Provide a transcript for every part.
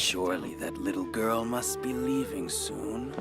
Surely that little girl must be leaving soon.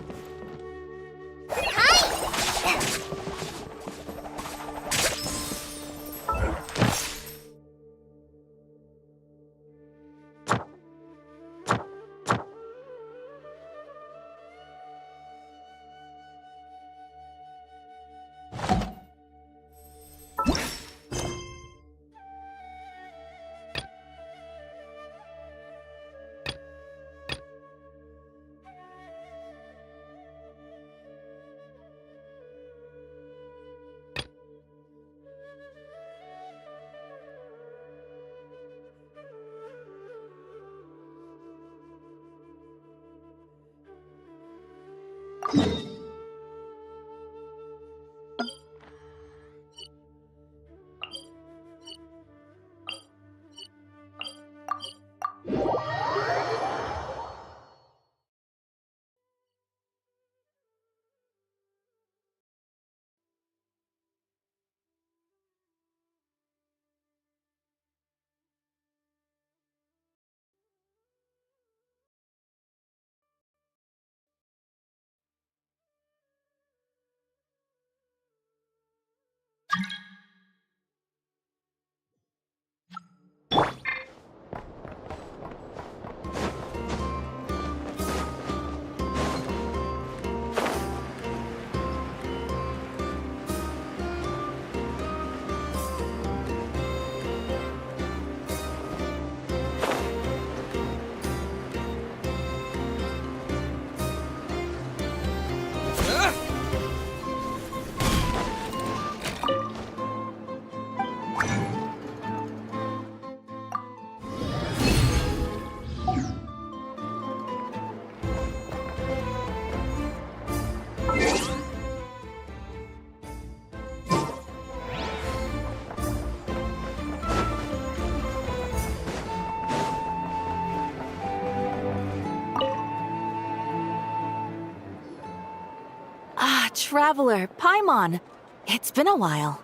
Traveler, Paimon. It's been a while.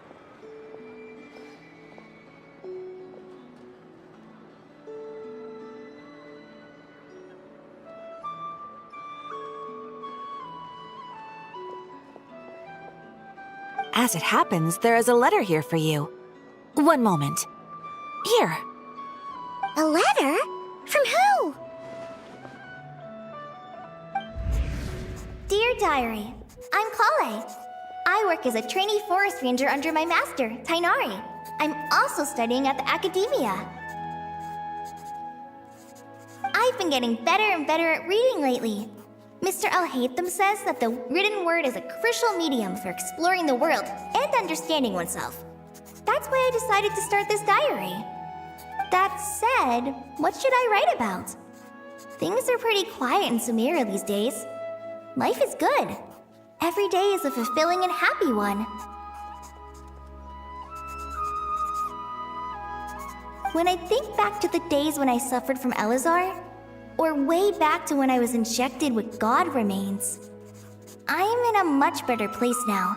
As it happens, there is a letter here for you. One moment. Here. A letter? From who? Dear Diary, I'm Kale. I work as a trainee forest ranger under my master, Tainari. I'm also studying at the academia. I've been getting better and better at reading lately. Mr. Al-Haytham says that the written word is a crucial medium for exploring the world and understanding oneself. That's why I decided to start this diary. That said, what should I write about? Things are pretty quiet in Sumeria these days. Life is good. Every day is a fulfilling and happy one. When I think back to the days when I suffered from Elazar, or way back to when I was injected with God remains, I am in a much better place now.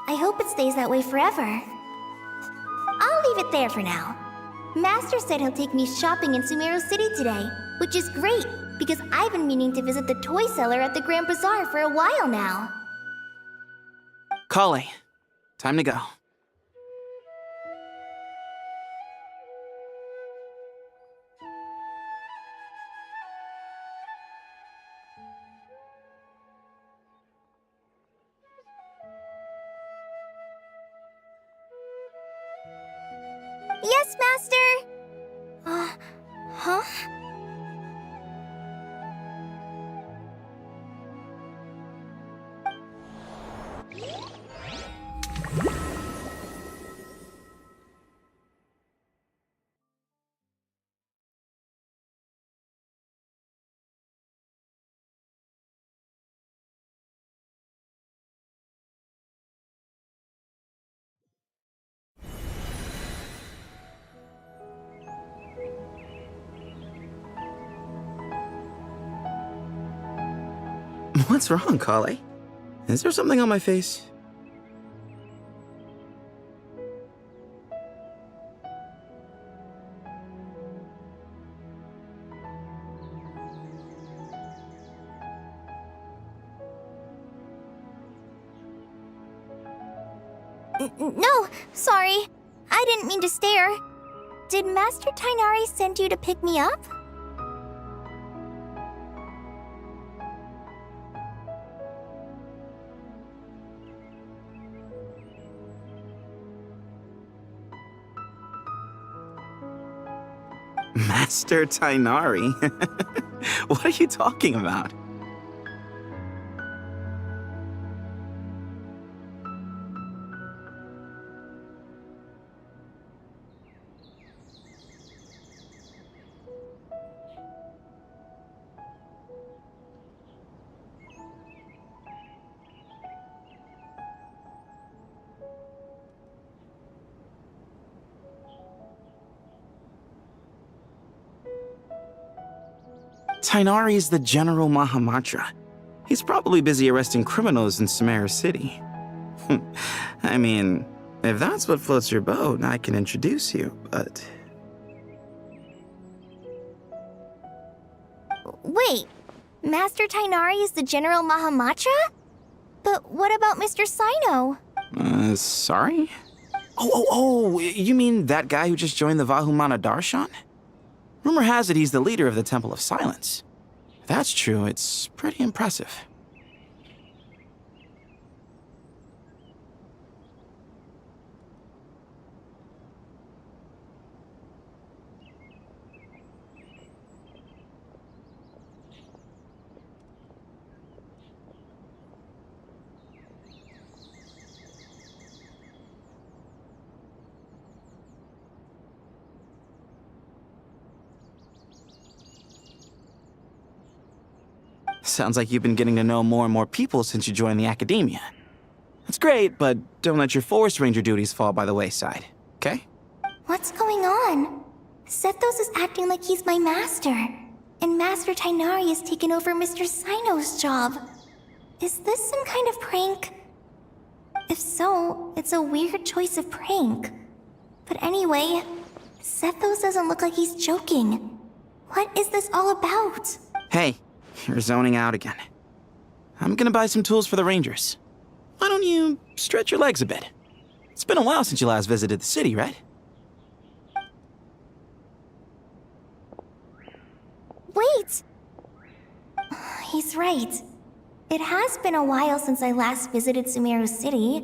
I hope it stays that way forever. I'll leave it there for now. Master said he'll take me shopping in Sumeru City today, which is great, because I've been meaning to visit the toy seller at the Grand Bazaar for a while now. Kale, time to go. Yes, Master! Huh? What's wrong, Kale? Is there something on my face? No, sorry. I didn't mean to stare. Did Master Tainari send you to pick me up? Master Tainari? What are you talking about? Tainari is the General Mahamatra. He's probably busy arresting criminals in Sumeru City. I mean, if that's what floats your boat, I can introduce you, but... Wait, Master Tainari is the General Mahamatra? But what about Mr. Sino? Sorry? Oh, you mean that guy who just joined the Vahumana Darshan? Rumor has it he's the leader of the Temple of Silence. If that's true, it's pretty impressive. Sounds like you've been getting to know more and more people since you joined the academia. That's great, but don't let your forest ranger duties fall by the wayside, okay? What's going on? Sethos is acting like he's my master, and Master Tainari has taken over Mr. Sino's job. Is this some kind of prank? If so, it's a weird choice of prank. But anyway, Sethos doesn't look like he's joking. What is this all about? Hey, you're zoning out again. I'm gonna buy some tools for the rangers. Why don't you stretch your legs a bit? It's been a while since you last visited the city, right? Wait! He's right. It has been a while since I last visited Sumeru City.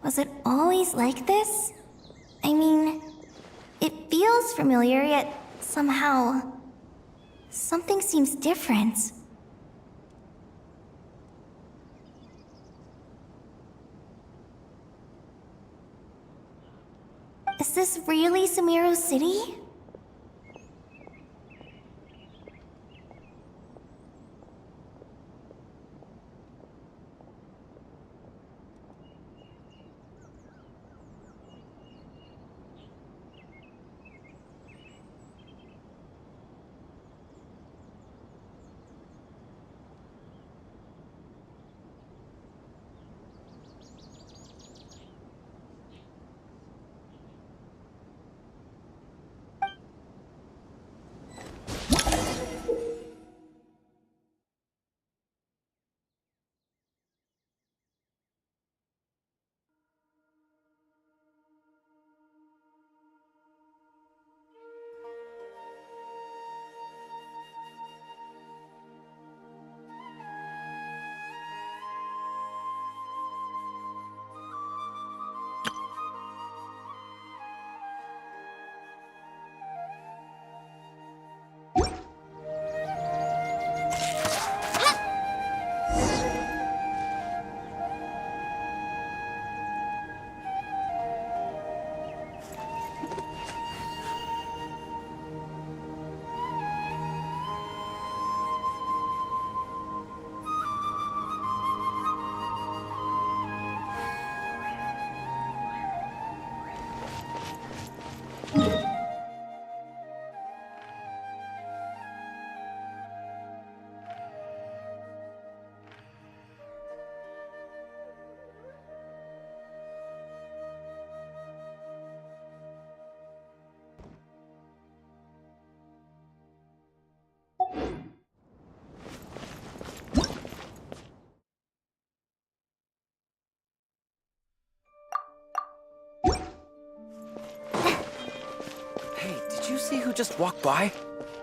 Was it always like this? I mean, it feels familiar, yet somehow... something seems different. Is this really Sumeru City? just walked by?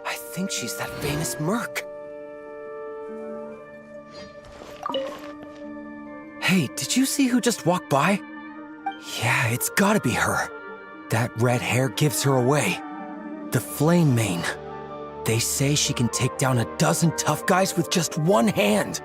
I think she's that famous merc. Hey, did you see who just walked by? Yeah, it's gotta be her. That red hair gives her away. The Flame Mane. They say she can take down a dozen tough guys with just one hand.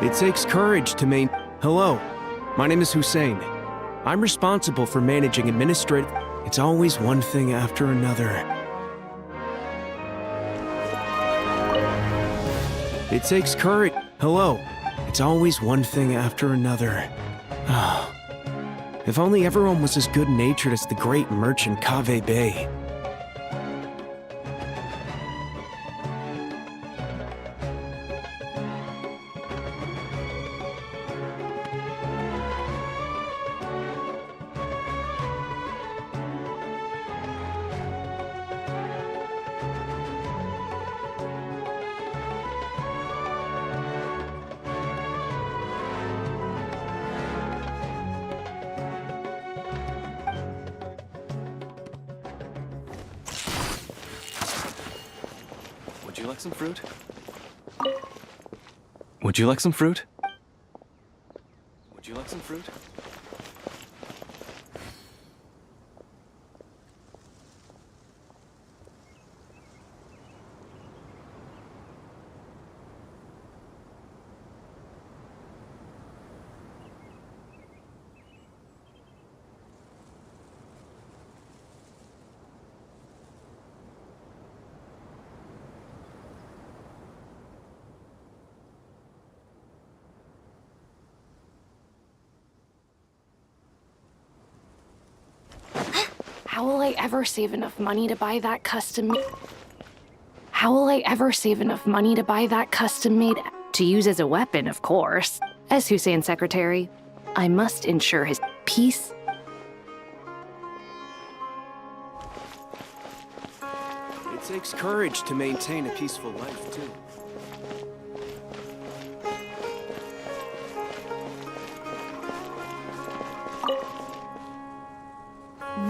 It takes courage to maintain. Hello, my name is Hussein. I'm responsible for managing administrative. It's always one thing after another. It takes courage. Hello, it's always one thing after another. If only everyone was as good-natured as the great merchant Kave Bay. Would you like some fruit? Would you like some fruit? Would you like some fruit? How will I ever save enough money to buy that How will I ever save enough money to buy that custom-made... To use as a weapon, of course. As Hussein's secretary, I must ensure his peace. It takes courage to maintain a peaceful life, too.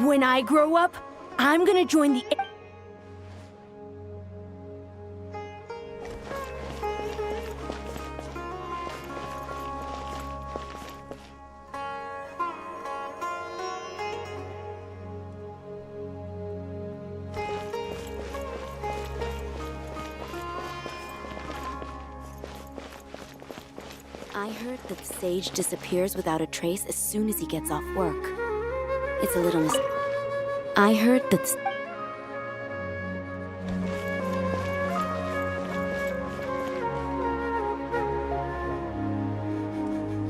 When I grow up, I'm gonna join the... I heard that Sage disappears without a trace as soon as he gets off work. It's a little I heard that...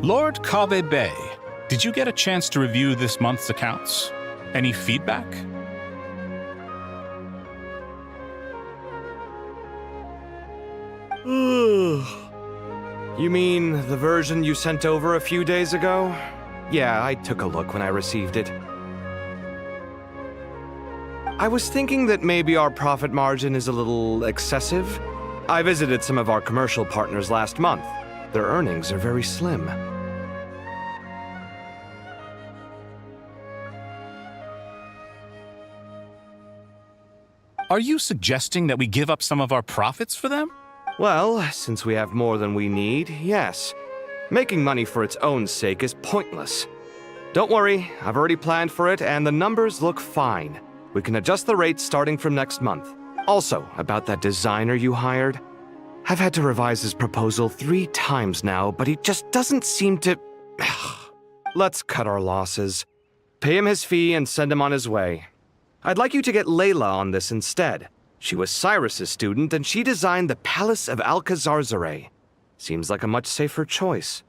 Lord Kave Bay, did you get a chance to review this month's accounts? Any feedback? You mean the version you sent over a few days ago? Yeah, I took a look when I received it. I was thinking that maybe our profit margin is a little excessive. I visited some of our commercial partners last month. Their earnings are very slim. Are you suggesting that we give up some of our profits for them? Well, since we have more than we need, yes. Making money for its own sake is pointless. Don't worry, I've already planned for it, and the numbers look fine. We can adjust the rates starting from next month. Also, about that designer you hired, I've had to revise his proposal 3 times now, but he just doesn't seem to... Let's cut our losses. Pay him his fee and send him on his way. I'd like you to get Layla on this instead. She was Cyrus's student, and she designed the Palace of Alcazarzaray. Seems like a much safer choice.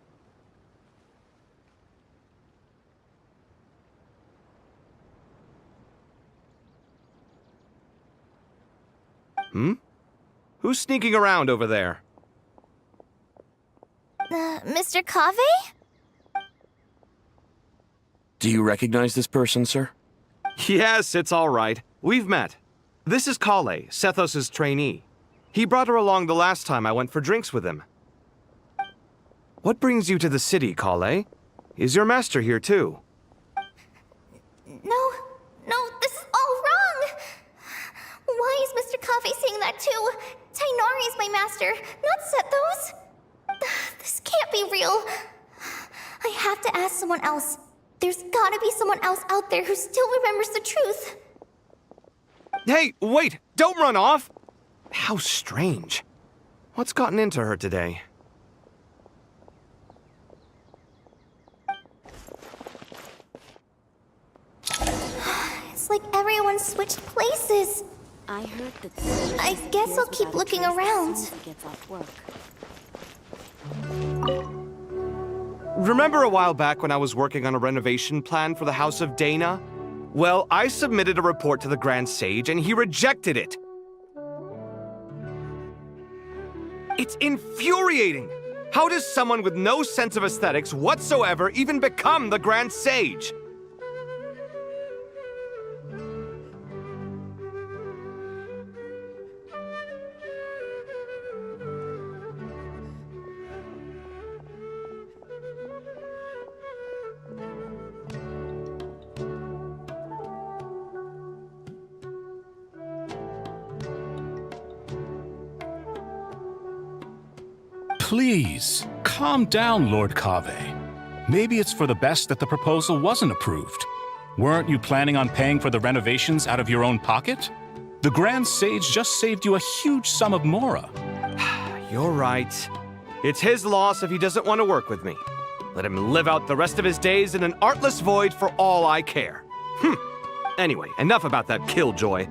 Who's sneaking around over there? Mr. Kave? Do you recognize this person, sir? Yes, it's all right. We've met. This is Kale, Sethos' trainee. He brought her along the last time I went for drinks with him. What brings you to the city, Kale? Is your master here too? No, this is all wrong! Why is Mr. Kave saying that too? Tainari is my master, not Sethos. This can't be real. I have to ask someone else. There's gotta be someone else out there who still remembers the truth. Hey, wait! Don't run off! How strange. What's gotten into her today? It's like everyone switched places. I heard that Sage I guess I'll disappears keep without a looking trace around. as soon as he gets off work. Remember a while back when I was working on a renovation plan for the House of Dana? Well, I submitted a report to the Grand Sage and he rejected it. It's infuriating! How does someone with no sense of aesthetics whatsoever even become the Grand Sage? Please, calm down, Lord Kave. Maybe it's for the best that the proposal wasn't approved. Weren't you planning on paying for the renovations out of your own pocket? The Grand Sage just saved you a huge sum of mora. You're right. It's his loss if he doesn't want to work with me. Let him live out the rest of his days in an artless void for all I care. Anyway, enough about that killjoy.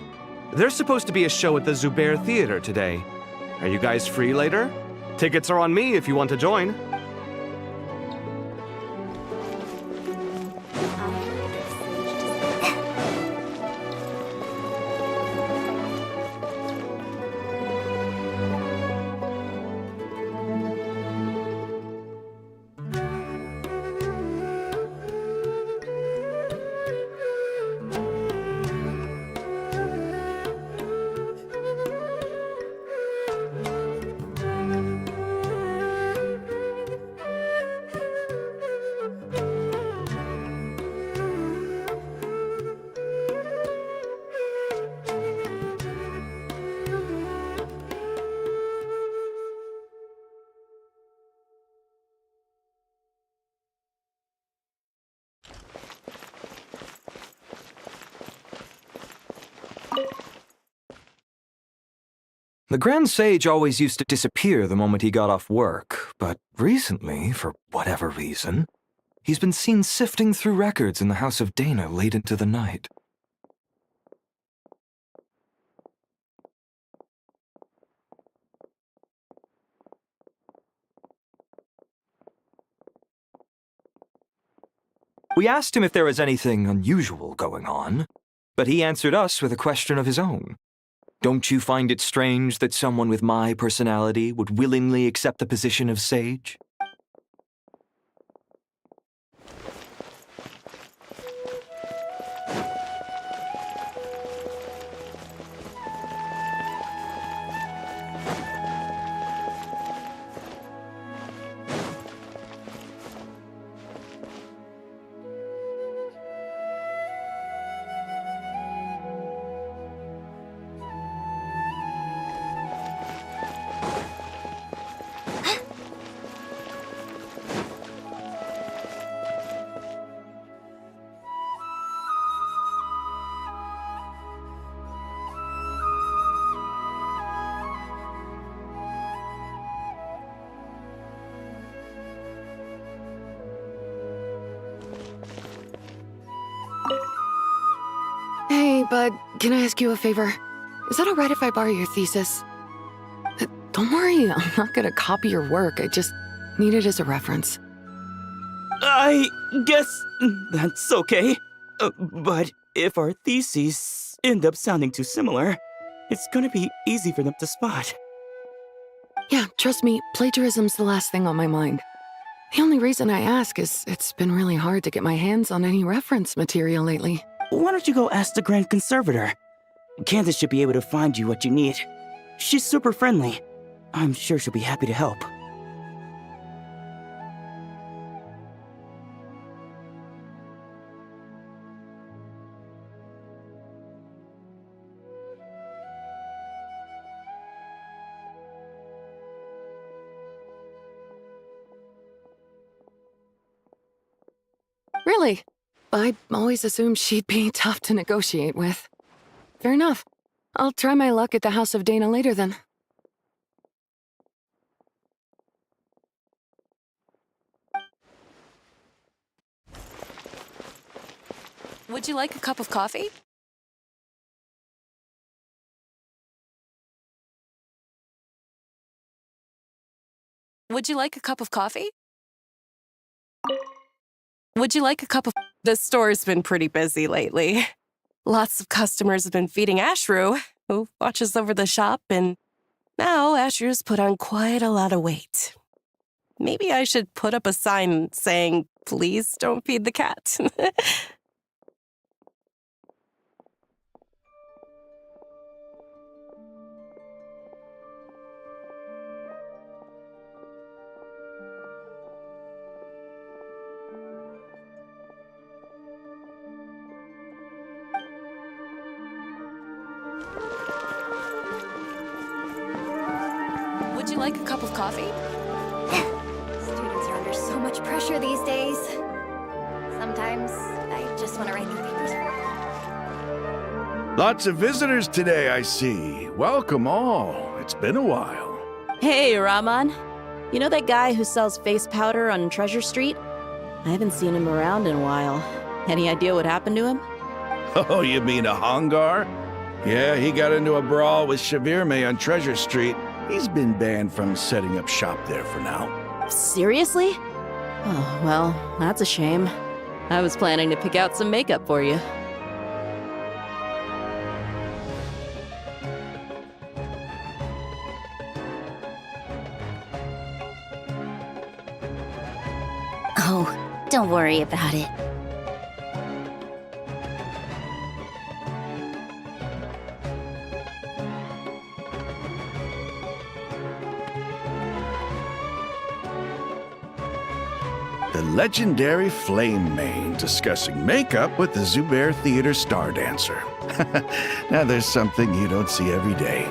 There's supposed to be a show at the Zubair Theater today. Are you guys free later? Tickets are on me if you want to join. The Grand Sage always used to disappear the moment he got off work, but recently, for whatever reason, he's been seen sifting through records in the House of Dana late into the night. We asked him if there was anything unusual going on, but he answered us with a question of his own. Don't you find it strange that someone with my personality would willingly accept the position of sage? Hey, bud, can I ask you a favor? Is that alright if I borrow your thesis? Don't worry, I'm not gonna copy your work, I just need it as a reference. I guess that's okay. But if our theses end up sounding too similar, it's gonna be easy for them to spot. Yeah, trust me, plagiarism's the last thing on my mind. The only reason I ask is it's been really hard to get my hands on any reference material lately. Why don't you go ask the Grand Conservator? Candace should be able to find you what you need. She's super friendly. I'm sure she'll be happy to help. Really? I always assumed she'd be tough to negotiate with. Fair enough. I'll try my luck at the House of Dana later then. Would you like a cup of coffee? Would you like a cup of coffee? Would you like a cup of... The store's been pretty busy lately. Lots of customers have been feeding Ashru, who watches over the shop, and now Ashru's put on quite a lot of weight. Maybe I should put up a sign saying, please don't feed the cat. Would you like a cup of coffee? Students are under so much pressure these days. Sometimes I just want to write their papers for them. Lots of visitors today, I see. Welcome all. It's been a while. Hey, Rahman. You know that guy who sells face powder on Treasure Street? I haven't seen him around in a while. Any idea what happened to him? Oh, you mean a Hangar? Yeah, he got into a brawl with Shavirme on Treasure Street. He's been banned from setting up shop there for now. Seriously? Oh, well, that's a shame. I was planning to pick out some makeup for you. Oh, don't worry about it. The legendary Flame Mane discussing makeup with the Zubair Theater star dancer. Now there's something you don't see every day.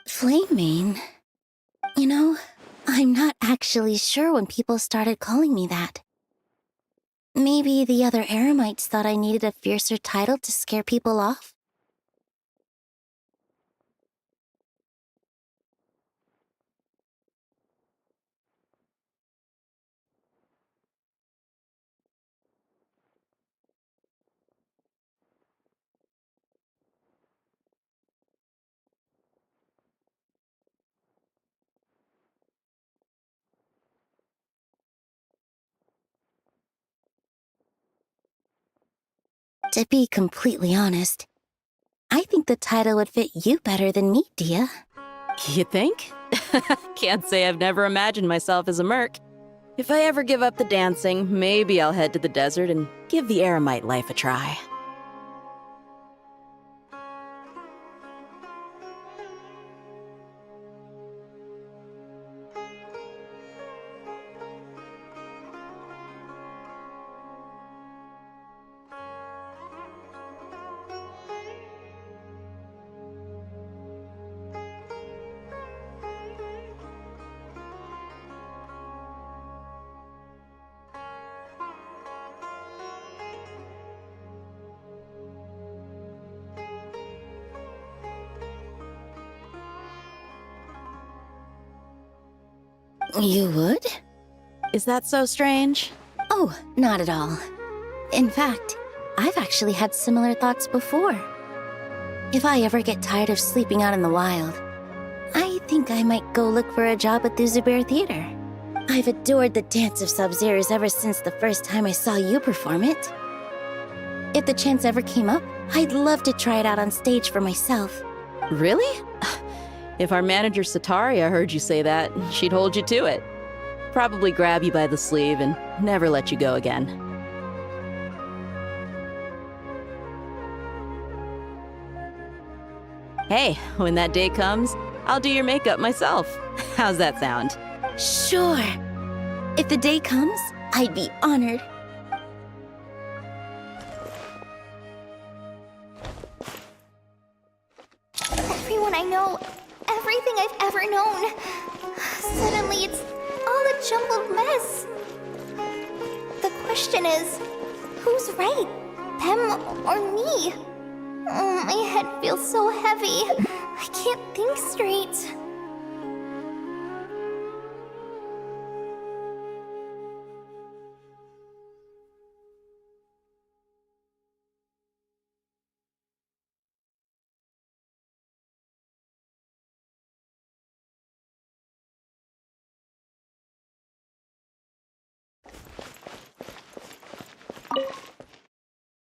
Flame Mane? You know, I'm not actually sure when people started calling me that. Maybe the other Eremites thought I needed a fiercer title to scare people off? To be completely honest, I think the title would fit you better than me, Dia. You think? Can't say I've never imagined myself as a merc. If I ever give up the dancing, maybe I'll head to the desert and give the Eremite life a try. You would? Is that so strange? Oh, not at all. In fact, I've actually had similar thoughts before. If I ever get tired of sleeping out in the wild, I think I might go look for a job at the Zubair Theater. I've adored the dance of Sub-Zeros ever since the first time I saw you perform it. If the chance ever came up, I'd love to try it out on stage for myself. Really? If our manager Sataria heard you say that, she'd hold you to it. Probably grab you by the sleeve and never let you go again. Hey, when that day comes, I'll do your makeup myself. How's that sound? Sure. If the day comes, I'd be honored. Everyone I know, everything I've ever known. Suddenly it's all a jumbled mess. The question is, who's right? Them or me? Oh, my head feels so heavy. I can't think straight.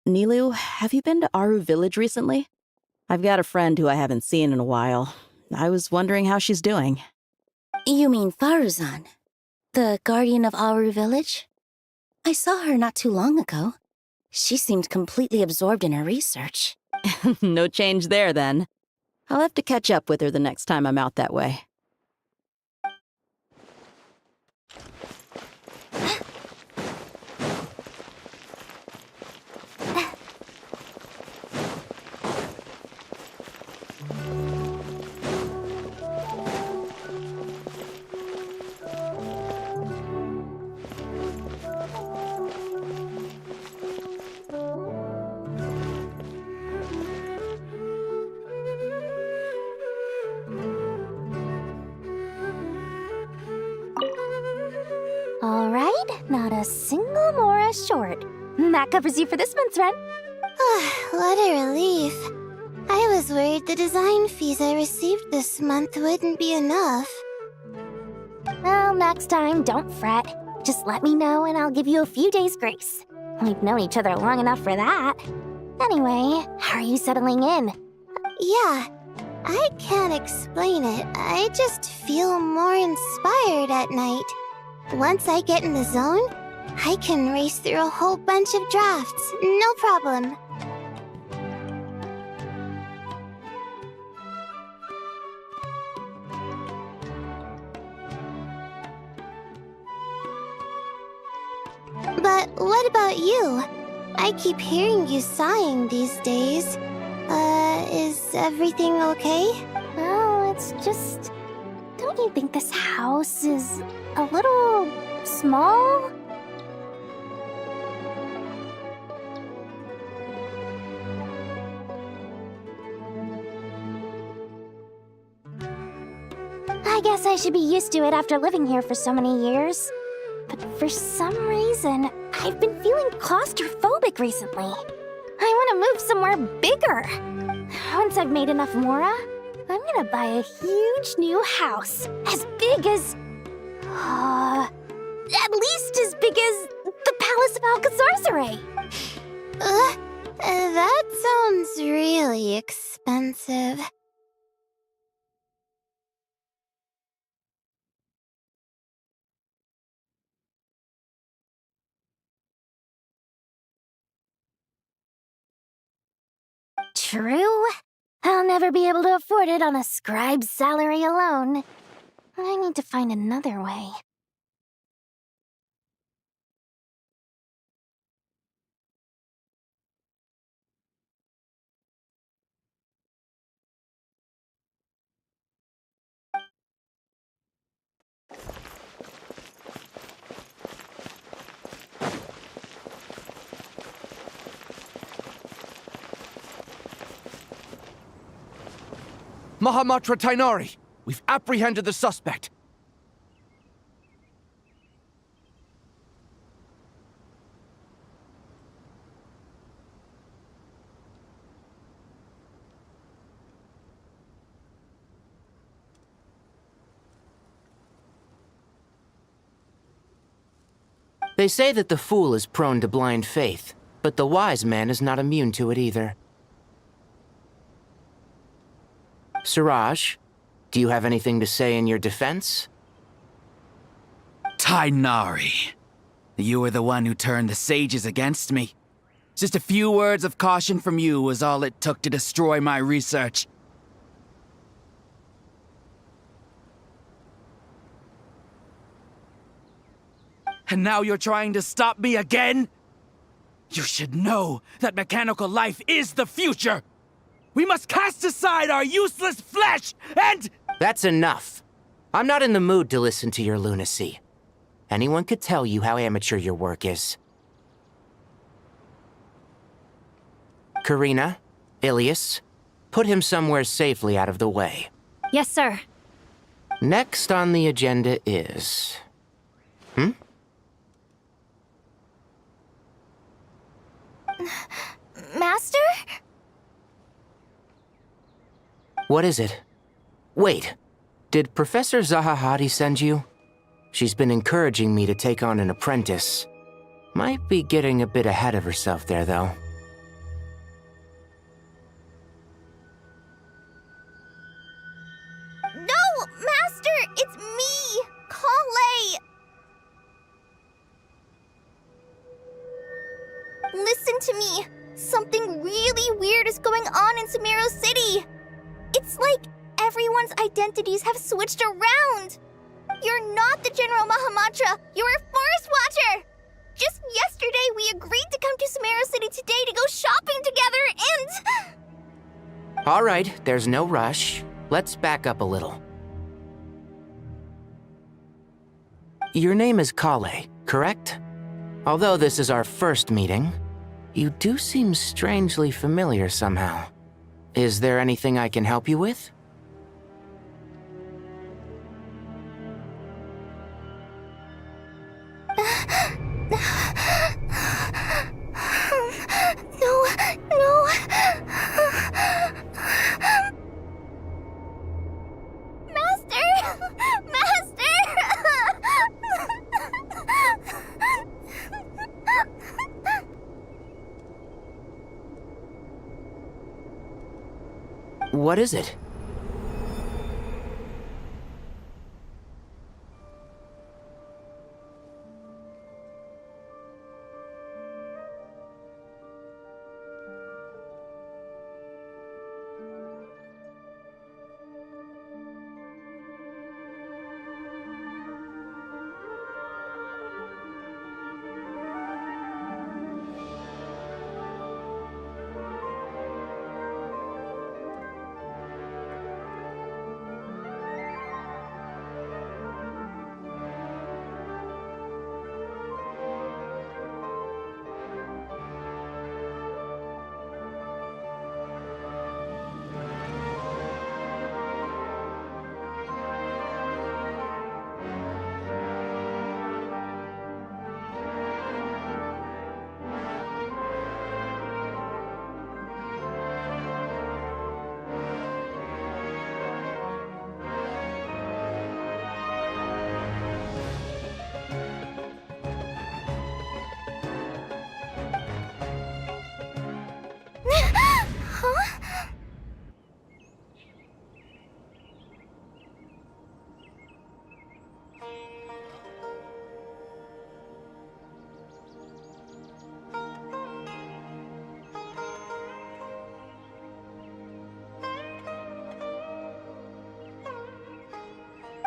Nilu, have you been to Aru Village recently? I've got a friend who I haven't seen in a while. I was wondering how she's doing. You mean Faruzan, the guardian of Aru Village? I saw her not too long ago. She seemed completely absorbed in her research. No change there, then. I'll have to catch up with her the next time I'm out that way. All right, not a single Mora short. That covers you for this month's rent. What a relief. I was worried the design fees I received this month wouldn't be enough. Well, next time, don't fret. Just let me know and I'll give you a few days' grace. We've known each other long enough for that. Anyway, how are you settling in? Yeah, I can't explain it. I just feel more inspired at night. Once I get in the zone, I can race through a whole bunch of drafts, no problem. But what about you? I keep hearing you sighing these days. Is everything okay? Well, it's just... Don't you think this house is a little small? I guess I should be used to it after living here for so many years. But for some reason, I've been feeling claustrophobic recently. I want to move somewhere bigger. Once I've made enough Mora, I'm gonna buy a huge new house. As big as... at least as big as the Palace of Alcazarzaray. That sounds really expensive. True. I'll never be able to afford it on a scribe's salary alone. I need to find another way. Mahamatra Tainari! We've apprehended the suspect. They say that the fool is prone to blind faith, But the wise man is not immune to it either. Suraj, do you have anything to say in your defense? Tainari, you were the one who turned the sages against me. Just a few words of caution from you was all it took to destroy my research. And now you're trying to stop me again? You should know that mechanical life is the future! We must cast aside our useless flesh and— That's enough. I'm not in the mood to listen to your lunacy. Anyone could tell you how amateur your work is. Karina, Ilias, put him somewhere safely out of the way. Yes, sir. Next on the agenda is... Master? What is it? Wait, did Professor Zahahati send you? She's been encouraging me to take on an apprentice. Might be getting a bit ahead of herself there, though. No, Master! It's me! Kale! Listen to me. Something really weird is going on in Sumeru City. It's like everyone's identities have switched around. You're not the General Mahamatra. You're a Forest Watcher. Just yesterday, we agreed to come to Sumeru City today to go shopping together and... All right, there's no rush. Let's back up a little. Your name is Kale, correct? Although this is our first meeting, you do seem strangely familiar somehow. Is there anything I can help you with? No. What is it?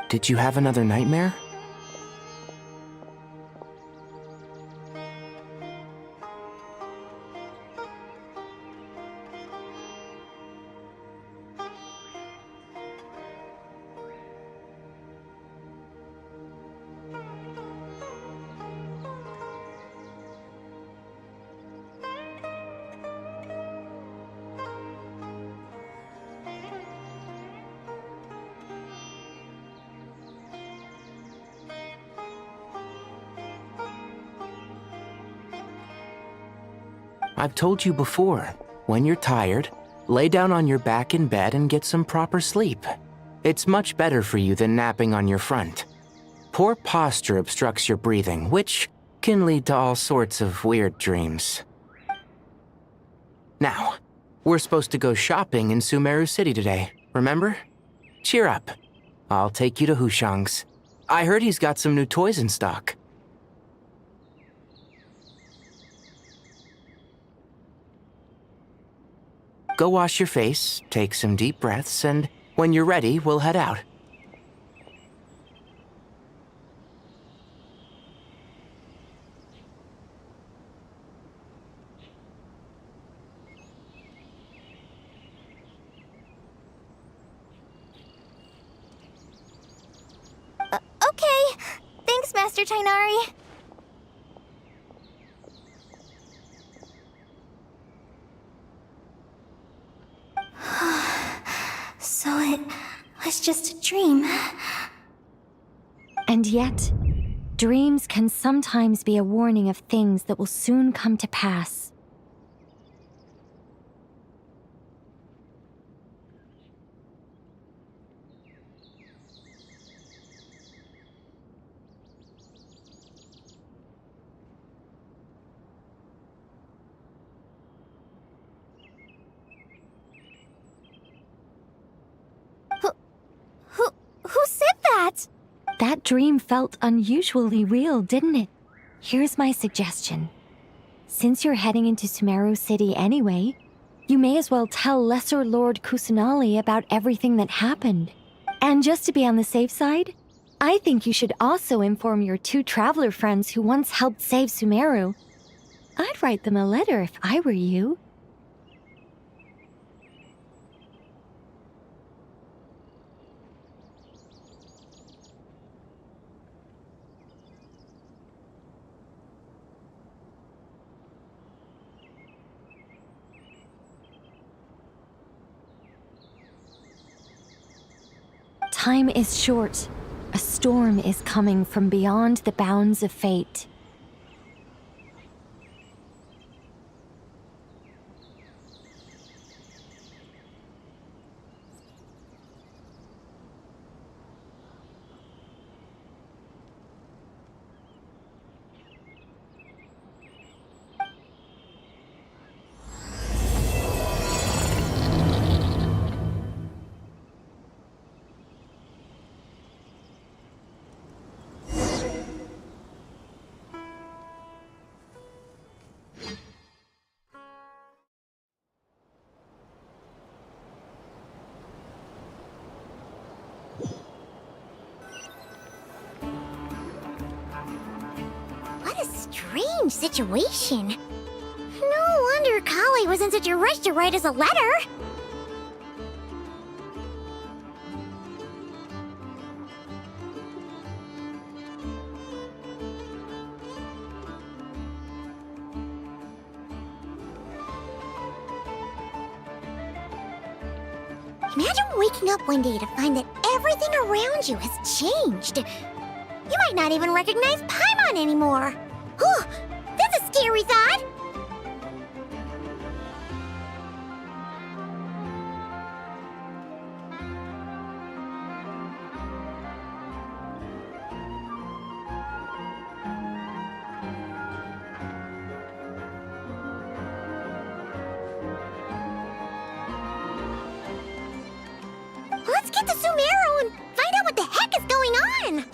Did you have another nightmare? I've told you before, when you're tired, lay down on your back in bed and get some proper sleep. It's much better for you than napping on your front. Poor posture obstructs your breathing, which can lead to all sorts of weird dreams. Now, we're supposed to go shopping in Sumeru City today, remember? Cheer up. I'll take you to Hushang's. I heard he's got some new toys in stock. Go wash your face, take some deep breaths, and when you're ready, we'll head out. Okay. Thanks, Master Tainari. So it was just a dream. And yet, dreams can sometimes be a warning of things that will soon come to pass. Who said that? That dream felt unusually real, didn't it? Here's my suggestion. Since you're heading into Sumeru City anyway, you may as well tell Lesser Lord Kusanali about everything that happened. And just to be on the safe side, I think you should also inform your 2 traveler friends who once helped save Sumeru. I'd write them a letter if I were you. Time is short. A storm is coming from beyond the bounds of fate. What a strange situation. No wonder Kali was in such a rush to write us a letter. Imagine waking up one day to find that everything around you has changed. You might not even recognize Paimon anymore. Oh, that's a scary thought. Let's get to Sumeru and find out what the heck is going on!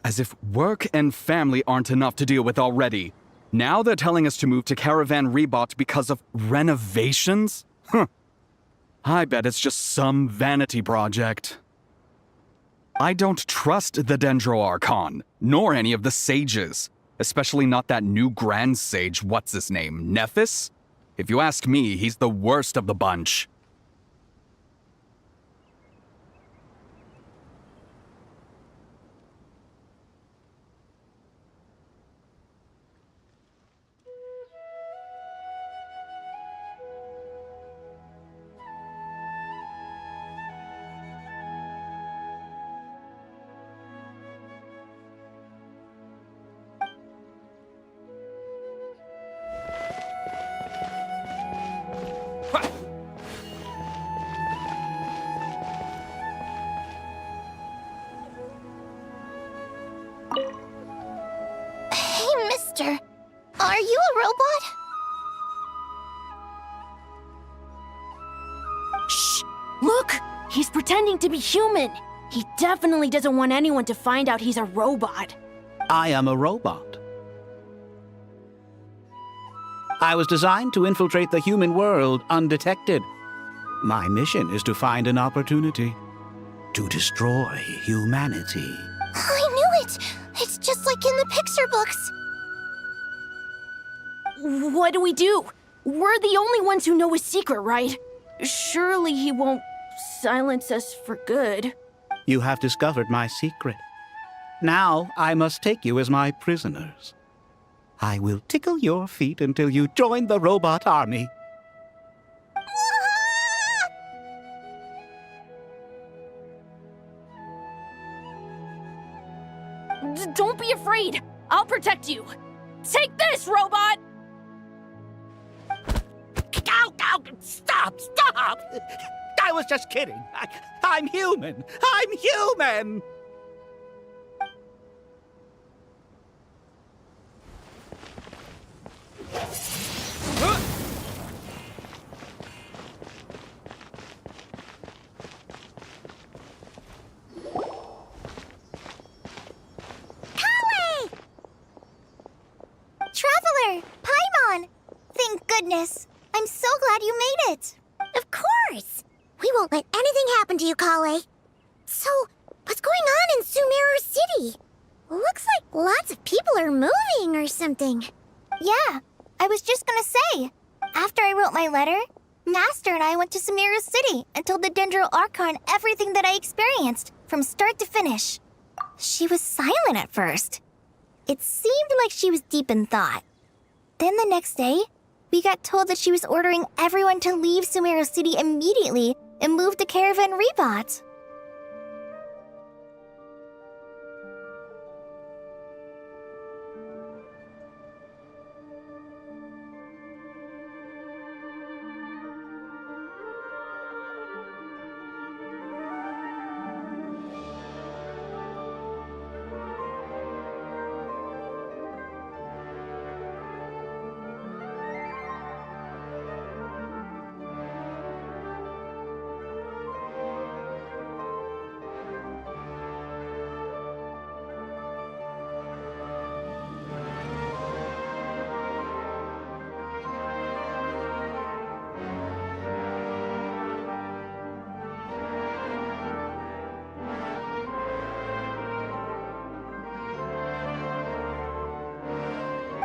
As if work and family aren't enough to deal with already. Now they're telling us to move to Caravan Rebot because of renovations? Huh. I bet it's just some vanity project. I don't trust the Dendroarchon, nor any of the sages. Especially not that new Grand Sage, what's his name, Nephis? If you ask me, he's the worst of the bunch. Hey, mister. Are you a robot? Shh! Look! He's pretending to be human. He definitely doesn't want anyone to find out he's a robot. I am a robot. I was designed to infiltrate the human world undetected. My mission is to find an opportunity to destroy humanity. I knew it! It's just like in the Pixar books. What do we do? We're the only ones who know his secret, right? Surely he won't silence us for good. You have discovered my secret. Now I must take you as my prisoners. I will tickle your feet until you join the robot army. Don't be afraid. I'll protect you. Take this, robot! Ow, ow, stop, stop! I was just kidding. I'm human. I'm human! Traveler! Paimon! Thank goodness. I'm so glad you made it. Of course! We won't let anything happen to you, Kale. So, what's going on in Sumeru City? Looks like lots of people are moving or something. Yeah, I was just gonna say. After I wrote my letter, Master and I went to Sumeru City and told the Dendroarchon everything that I experienced, from start to finish. She was silent at first. It seemed like she was deep in thought. Then the next day, we got told that she was ordering everyone to leave Sumeru City immediately and move to Caravan Rebot.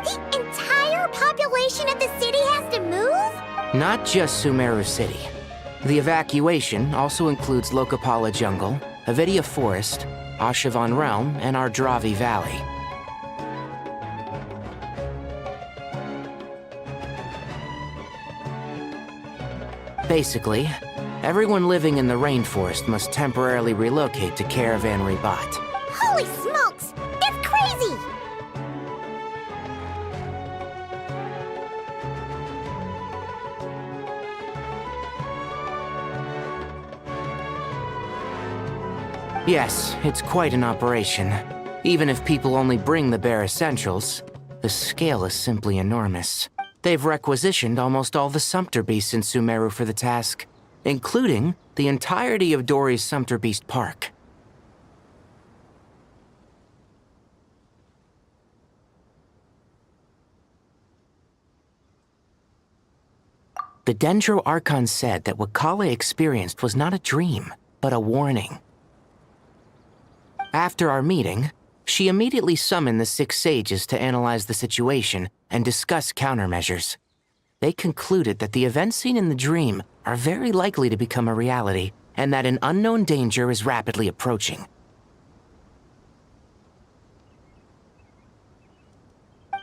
The entire population of the city has to move? Not just Sumeru City. The evacuation also includes Lokapala Jungle, Avidia Forest, Ashavan Realm, and Ardravi Valley. Basically, everyone living in the rainforest must temporarily relocate to Caravan Rebot. Holy smokes! It's crazy! Yes, it's quite an operation. Even if people only bring the bare essentials, the scale is simply enormous. They've requisitioned almost all the Sumpter Beasts in Sumeru for the task, including the entirety of Dory's Sumpter Beast Park. The Dendro Archon said that what Kale experienced was not a dream, but a warning. After our meeting, she immediately summoned the 6 sages to analyze the situation and discuss countermeasures. They concluded that the events seen in the dream are very likely to become a reality, and that an unknown danger is rapidly approaching.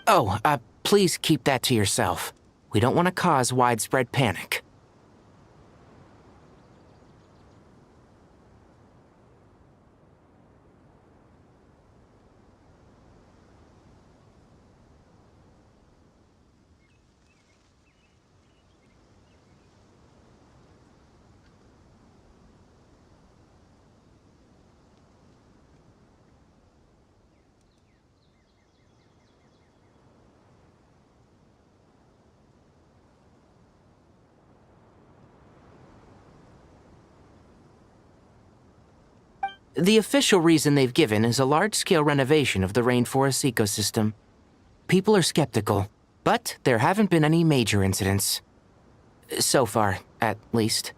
Oh, please keep that to yourself. We don't want to cause widespread panic. The official reason they've given is a large-scale renovation of the rainforest ecosystem. People are skeptical, but there haven't been any major incidents. So far, at least.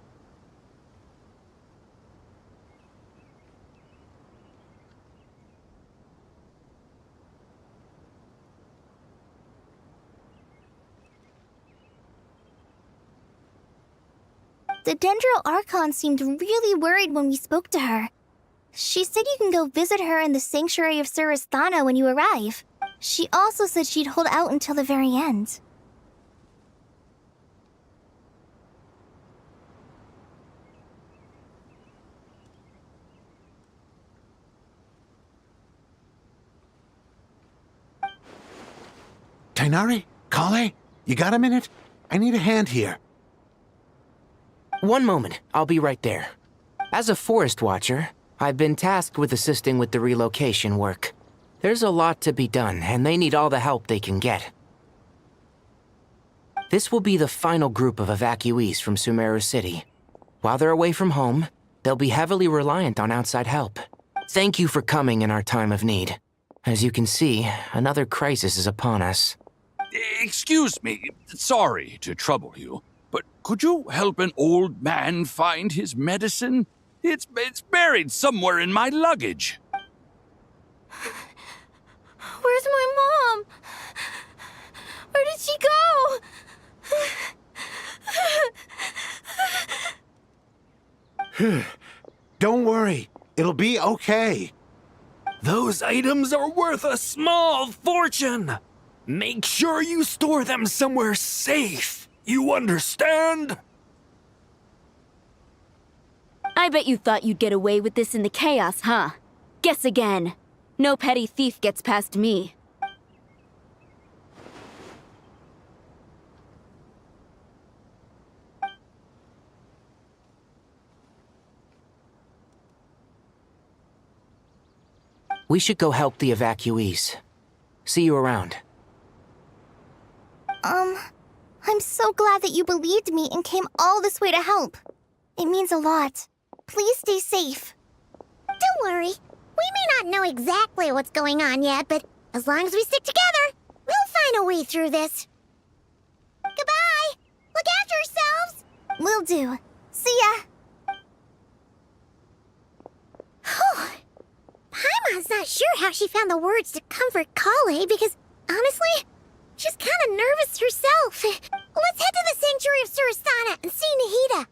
The Dendro Archon seemed really worried when we spoke to her. She said you can go visit her in the Sanctuary of Surasthana when you arrive. She also said she'd hold out until the very end. Tainari? Kale? You got a minute? I need a hand here. One moment, I'll be right there. As a forest watcher, I've been tasked with assisting with the relocation work. There's a lot to be done, and they need all the help they can get. This will be the final group of evacuees from Sumeru City. While they're away from home, they'll be heavily reliant on outside help. Thank you for coming in our time of need. As you can see, another crisis is upon us. Excuse me, sorry to trouble you, but could you help an old man find his medicine? It's buried somewhere in my luggage. Where's my mom? Where did she go? Don't worry, it'll be okay. Those items are worth a small fortune. Make sure you store them somewhere safe. You understand? I bet you thought you'd get away with this in the chaos, huh? Guess again. No petty thief gets past me. We should go help the evacuees. See you around. I'm so glad that you believed me and came all this way to help. It means a lot. Please stay safe. Don't worry. We may not know exactly what's going on yet, but as long as we stick together, we'll find a way through this. Goodbye! Look after yourselves! Will do. See ya! Paimon's not sure how she found the words to comfort Kale because, honestly, she's kind of nervous herself. Let's head to the Sanctuary of Surasthana and see Nahida.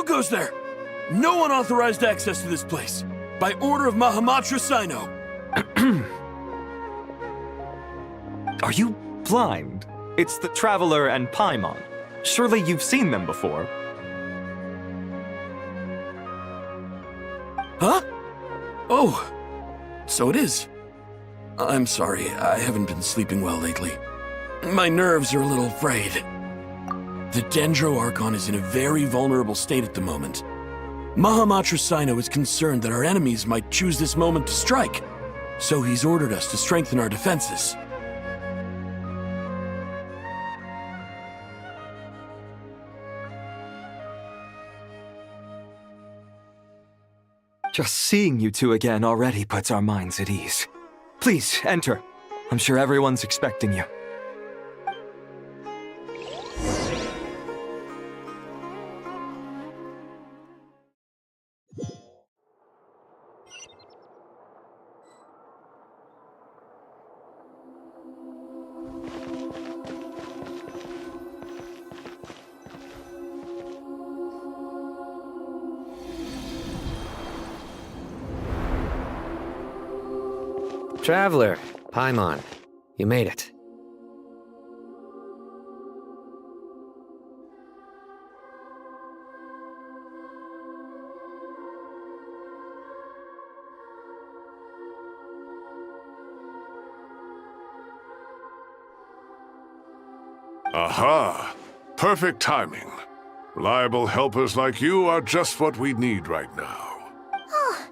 Who goes there? No unauthorized access to this place. By order of Mahamatra Sino. Are you blind? It's the Traveler and Paimon. Surely you've seen them before. Huh? Oh, so it is. I'm sorry, I haven't been sleeping well lately. My nerves are a little frayed. The Dendro Archon is in a very vulnerable state at the moment. Mahamatra Sino is concerned that our enemies might choose this moment to strike, so he's ordered us to strengthen our defenses. Just seeing you two again already puts our minds at ease. Please, enter. I'm sure everyone's expecting you. Traveler, Paimon, you made it. Aha! Perfect timing. Reliable helpers like you are just what we need right now. Oh,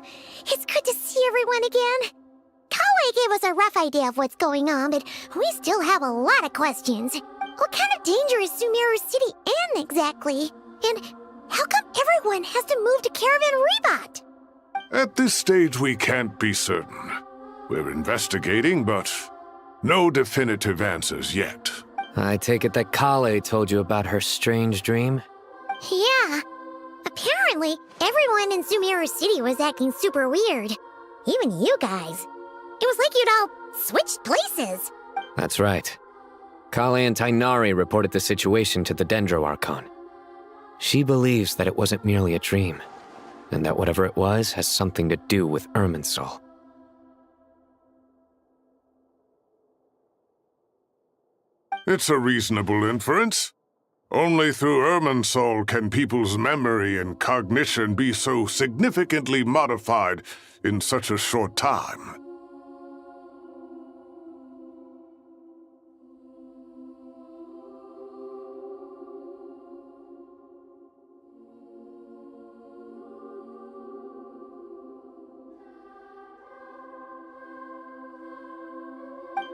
it's good to see everyone again. Kawaii gave us a rough idea of what's going on, but we still have a lot of questions. What kind of danger is Sumeru City in exactly? And how come everyone has to move to Caravan Rebot? At this stage, we can't be certain. We're investigating, but no definitive answers yet. I take it that Kale told you about her strange dream? Yeah. Apparently, everyone in Sumeru City was acting super weird. Even you guys. It was like you'd all switched places. That's right. Kale and Tainari reported the situation to the Dendro Archon. She believes that it wasn't merely a dream, and that whatever it was has something to do with Irminsul. It's a reasonable inference. Only through Irminsul can people's memory and cognition be so significantly modified in such a short time.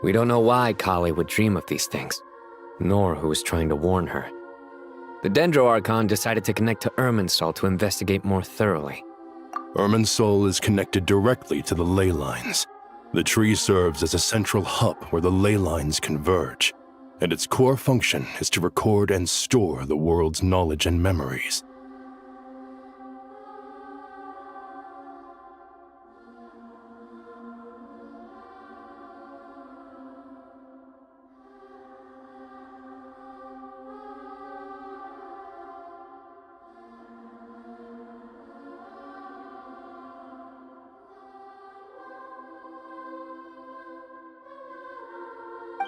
We don't know why Kale would dream of these things, nor who was trying to warn her. The Dendro Archon decided to connect to Irminsul to investigate more thoroughly. Irminsul is connected directly to the ley lines. The tree serves as a central hub where the ley lines converge, and its core function is to record and store the world's knowledge and memories.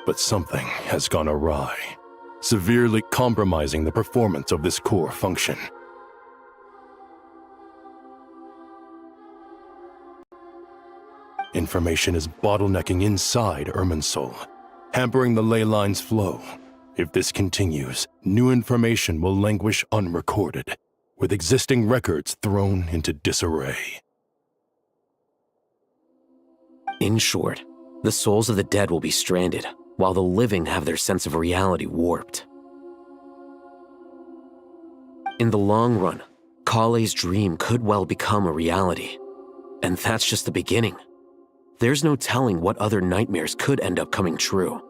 But something has gone awry, severely compromising the performance of this core function. Information is bottlenecking inside Irminsul, hampering the ley line's flow. If this continues, new information will languish unrecorded, with existing records thrown into disarray. In short, the souls of the dead will be stranded, while the living have their sense of reality warped. In the long run, Kale's dream could well become a reality. And that's just the beginning. There's no telling what other nightmares could end up coming true.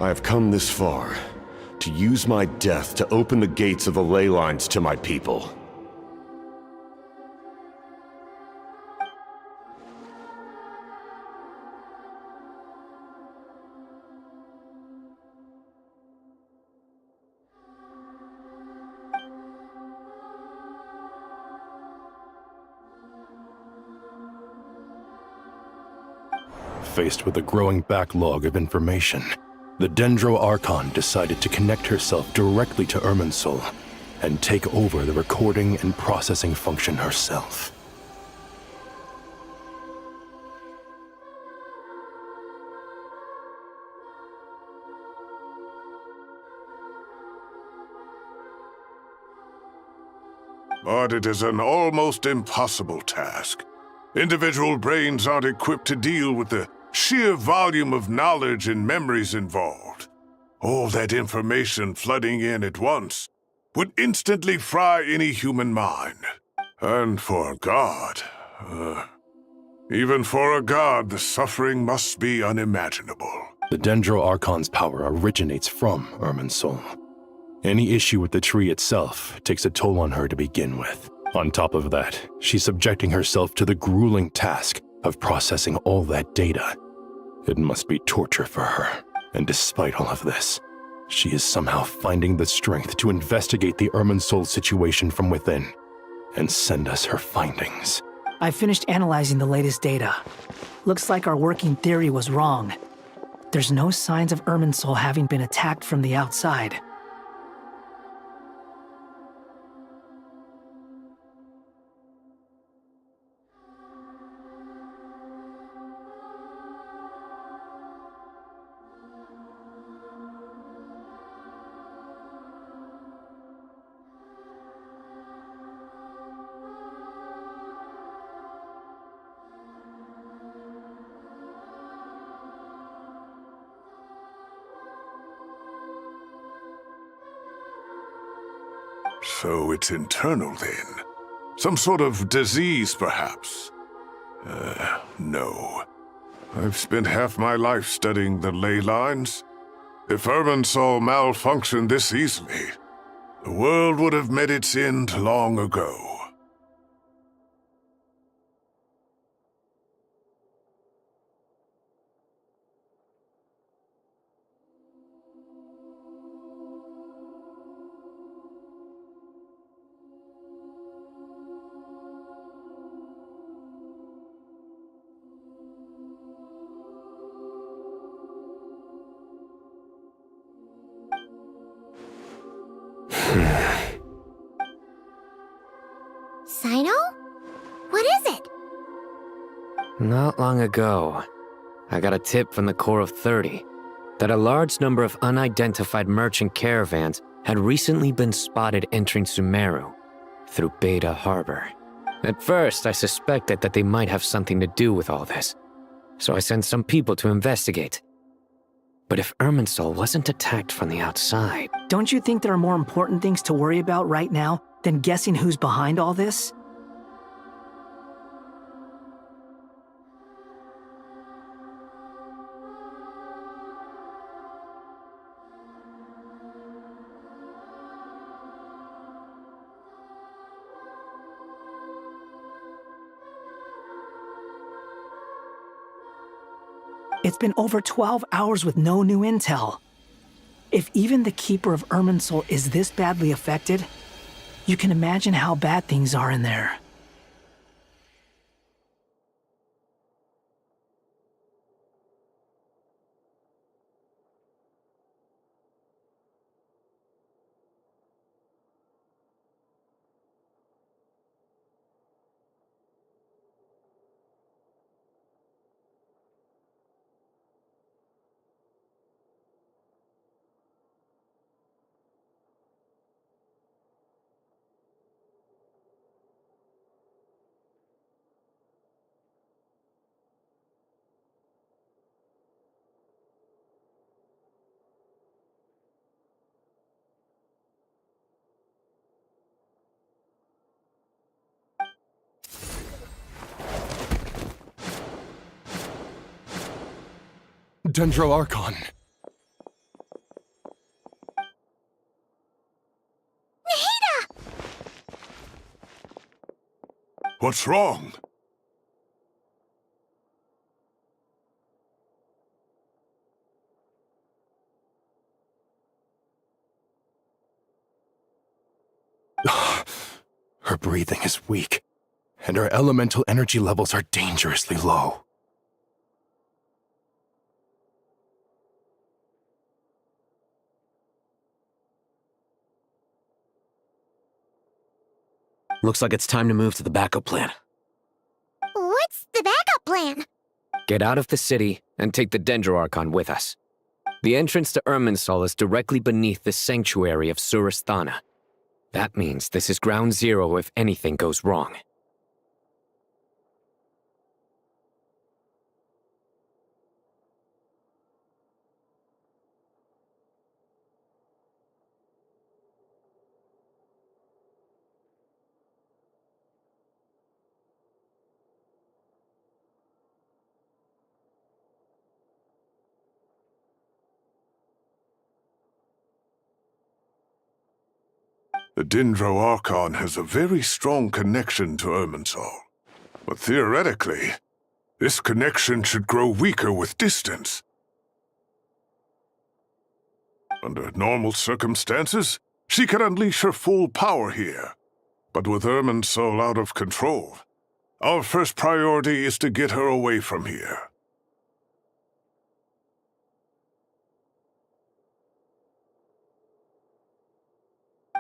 I have come this far, to use my death to open the gates of the ley lines to my people. Faced with a growing backlog of information, the Dendro Archon decided to connect herself directly to Irminsul and take over the recording and processing function herself. But it is an almost impossible task. Individual brains aren't equipped to deal with the sheer volume of knowledge and memories involved. All that information flooding in at once would instantly fry any human mind. And for a god, even for a god, the suffering must be unimaginable. The Dendro Archon's power originates from Irminsul. Any issue with the tree itself takes a toll on her to begin with. On top of that, she's subjecting herself to the grueling task of processing all that data. It must be torture for her. And despite all of this, she is somehow finding the strength to investigate the Irminsul situation from within and send us her findings. I finished analyzing the latest data. Looks like our working theory was wrong. There's no signs of Irminsul having been attacked from the outside. So it's internal then. Some sort of disease, perhaps. No. I've spent half my life studying the ley lines. If Irminsul malfunctioned this easily, the world would have met its end long ago. Sino? What is it? Not long ago, I got a tip from the Corps of 30 that a large number of unidentified merchant caravans had recently been spotted entering Sumeru through Beta Harbor. At first, I suspected that they might have something to do with all this, so I sent some people to investigate. But if Irminsul wasn't attacked from the outside... Don't you think there are more important things to worry about right now than guessing who's behind all this? It's been over 12 hours with no new intel. If even the Keeper of Irminsul is this badly affected, you can imagine how bad things are in there. Dendro Archon. What's wrong? Her breathing is weak, and her elemental energy levels are dangerously low. Looks like it's time to move to the backup plan. What's the backup plan? Get out of the city and take the Dendroarchon with us. The entrance to Irminsul is directly beneath the sanctuary of Surasthana. That means this is ground zero if anything goes wrong. The Dendroarchon has a very strong connection to Irminsul. But theoretically, this connection should grow weaker with distance. Under normal circumstances, she could unleash her full power here. But with Irminsul out of control, our first priority is to get her away from here.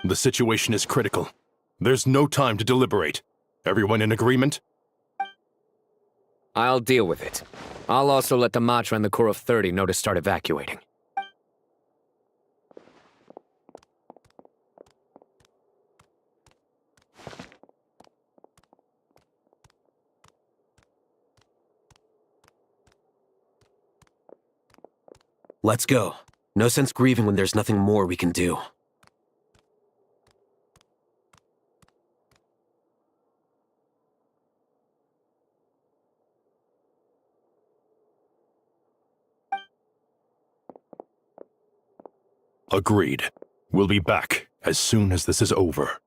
The situation is critical. There's no time to deliberate. Everyone in agreement? I'll deal with it. I'll also let the Matra and the Corps of 30 know to start evacuating. Let's go. No sense grieving when there's nothing more we can do. Agreed. We'll be back as soon as this is over.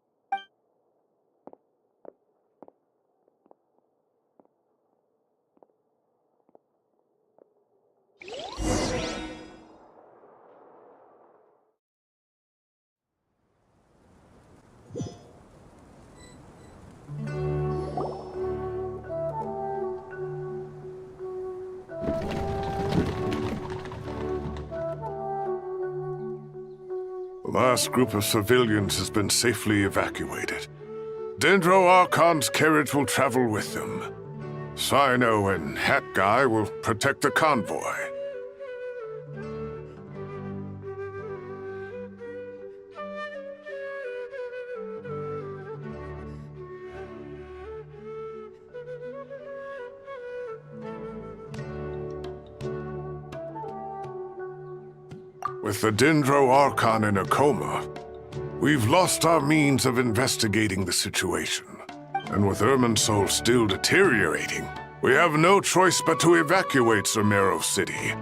The last group of civilians has been safely evacuated. Dendroarchon's carriage will travel with them. Sino and Hat Guy will protect the convoy. With the Dendroarchon in a coma, we've lost our means of investigating the situation. And with Irminsul still deteriorating, we have no choice but to evacuate Sumeru City.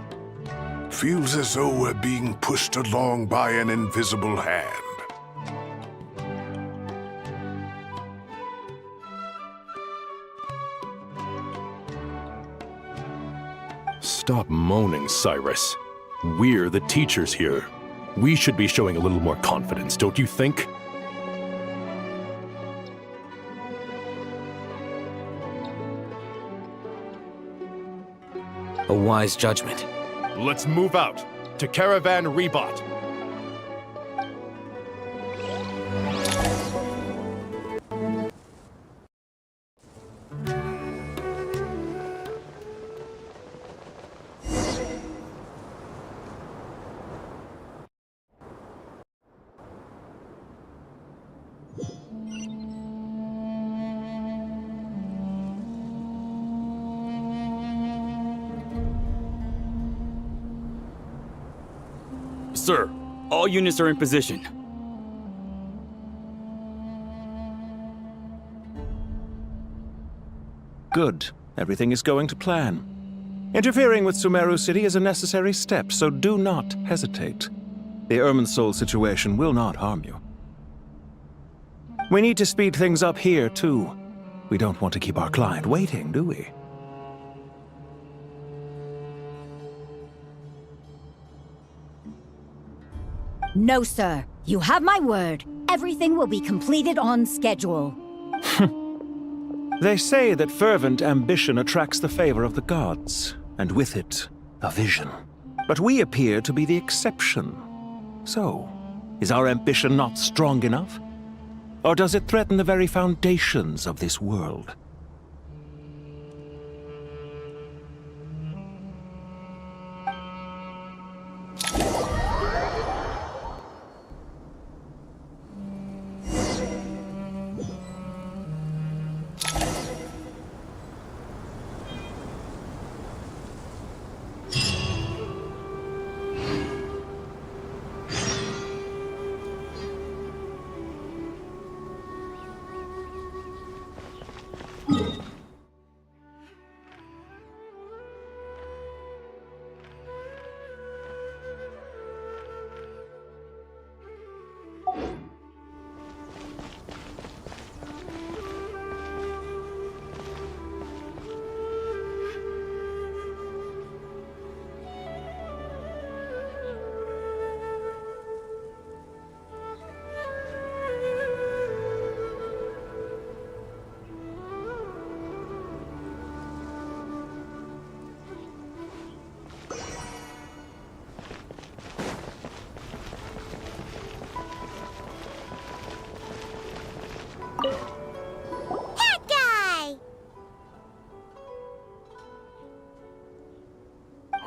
Feels as though we're being pushed along by an invisible hand. Stop moaning, Cyrus. We're the teachers here. We should be showing a little more confidence, don't you think? A wise judgment. Let's move out to Caravan Rebot. Sir, all units are in position. Good. Everything is going to plan. Interfering with Sumeru City is a necessary step, so do not hesitate. The Irminsul situation will not harm you. We need to speed things up here, too. We don't want to keep our client waiting, do we? No, sir. You have my word. Everything will be completed on schedule. They say that fervent ambition attracts the favor of the gods, and with it, a vision. But we appear to be the exception. So, is our ambition not strong enough? Or does it threaten the very foundations of this world?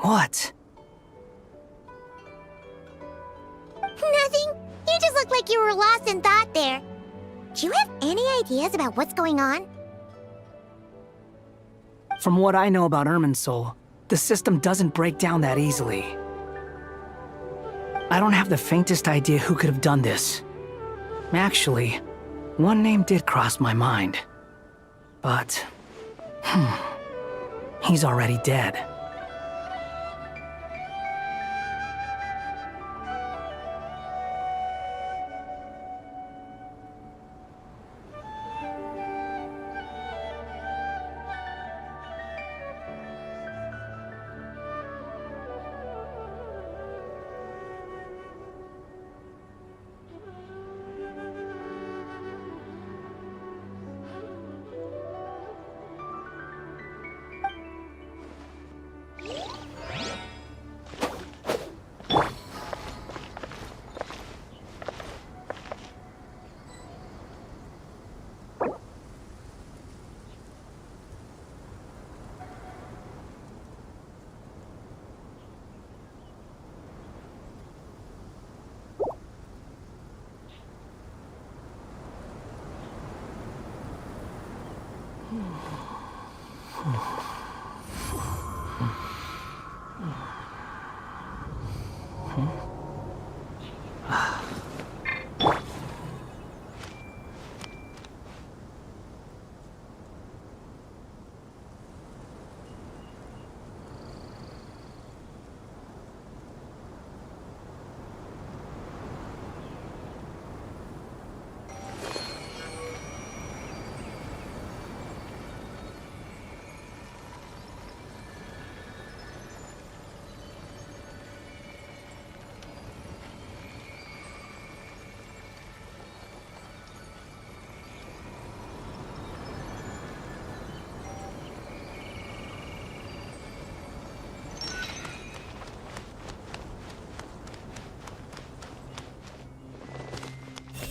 What? Nothing. You just look like you were lost in thought there. Do you have any ideas about what's going on? From what I know about Irminsul, the system doesn't break down that easily. I don't have the faintest idea who could have done this. Actually, one name did cross my mind. But, he's already dead.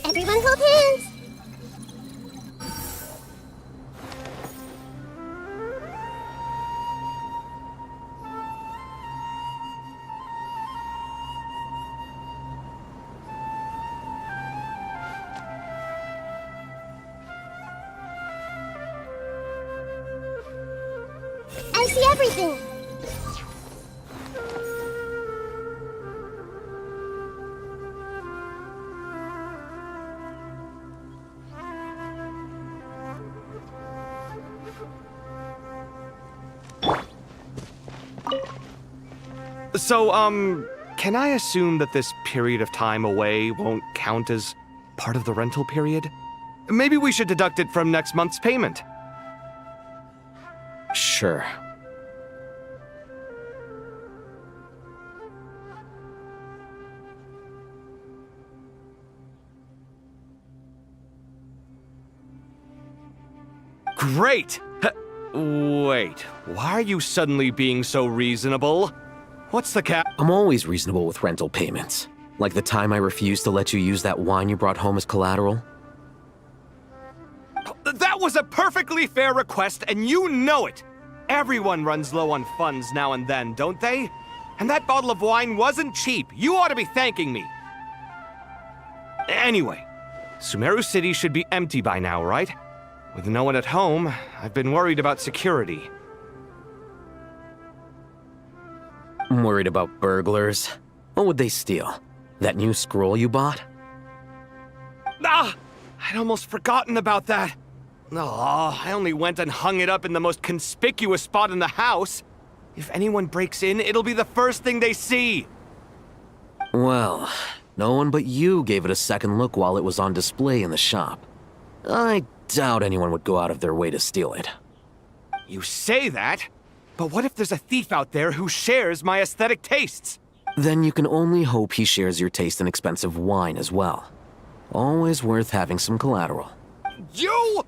Everyone hold hands! I see everything! So, can I assume that this period of time away won't count as part of the rental period? Maybe we should deduct it from next month's payment. Sure. Great! Wait, why are you suddenly being so reasonable? What's the cap? I'm always reasonable with rental payments. Like the time I refused to let you use that wine you brought home as collateral. That was a perfectly fair request, and you know it! Everyone runs low on funds now and then, don't they? And that bottle of wine wasn't cheap. You ought to be thanking me. Anyway, Sumeru City should be empty by now, right? With no one at home, I've been worried about security. I'm worried about burglars. What would they steal? That new scroll you bought? Ah! I'd almost forgotten about that. Oh, I only went and hung it up in the most conspicuous spot in the house. If anyone breaks in, it'll be the first thing they see. Well, no one but you gave it a second look while it was on display in the shop. I doubt anyone would go out of their way to steal it. You say that, but what if there's a thief out there who shares my aesthetic tastes? Then you can only hope he shares your taste in expensive wine as well. Always worth having some collateral. You!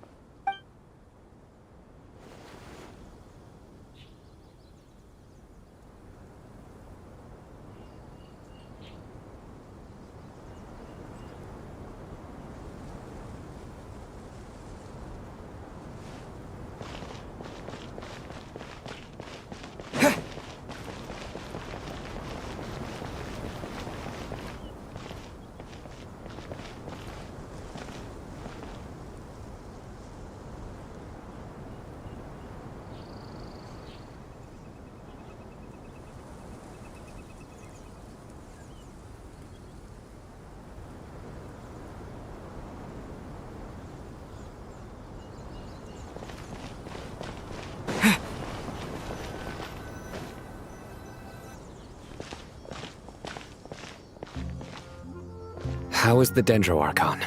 How is the Dendroarchon?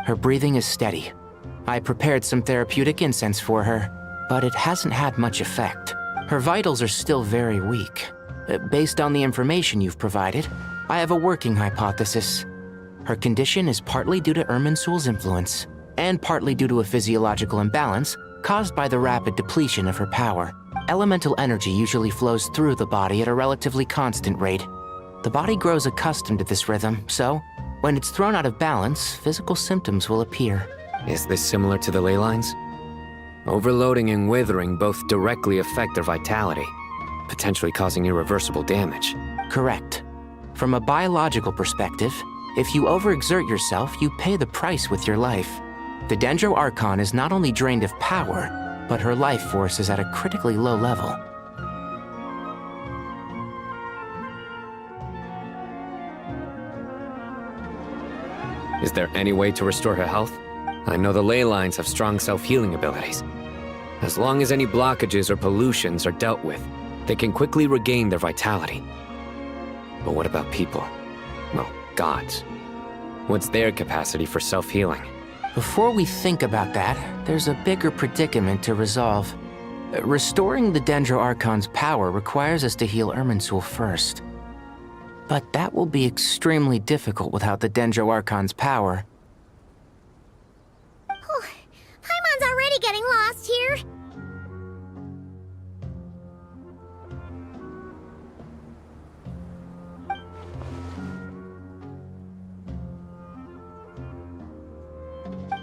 Her breathing is steady. I prepared some therapeutic incense for her, but it hasn't had much effect. Her vitals are still very weak. Based on the information you've provided, I have a working hypothesis. Her condition is partly due to Irminsul's influence, and partly due to a physiological imbalance caused by the rapid depletion of her power. Elemental energy usually flows through the body at a relatively constant rate. The body grows accustomed to this rhythm, so when it's thrown out of balance, physical symptoms will appear. Is this similar to the ley lines? Overloading and withering both directly affect their vitality, potentially causing irreversible damage. Correct. From a biological perspective, if you overexert yourself, you pay the price with your life. The Dendroarchon is not only drained of power, but her life force is at a critically low level. Is there any way to restore her health? I know the ley lines have strong self-healing abilities. As long as any blockages or pollutions are dealt with, they can quickly regain their vitality. But what about people? Well, gods. What's their capacity for self-healing? Before we think about that, there's a bigger predicament to resolve. Restoring the Dendroarchon's power requires us to heal Irminsul first. But that will be extremely difficult without the Dendroarchon's power. Oh, Paimon's already getting lost here.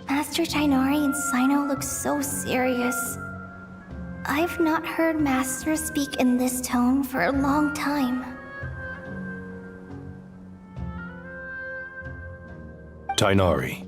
Master Tighnari and Sino look so serious. I've not heard Master speak in this tone for a long time. Tighnari.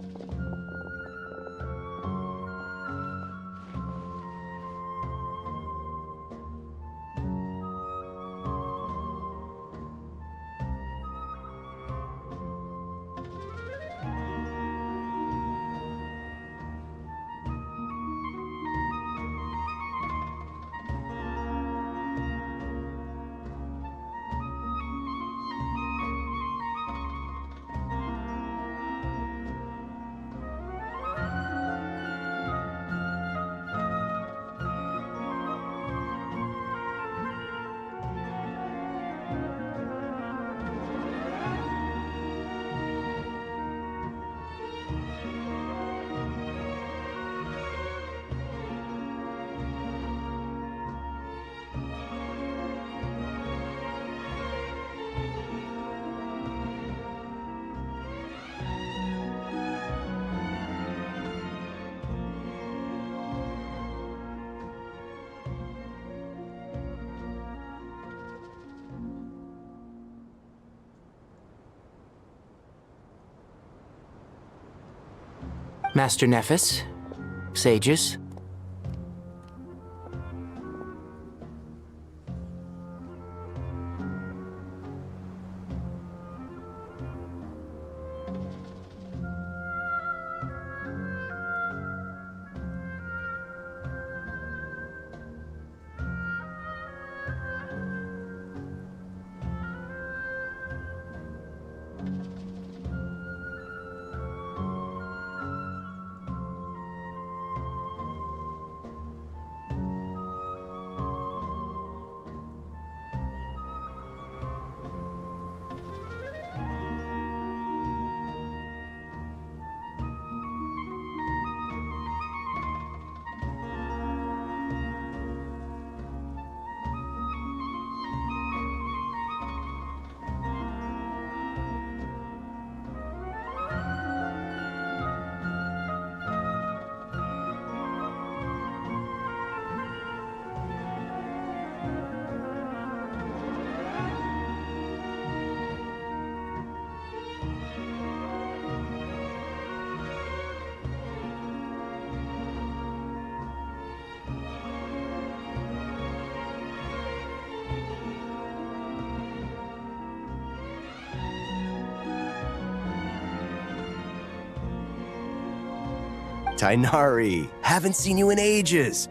Master Nephis, sages. Tainari, haven't seen you in ages.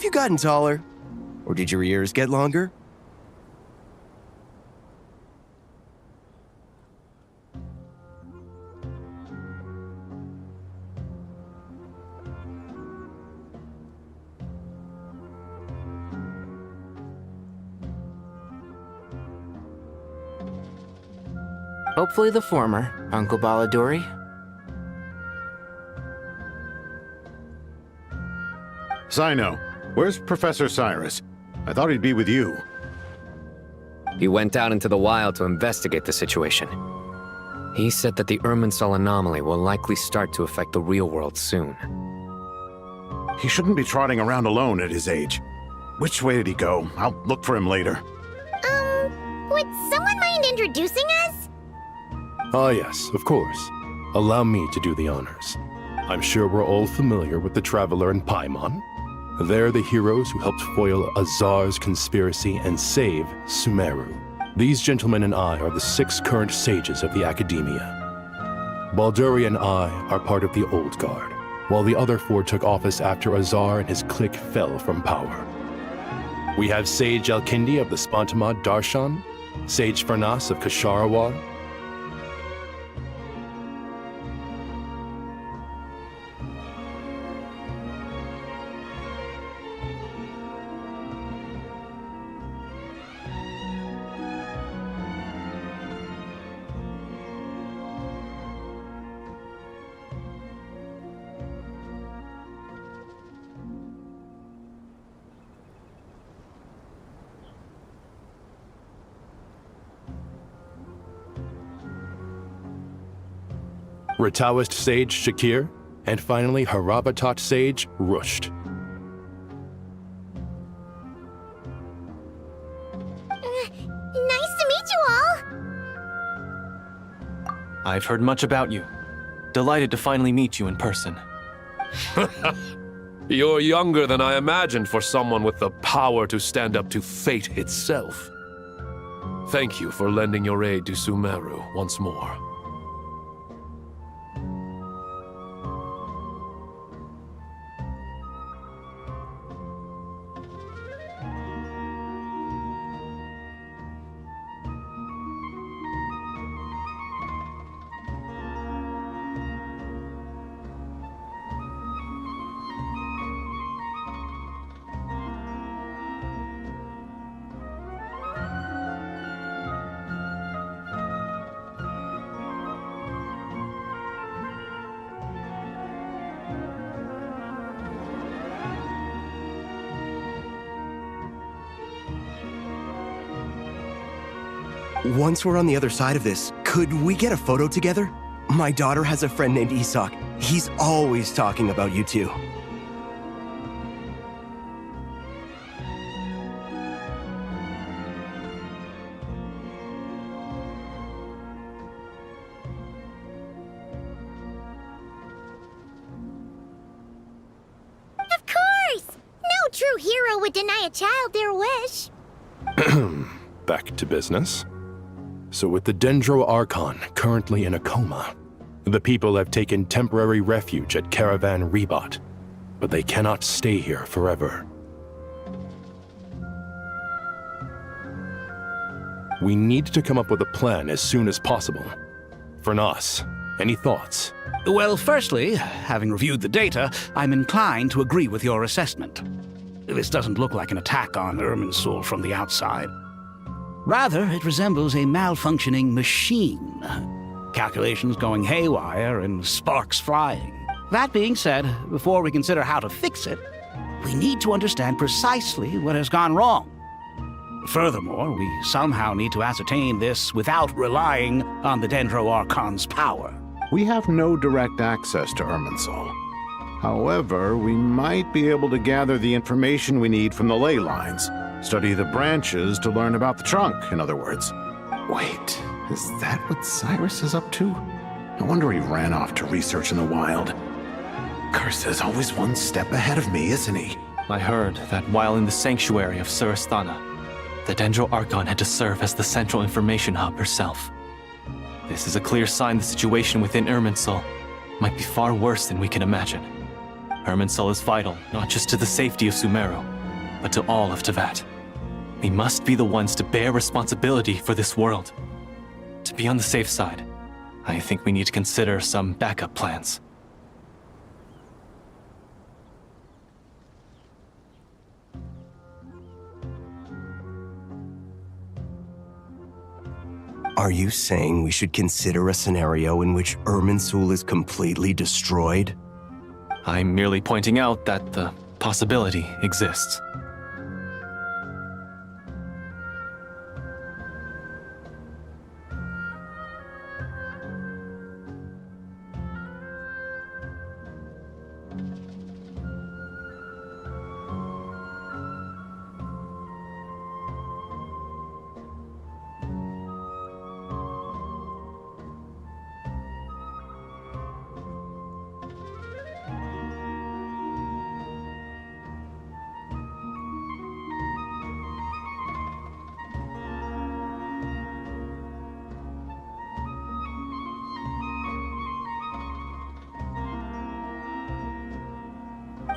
Have you gotten taller? Or did your ears get longer? Hopefully the former, Uncle Baladuri. Sino, where's Professor Cyrus? I thought he'd be with you. He went out into the wild to investigate the situation. He said that the Irminsul anomaly will likely start to affect the real world soon. He shouldn't be trotting around alone at his age. Which way did he go? I'll look for him later. Would someone mind introducing us? Ah, yes, of course. Allow me to do the honors. I'm sure we're all familiar with the Traveler and Paimon. They're the heroes who helped foil Azar's conspiracy and save Sumeru. These gentlemen and I are the 6 current sages of the Academia. Balduri and I are part of the Old Guard, while the other 4 took office after Azar and his clique fell from power. We have Sage Elkindi of the Spantamad Darshan, Sage Farnas of Kasharawar, Rataoist Sage Shakir, and finally Harabatot Sage Rusht. Nice to meet you all! I've heard much about you. Delighted to finally meet you in person. You're younger than I imagined for someone with the power to stand up to fate itself. Thank you for lending your aid to Sumeru once more. Once we're on the other side of this, could we get a photo together? My daughter has a friend named Isak. He's always talking about you two. Of course! No true hero would deny a child their wish. Back to business. So with the Dendro Archon currently in a coma, the people have taken temporary refuge at Caravan Rebot, but they cannot stay here forever. We need to come up with a plan as soon as possible. Farnas, any thoughts? Well, firstly, having reviewed the data, I'm inclined to agree with your assessment. This doesn't look like an attack on Irminsul from the outside. Rather, it resembles a malfunctioning machine. Calculations going haywire and sparks flying. That being said, before we consider how to fix it, we need to understand precisely what has gone wrong. Furthermore, we somehow need to ascertain this without relying on the Dendro Archon's power. We have no direct access to Irminsul. However, we might be able to gather the information we need from the ley lines. Study the branches to learn about the trunk, in other words. Wait, is that what Cyrus is up to? No wonder he ran off to research in the wild. Curse always one step ahead of me, isn't he? I heard that while in the sanctuary of Surasthana, the Dendro Archon had to serve as the central information hub herself. This is a clear sign the situation within Irminsul might be far worse than we can imagine. Irminsul is vital, not just to the safety of Sumeru, but to all of Teyvat. We must be the ones to bear responsibility for this world. To be on the safe side, I think we need to consider some backup plans. Are you saying we should consider a scenario in which Irminsul is completely destroyed? I'm merely pointing out that the possibility exists.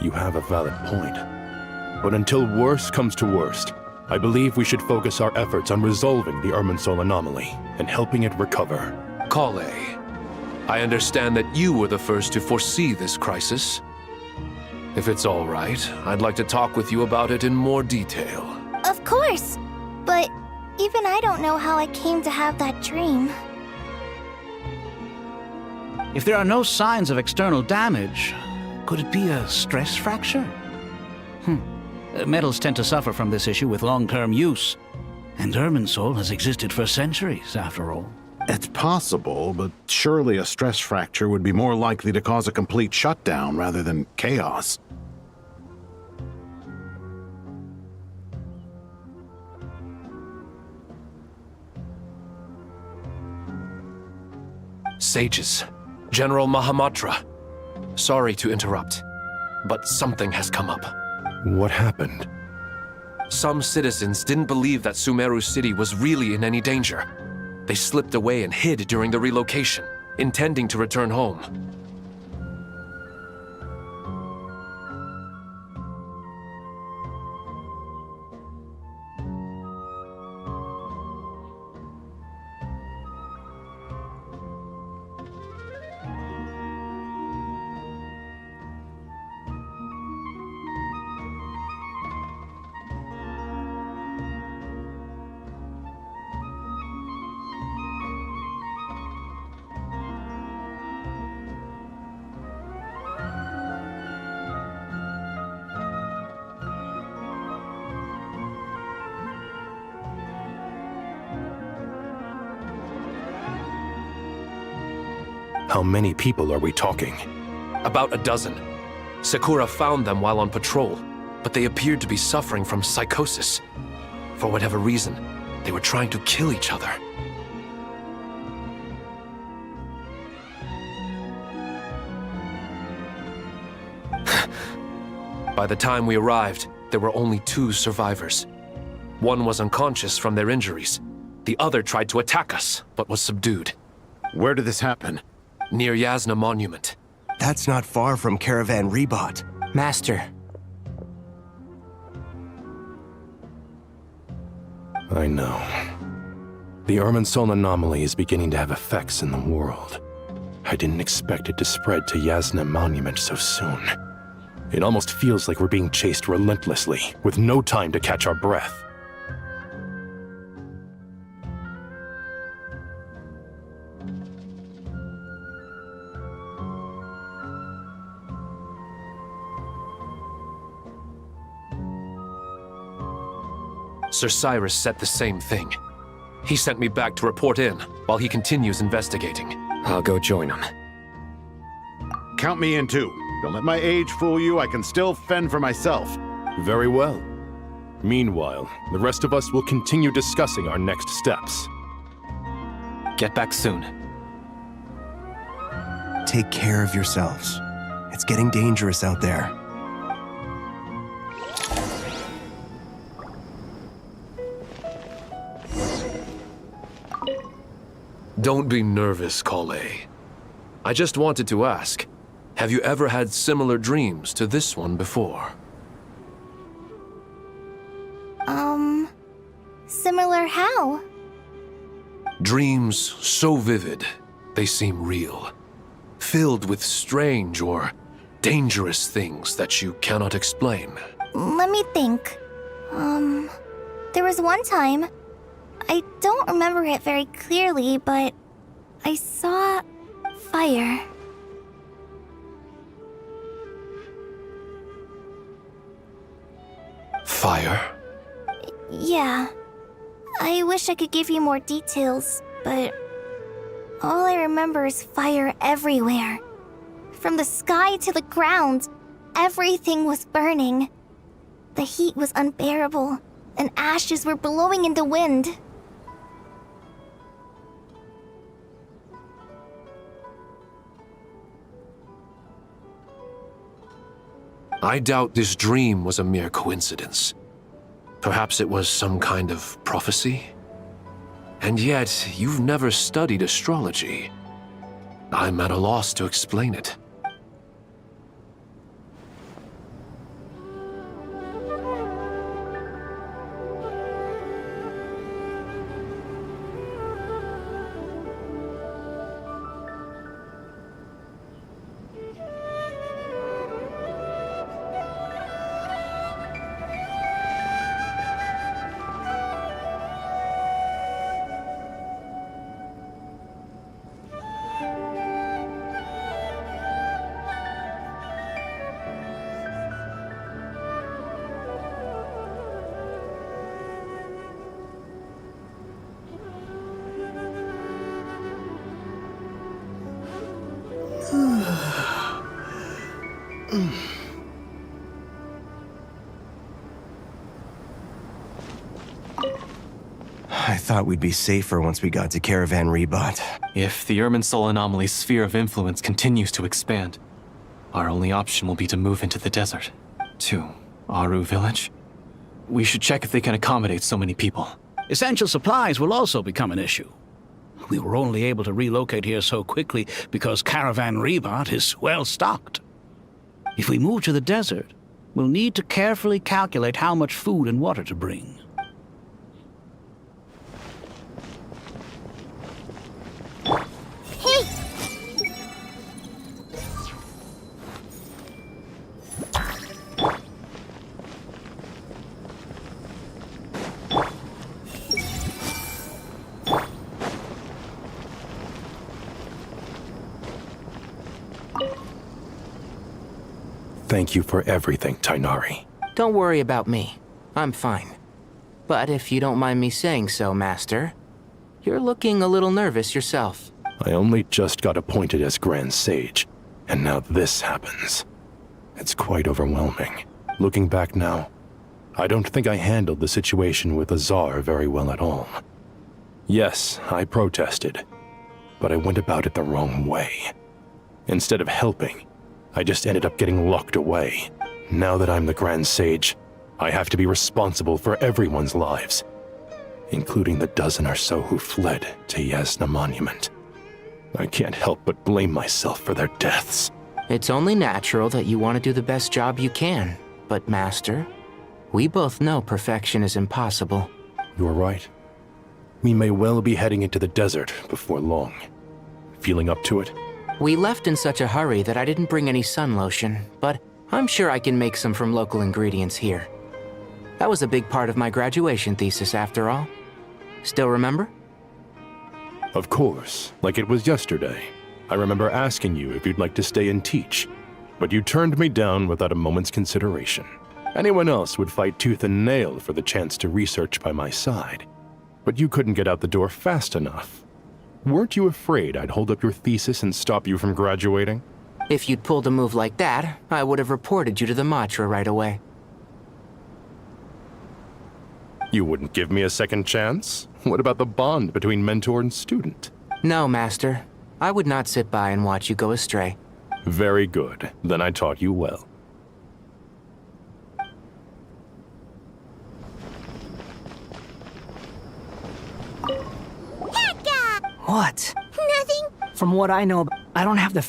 You have a valid point. But until worst comes to worst, I believe we should focus our efforts on resolving the Irminsul anomaly and helping it recover. Kale, I understand that you were the first to foresee this crisis. If it's all right, I'd like to talk with you about it in more detail. Of course! But even I don't know how I came to have that dream. If there are no signs of external damage, could it be a stress fracture? Metals tend to suffer from this issue with long-term use. And Irminsul has existed for centuries, after all. It's possible, but surely a stress fracture would be more likely to cause a complete shutdown rather than chaos. Sages, General Mahamatra. Sorry to interrupt, but something has come up. What happened? Some citizens didn't believe that Sumeru City was really in any danger. They slipped away and hid during the relocation, intending to return home. How many people are we talking? About a dozen. Sakura found them while on patrol, but they appeared to be suffering from psychosis. For whatever reason, they were trying to kill each other. By the time we arrived, there were only 2 survivors. One was unconscious from their injuries. The other tried to attack us, but was subdued. Where did this happen? Near Yasna Monument. That's not far from Caravan Rebot. Master. I know. The Irminsul anomaly is beginning to have effects in the world. I didn't expect it to spread to Yasna Monument so soon. It almost feels like we're being chased relentlessly, with no time to catch our breath. Sir Cyrus said the same thing. He sent me back to report in, while he continues investigating. I'll go join him. Count me in too. Don't let my age fool you, I can still fend for myself. Very well. Meanwhile, the rest of us will continue discussing our next steps. Get back soon. Take care of yourselves. It's getting dangerous out there. Don't be nervous, Kale. I just wanted to ask, Have you ever had similar dreams to this one before? Similar how? Dreams so vivid, they seem real. Filled with strange or dangerous things that you cannot explain. Let me think. There was one time, I don't remember it very clearly, but I saw fire. Fire? Yeah. I wish I could give you more details, but all I remember is fire everywhere. From the sky to the ground, everything was burning. The heat was unbearable, and ashes were blowing in the wind. I doubt this dream was a mere coincidence. Perhaps it was some kind of prophecy? And yet, you've never studied astrology. I'm at a loss to explain it. I thought we'd be safer once we got to Caravan Rebot. If the Irminsul anomaly's sphere of influence continues to expand, our only option will be to move into the desert. To Aru village? We should check if they can accommodate so many people. Essential supplies will also become an issue. We were only able to relocate here so quickly because Caravan Rebot is well stocked. If we move to the desert, we'll need to carefully calculate how much food and water to bring. Thank you for everything, Tainari. Don't worry about me. I'm fine. But if you don't mind me saying so, Master, you're looking a little nervous yourself. I only just got appointed as Grand Sage, and now this happens. It's quite overwhelming. Looking back now, I don't think I handled the situation with Azar very well at all. Yes, I protested, but I went about it the wrong way. Instead of helping, I just ended up getting locked away. Now that I'm the Grand Sage, I have to be responsible for everyone's lives, including the dozen or so who fled to Yasna Monument. I can't help but blame myself for their deaths. It's only natural that you want to do the best job you can, but Master, we both know perfection is impossible. You're right. We may well be heading into the desert before long. Feeling up to it? We left in such a hurry that I didn't bring any sun lotion, but I'm sure I can make some from local ingredients here. That was a big part of my graduation thesis, after all. Still remember? Of course, like it was yesterday. I remember asking you if you'd like to stay and teach, but you turned me down without a moment's consideration. Anyone else would fight tooth and nail for the chance to research by my side, but you couldn't get out the door fast enough. Weren't you afraid I'd hold up your thesis and stop you from graduating? If you'd pulled a move like that, I would have reported you to the Matra right away. You wouldn't give me a second chance? What about the bond between mentor and student? No, Master. I would not sit by and watch you go astray. Very good. Then I taught you well. What? Nothing. From what I know, I don't have the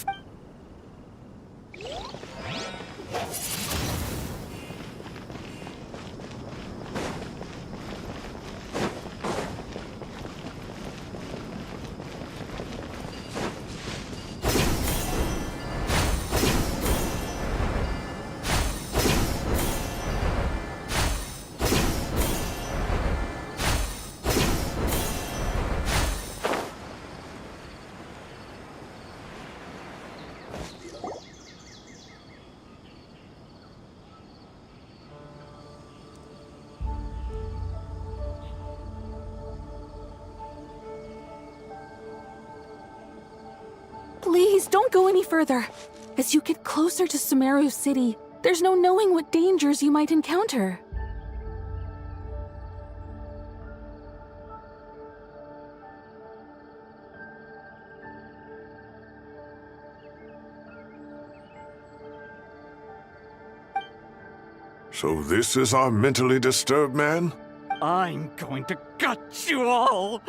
go any further. As you get closer to Sumeru City, there's no knowing what dangers you might encounter. So this is our mentally disturbed man? I'm going to gut you all!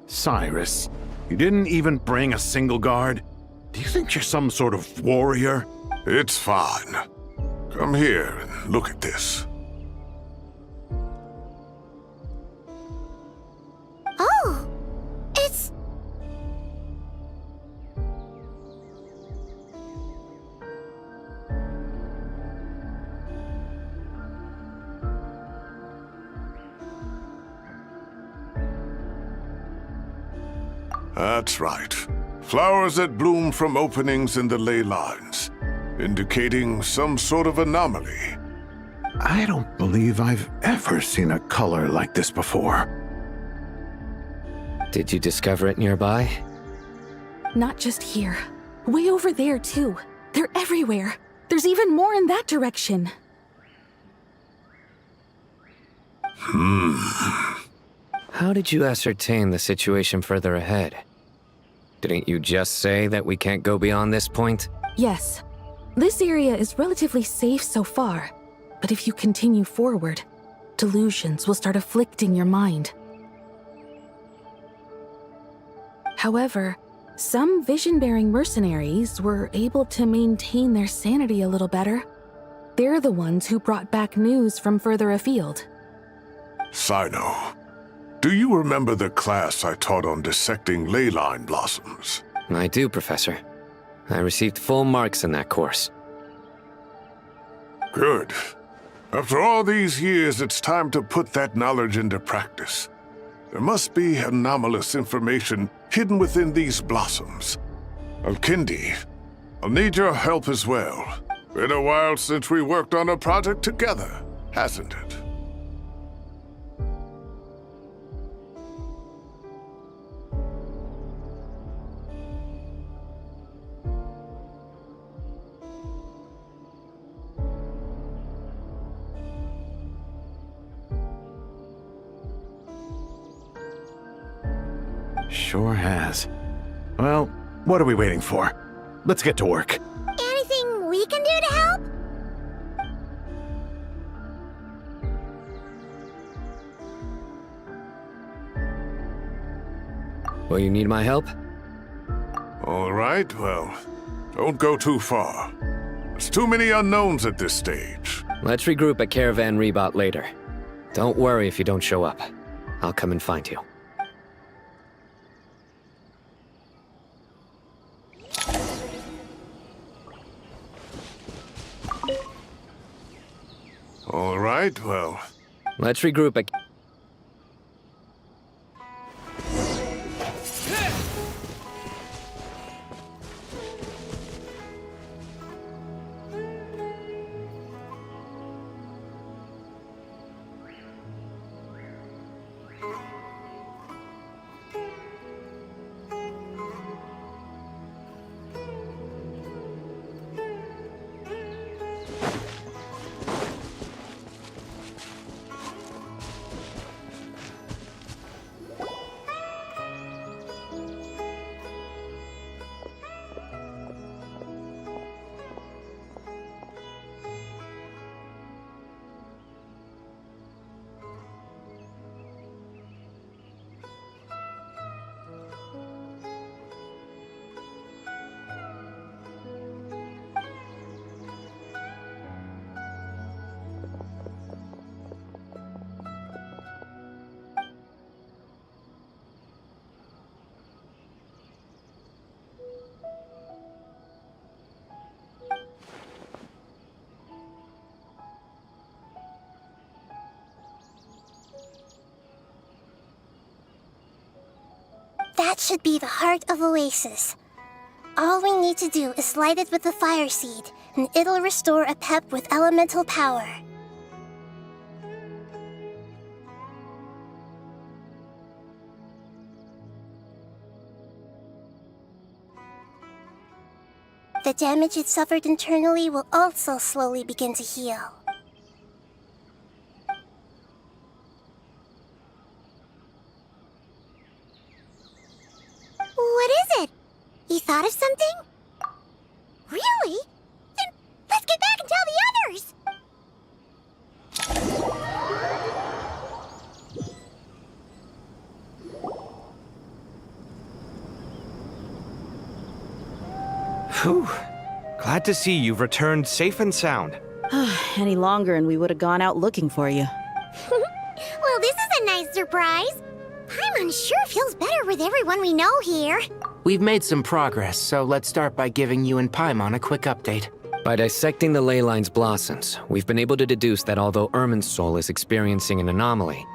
Cyrus, you didn't even bring a single guard? Do you think you're some sort of warrior? It's fine. Come here and look at this. Oh, it's... That's right. Flowers that bloom from openings in the ley lines, indicating some sort of anomaly. I don't believe I've ever seen a color like this before. Did you discover it nearby? Not just here. Way over there, too. They're everywhere. There's even more in that direction. How did you ascertain the situation further ahead? Didn't you just say that we can't go beyond this point? Yes. This area is relatively safe so far. But if you continue forward, delusions will start afflicting your mind. However, some vision-bearing mercenaries were able to maintain their sanity a little better. They're the ones who brought back news from further afield. Sino, do you remember the class I taught on dissecting ley line blossoms? I do, Professor. I received full marks in that course. Good. After all these years, it's time to put that knowledge into practice. There must be anomalous information hidden within these blossoms. Alkindi, I'll need your help as well. Been a while since we worked on a project together, hasn't it? Sure has. Well, what are we waiting for? Let's get to work. Anything we can do to help? Will you need my help? All right, well, don't go too far. There's too many unknowns at this stage. Let's regroup at Caravan Rebot later. Don't worry if you don't show up. I'll come and find you. All right, well... Let's regroup at... That should be the heart of Oasis. All we need to do is light it with the fire seed, and it'll restore a pep with elemental power. The damage it suffered internally will also slowly begin to heal. What is it? You thought of something? Really? Then let's get back and tell the others! Whew. Glad to see you've returned safe and sound. Any longer and we would have gone out looking for you. Well, this is a nice surprise. Paimon sure feels better with everyone we know here. We've made some progress, so let's start by giving you and Paimon a quick update. By dissecting the ley line's blossoms, we've been able to deduce that although Irminsul is experiencing an anomaly,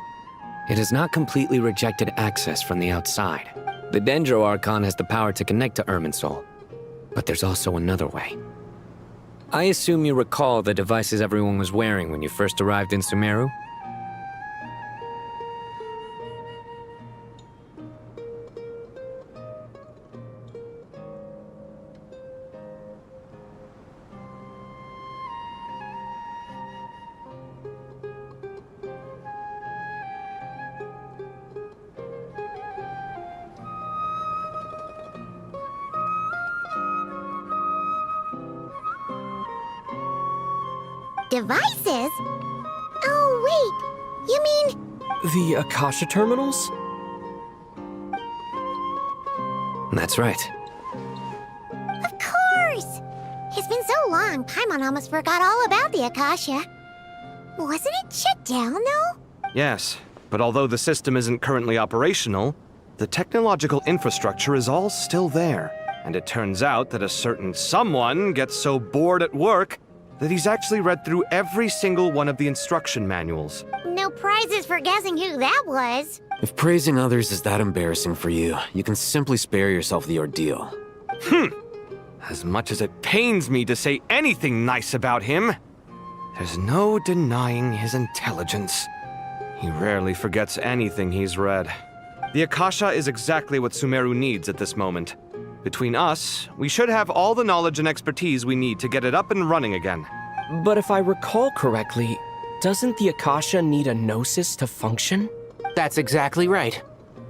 it has not completely rejected access from the outside. The Dendro Archon has the power to connect to Irminsul, but there's also another way. I assume you recall the devices everyone was wearing when you first arrived in Sumeru? Devices? Oh, wait. You mean... The Akasha terminals? That's right. Of course! It's been so long, Paimon almost forgot all about the Akasha. Wasn't it shut down, though? Yes, but although the system isn't currently operational, the technological infrastructure is all still there. And it turns out that a certain someone gets so bored at work that he's actually read through every single one of the instruction manuals. No prizes for guessing who that was. If praising others is that embarrassing for you, you can simply spare yourself the ordeal. As much as it pains me to say anything nice about him, there's no denying his intelligence. He rarely forgets anything he's read. The Akasha is exactly what Sumeru needs at this moment. Between us, we should have all the knowledge and expertise we need to get it up and running again. But if I recall correctly, doesn't the Akasha need a Gnosis to function? That's exactly right.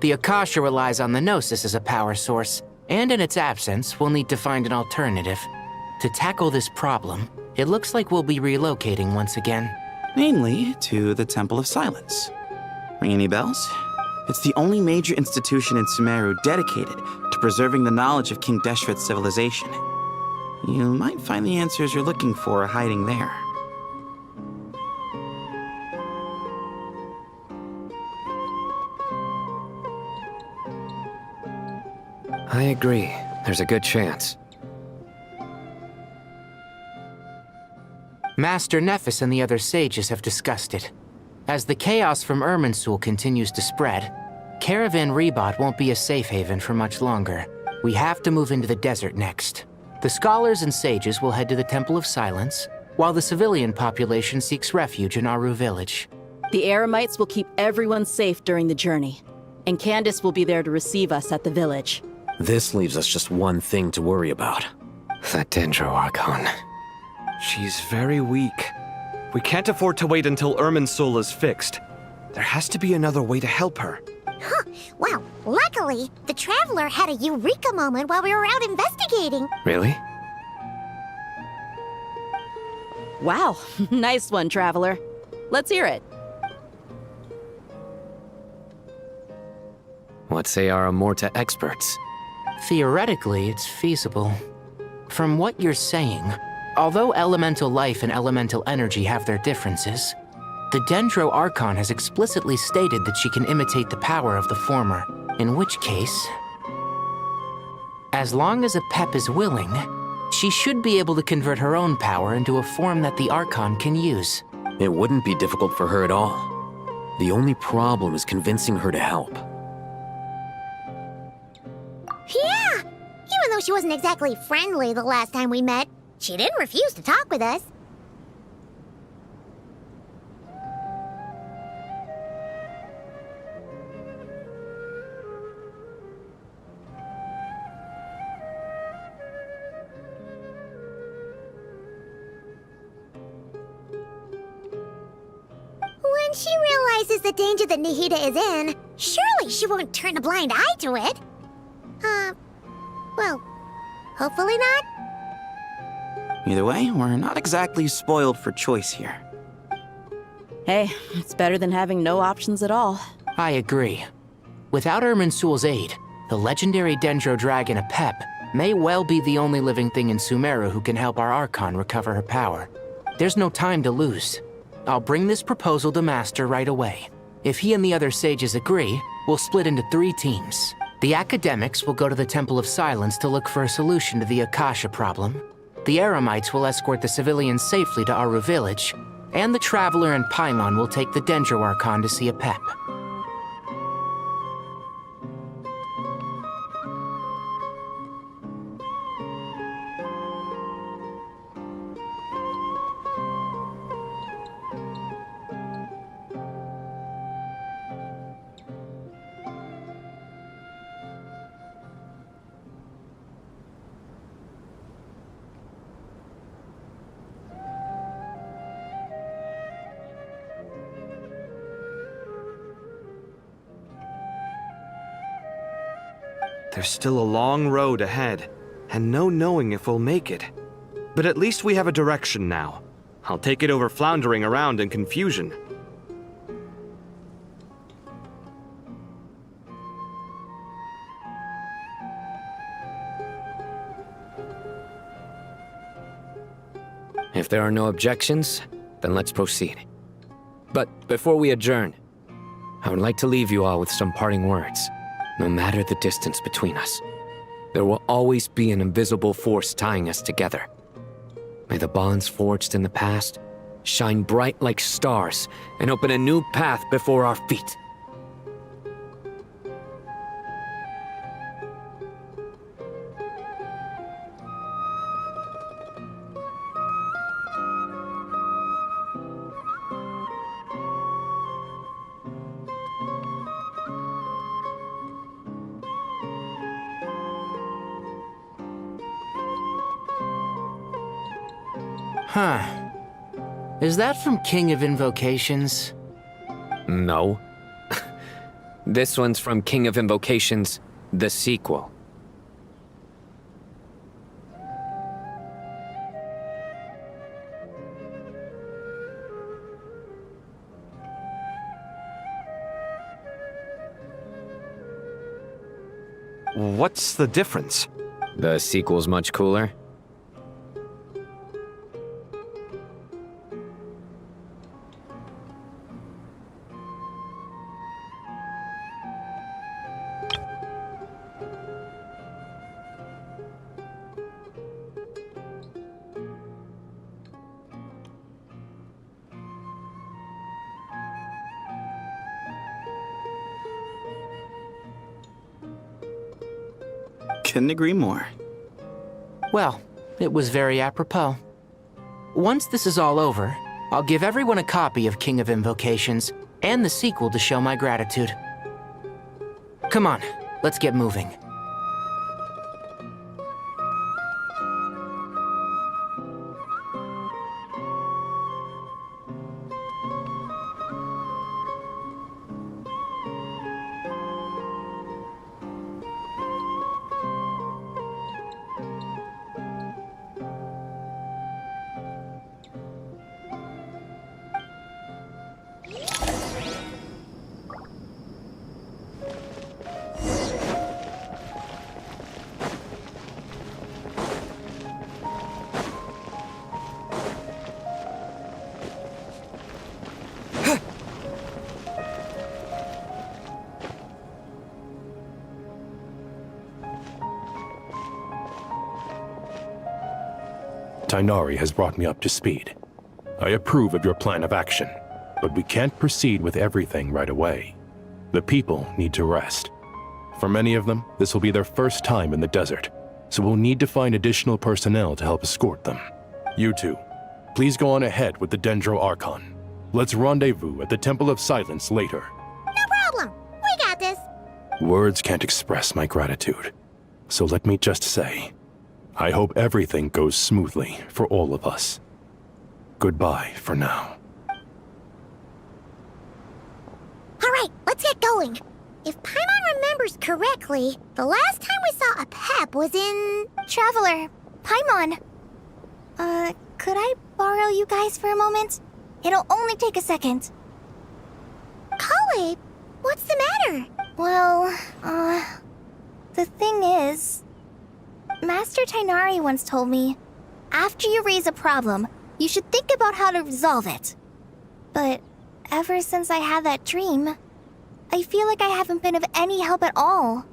The Akasha relies on the Gnosis as a power source, and in its absence, we'll need to find an alternative. To tackle this problem, it looks like we'll be relocating once again. Namely, to the Temple of Silence. Ring any bells? It's the only major institution in Sumeru dedicated to preserving the knowledge of King Deshret's civilization. You might find the answers you're looking for hiding there. I agree. There's a good chance. Master Nephis and the other sages have discussed it. As the chaos from Irminsul continues to spread, Caravan Rebot won't be a safe haven for much longer. We have to move into the desert next. The scholars and sages will head to the Temple of Silence, while the civilian population seeks refuge in Aru village. The Eremites will keep everyone safe during the journey, and Candace will be there to receive us at the village. This leaves us just one thing to worry about. That Dendro Archon. She's very weak. We can't afford to wait until Irminsul is fixed. There has to be another way to help her. Huh. Well, luckily, the Traveler had a eureka moment while we were out investigating. Really? Wow, nice one, Traveler. Let's hear it. What say our Amorta experts? Theoretically, it's feasible. From what you're saying, although elemental life and elemental energy have their differences, the Dendro Archon has explicitly stated that she can imitate the power of the former, in which case, as long as a Pep is willing, she should be able to convert her own power into a form that the Archon can use. It wouldn't be difficult for her at all. The only problem is convincing her to help. Yeah! Even though she wasn't exactly friendly the last time we met, she didn't refuse to talk with us. When she realizes the danger that Nahida is in, surely she won't turn a blind eye to it. Well, hopefully not. Either way, we're not exactly spoiled for choice here. Hey, it's better than having no options at all. I agree. Without Irminsul's aid, the legendary Dendro Dragon Apep may well be the only living thing in Sumeru who can help our Archon recover her power. There's no time to lose. I'll bring this proposal to Master right away. If he and the other sages agree, we'll split into 3 teams. The academics will go to the Temple of Silence to look for a solution to the Akasha problem. The Eremites will escort the civilians safely to Aru village, and the Traveler and Paimon will take the Dendro Archon to see Apep. There's still a long road ahead, and no knowing if we'll make it. But at least we have a direction now. I'll take it over floundering around in confusion. If there are no objections, then let's proceed. But before we adjourn, I would like to leave you all with some parting words. No matter the distance between us, there will always be an invisible force tying us together. May the bonds forged in the past shine bright like stars and open a new path before our feet. Huh. Is that from King of Invocations? No. This one's from King of Invocations, the sequel. What's the difference? The sequel's much cooler. Couldn't agree more. Well, it was very apropos. Once this is all over, I'll give everyone a copy of King of Invocations and the sequel to show my gratitude. Come on, let's get moving. Tainari has brought me up to speed. I approve of your plan of action, but we can't proceed with everything right away. The people need to rest. For many of them, this will be their first time in the desert. so we'll need to find additional personnel to help escort them. You two, please go on ahead with the Dendro Archon. Let's rendezvous at the Temple of Silence later. No problem. We got this. Words can't express my gratitude, so let me just say, I hope everything goes smoothly for all of us. Goodbye for now. All right, let's get going. If Paimon remembers correctly, the last time we saw a Pep was in... Traveler, Paimon. Could I borrow you guys for a moment? It'll only take a second. Kale, what's the matter? Well, the thing is... Master Tainari once told me, after you raise a problem, you should think about how to resolve it. But ever since I had that dream, I feel like I haven't been of any help at all.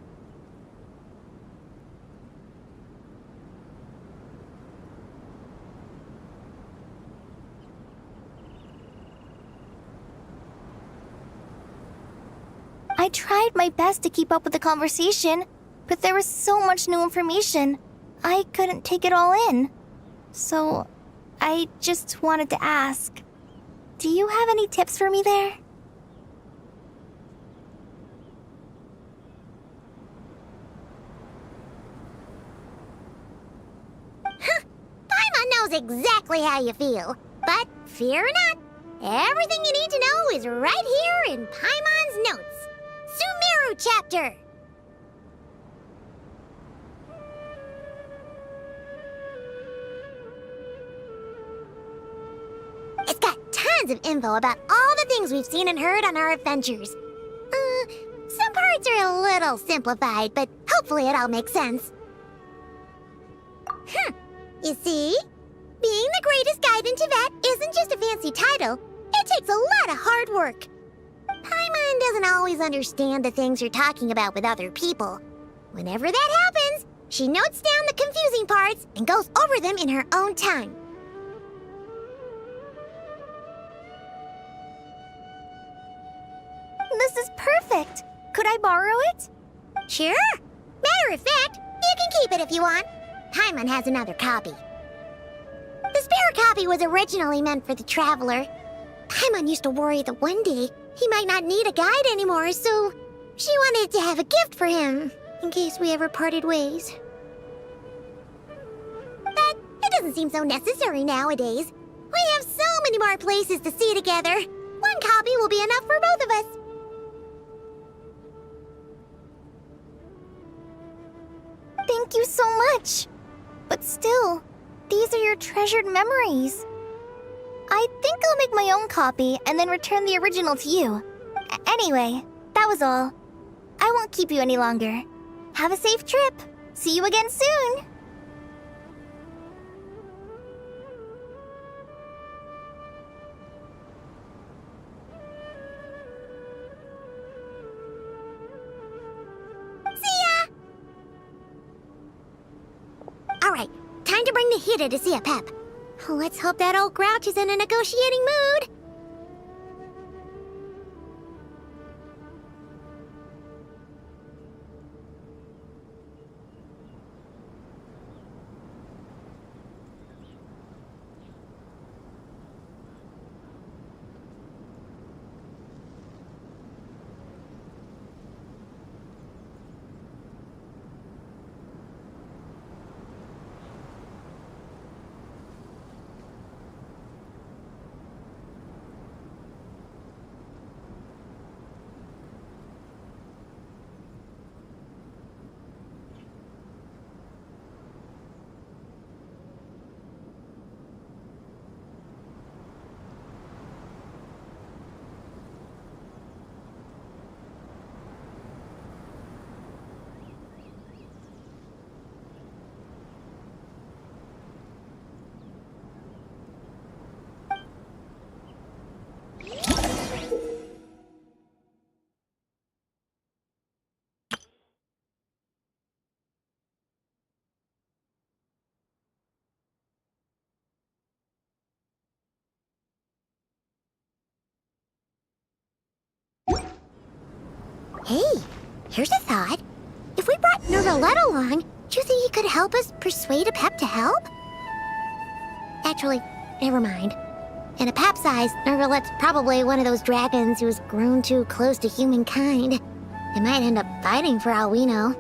I tried my best to keep up with the conversation, but there was so much new information, I couldn't take it all in. So, I just wanted to ask, do you have any tips for me there? Paimon knows exactly how you feel. But fear not, everything you need to know is right here in Paimon's notes. Sumeru chapter! It's got tons of info about all the things we've seen and heard on our adventures. Some parts are a little simplified, but hopefully it all makes sense. You see? Being the greatest guide in Teyvat isn't just a fancy title. It takes a lot of hard work. Paimon doesn't always understand the things you're talking about with other people. Whenever that happens, she notes down the confusing parts and goes over them in her own time. This is perfect! Could I borrow it? Sure. Matter of fact, you can keep it if you want. Paimon has another copy. The spare copy was originally meant for the Traveler. Paimon used to worry that one day he might not need a guide anymore, so she wanted to have a gift for him, in case we ever parted ways. But it doesn't seem so necessary nowadays. We have so many more places to see together. One copy will be enough for both of us. Thank you so much! But still, these are your treasured memories. I think I'll make my own copy and then return the original to you. Anyway, that was all. I won't keep you any longer. Have a safe trip. See you again soon! Alright, time to bring the Hida to see a Pep. Let's hope that old grouch is in a negotiating mood. Hey, here's a thought. If we brought Nervalette along, Do you think he could help us persuade Apep to help? Actually, never mind. In Apep's eyes, Nergalet's probably one of those dragons who's grown too close to humankind. They might end up fighting for all we know.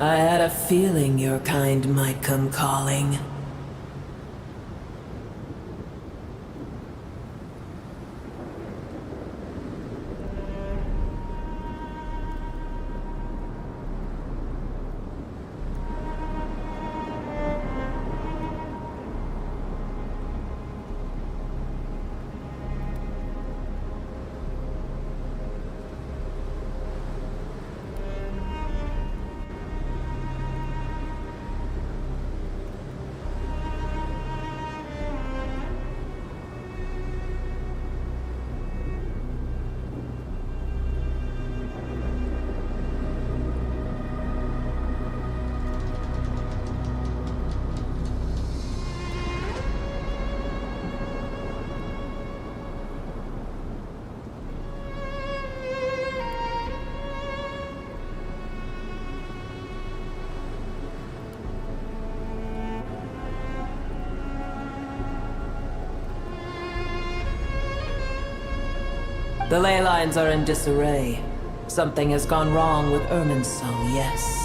I had a feeling your kind might come calling. The ley lines are in disarray. Something has gone wrong with Irminsul, yes.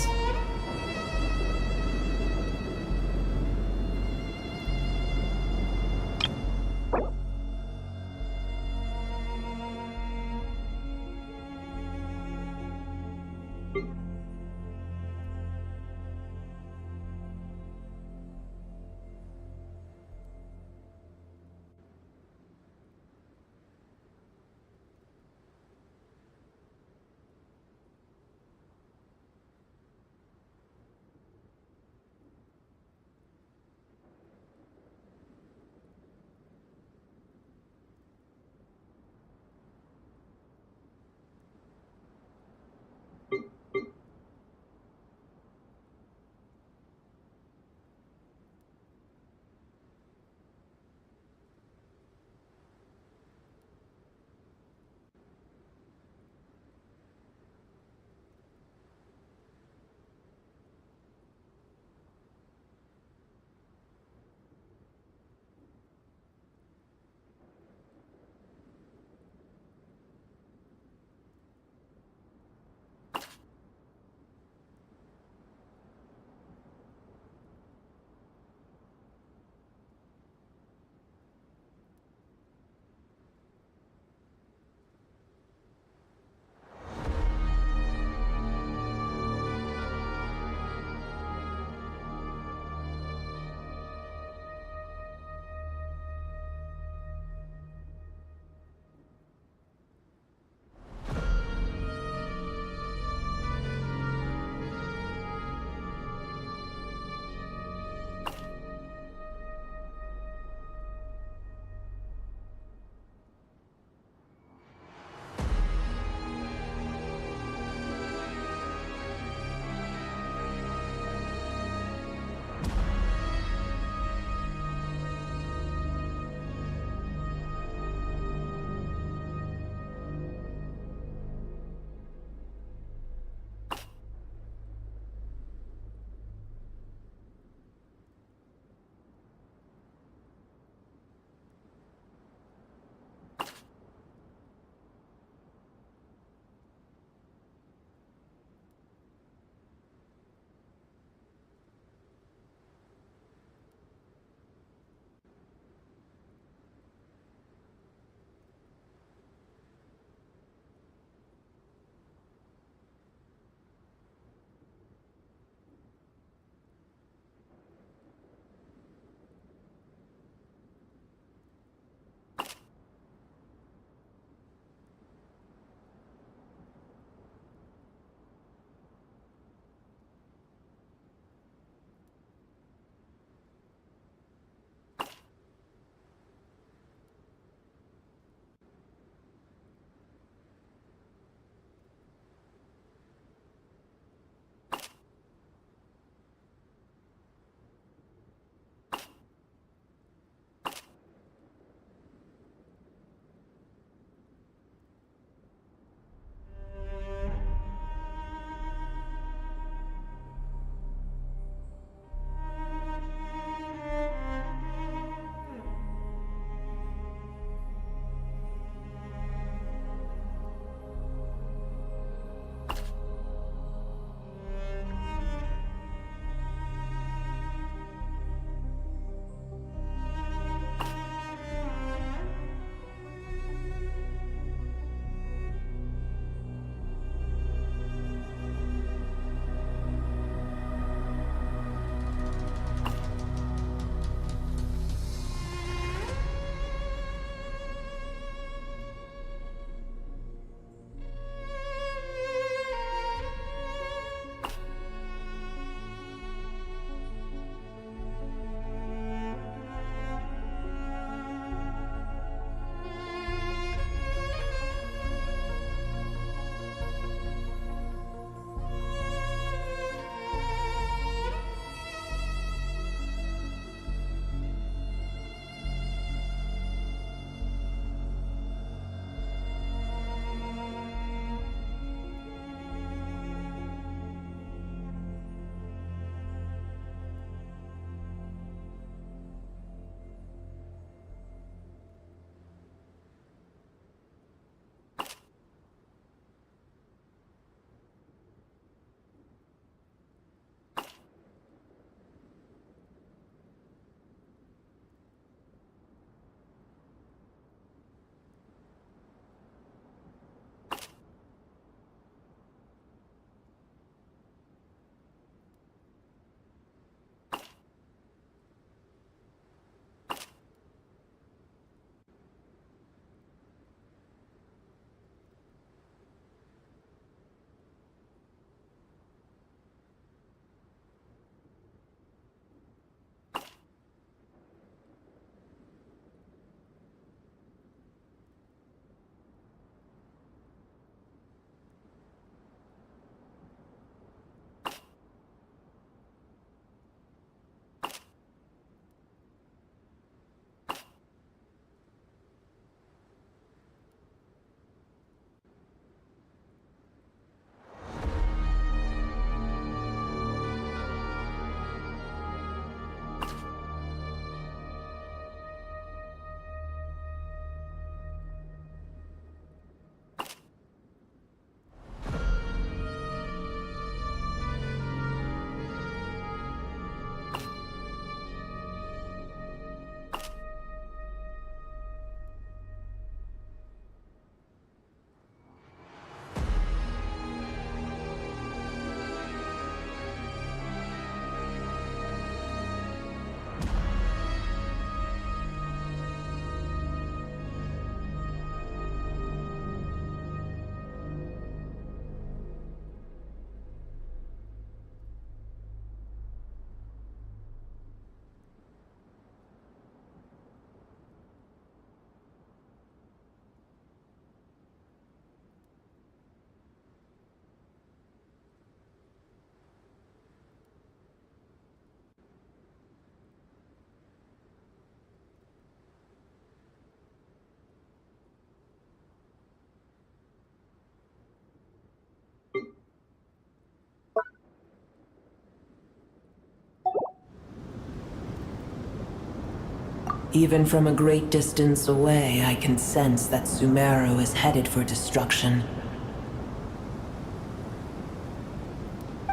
Even from a great distance away, I can sense that Sumeru is headed for destruction.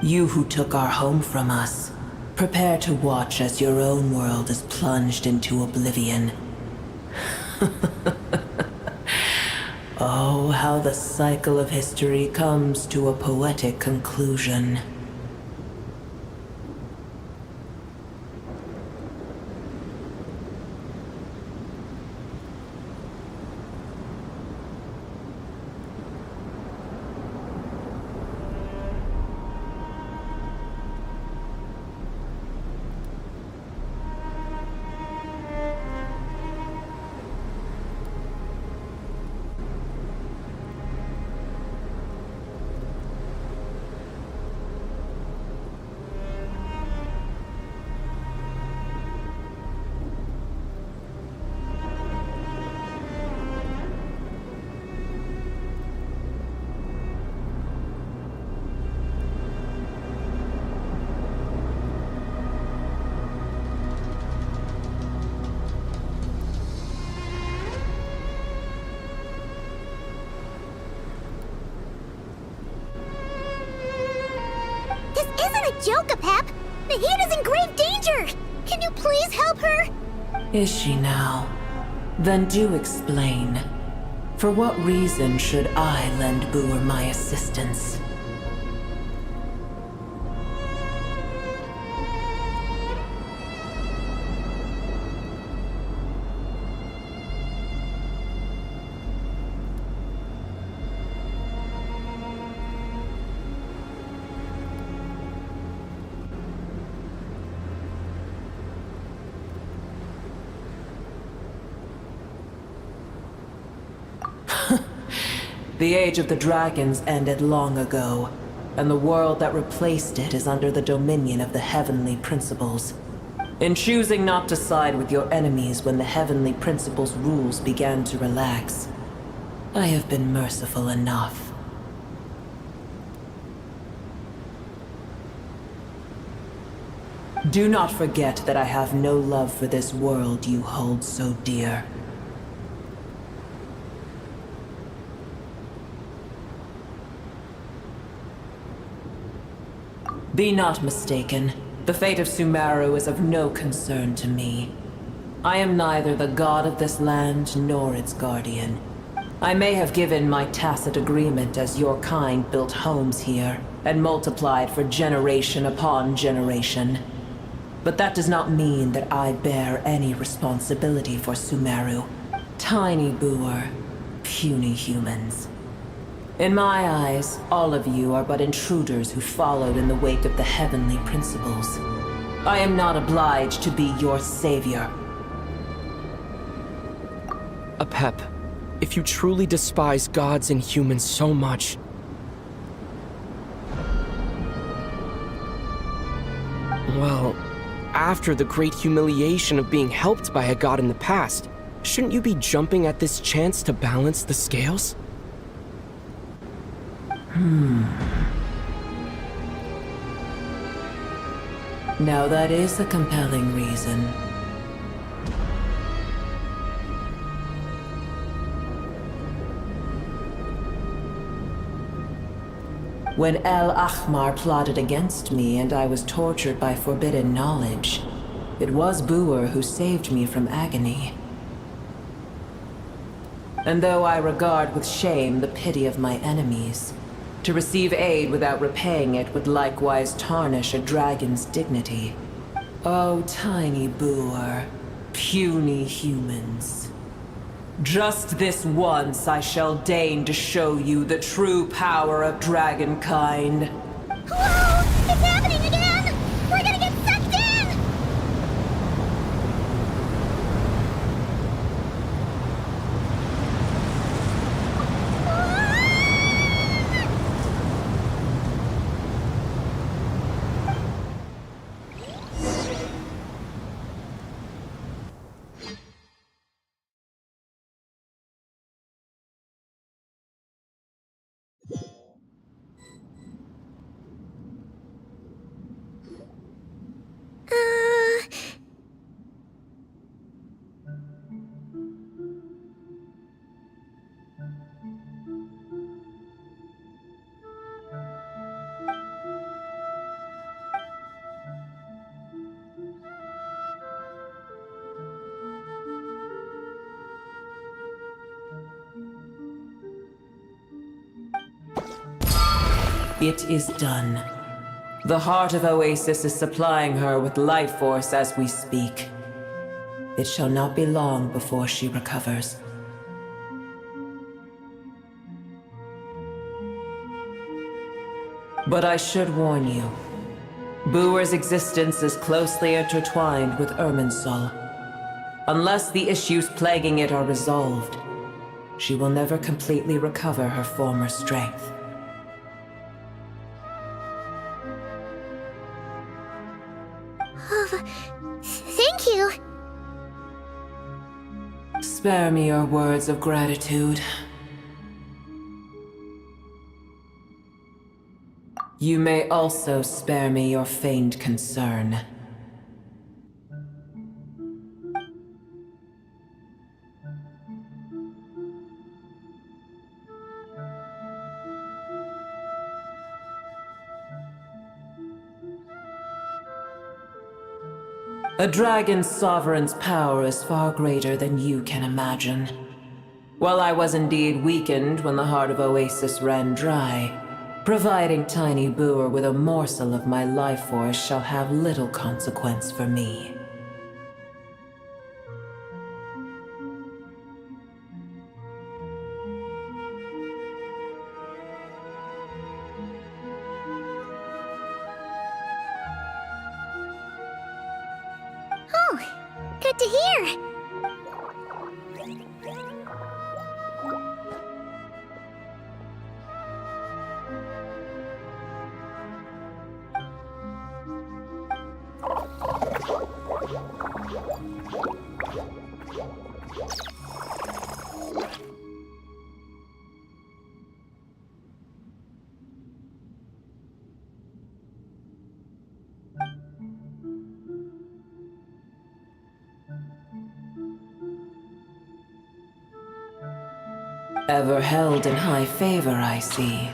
You who took our home from us, prepare to watch as your own world is plunged into oblivion. Oh, how the cycle of history comes to a poetic conclusion. Joke, Pep! Nahida's in grave danger! Can you please help her? Is she now? Then do explain. For what reason should I lend Booer my assistance? The age of the dragons ended long ago, and the world that replaced it is under the dominion of the heavenly principles. In choosing not to side with your enemies when the heavenly principles' rules began to relax, I have been merciful enough. Do not forget that I have no love for this world you hold so dear. Be not mistaken. The fate of Sumeru is of no concern to me. I am neither the god of this land nor its guardian. I may have given my tacit agreement as your kind built homes here and multiplied for generation upon generation. But that does not mean that I bear any responsibility for Sumeru. Tiny Booer, puny humans. In my eyes, all of you are but intruders who followed in the wake of the heavenly principles. I am not obliged to be your savior. Apep, if you truly despise gods and humans so much, well, after the great humiliation of being helped by a god in the past, shouldn't you be jumping at this chance to balance the scales? Now that is a compelling reason. When El Ahmar plotted against me and I was tortured by forbidden knowledge, it was Booer who saved me from agony. And though I regard with shame the pity of my enemies, to receive aid without repaying it would likewise tarnish a dragon's dignity. Oh, tiny Booer, puny humans. Just this once I shall deign to show you the true power of dragonkind. Whoa! It's happening again! We're gonna get sucked in! It is done. The heart of Oasis is supplying her with life force as we speak. It shall not be long before she recovers. But I should warn you. Booer's existence is closely intertwined with Irminsul. Unless the issues plaguing it are resolved, she will never completely recover her former strength. Oh, thank you. Spare me your words of gratitude. You may also spare me your feigned concern. A dragon's sovereign's power is far greater than you can imagine. While I was indeed weakened when the heart of Oasis ran dry, providing Tiny Booer with a morsel of my life force shall have little consequence for me. Oh, good to hear. Ever held in high favor, I see.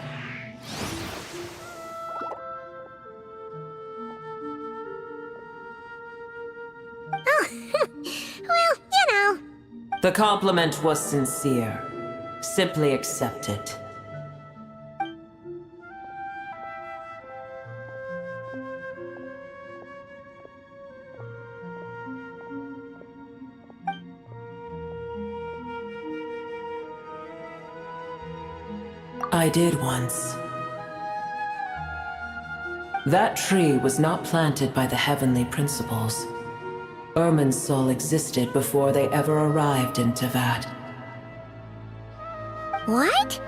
Well, you know. The compliment was sincere. Simply accept it. I did once. That tree was not planted by the heavenly principles. Irminsul existed before they ever arrived in Tevat. What?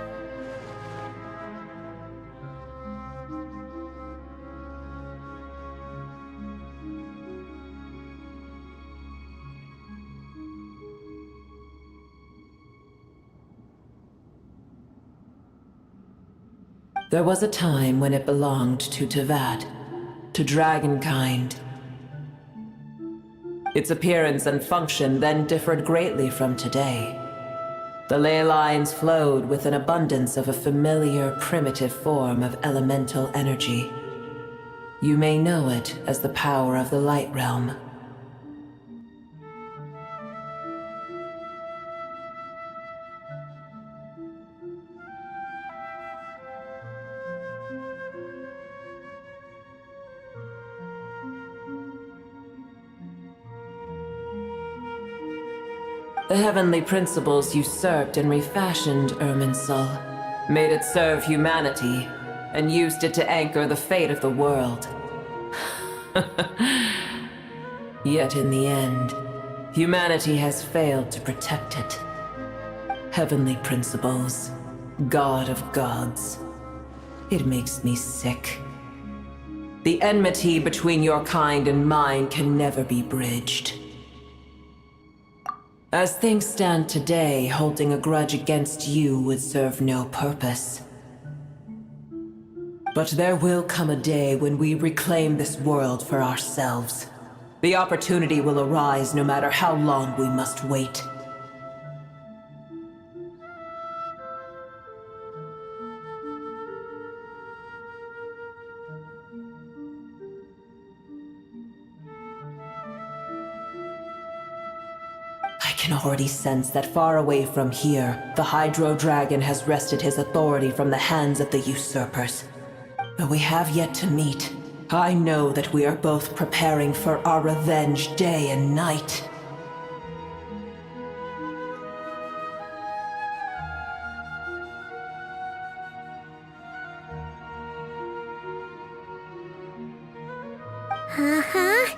There was a time when it belonged to Tevat, to dragonkind. Its appearance and function then differed greatly from today. The ley lines flowed with an abundance of a familiar, primitive form of elemental energy. You may know it as the power of the Light Realm. The heavenly principles usurped and refashioned Irminsul, made it serve humanity, and used it to anchor the fate of the world. Yet in the end, humanity has failed to protect it. Heavenly principles, God of gods. It makes me sick. The enmity between your kind and mine can never be bridged. As things stand today, holding a grudge against you would serve no purpose. But there will come a day when we reclaim this world for ourselves. The opportunity will arise no matter how long we must wait. I can already sense that far away from here, the Hydro Dragon has wrested his authority from the hands of the usurpers. Though we have yet to meet, I know that we are both preparing for our revenge day and night. Uh-huh.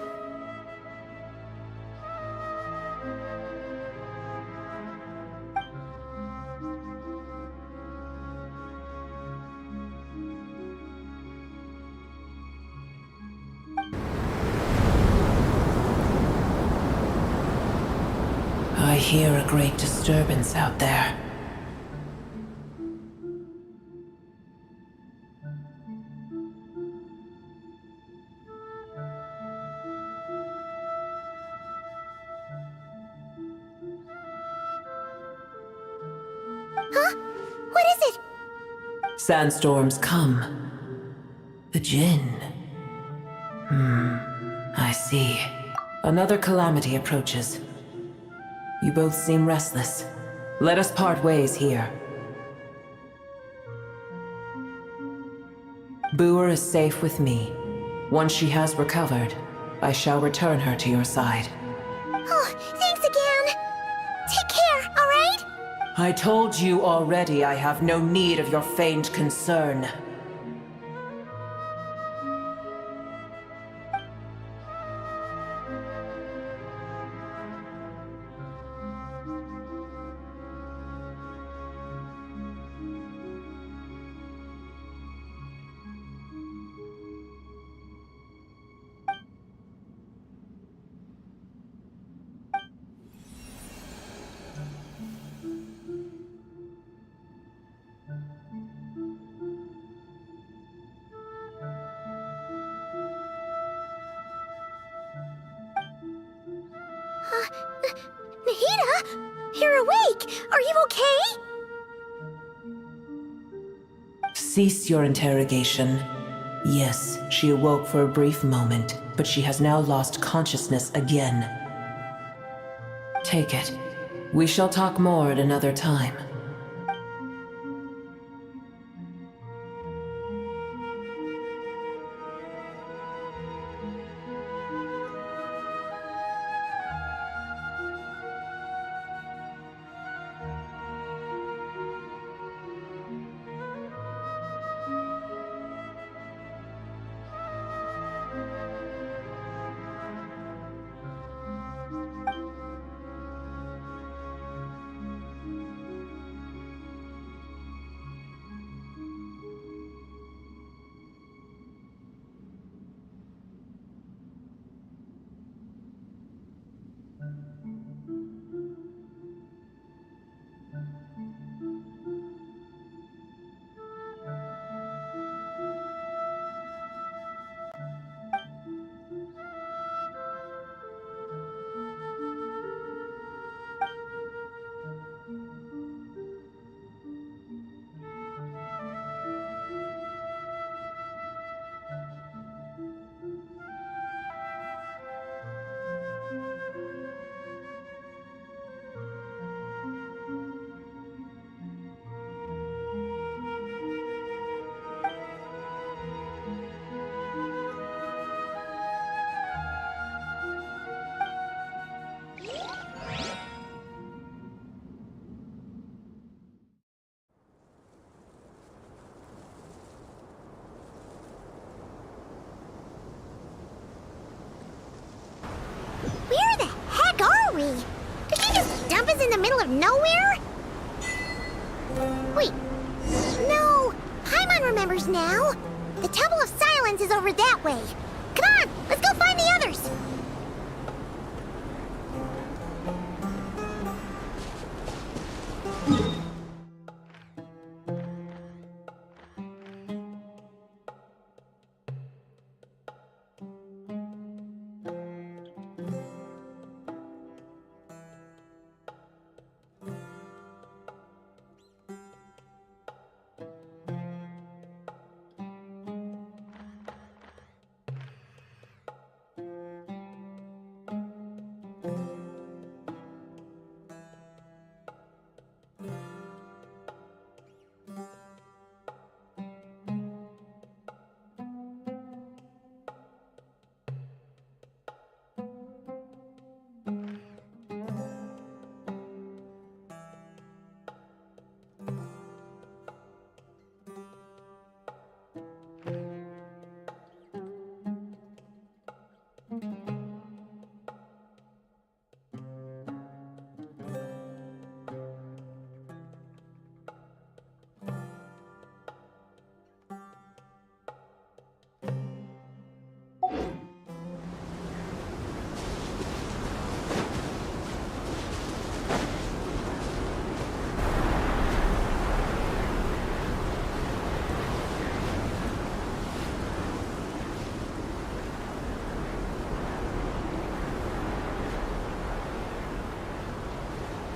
I hear a great disturbance out there. Huh? What is it? Sandstorms come. The Jinn. I see. Another calamity approaches. You both seem restless. Let us part ways here. Boer is safe with me. Once she has recovered, I shall return her to your side. Oh, thanks again. Take care, alright? I told you already I have no need of your feigned concern. Nahida! You're awake! Are you okay? Cease your interrogation. Yes, she awoke for a brief moment, but she has now lost consciousness again. Take it. We shall talk more at another time. Where the heck are we? Did she just dump us in the middle of nowhere? Wait. No. Paimon remembers now. The Temple of Silence is over that way. Come on, let's go find the others.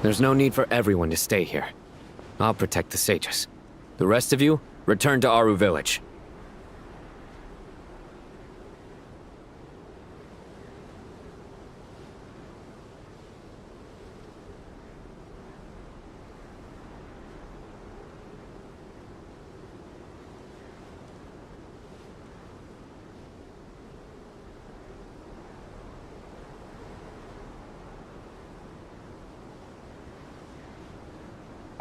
There's no need for everyone to stay here. I'll protect the sages. The rest of you, return to Aru village.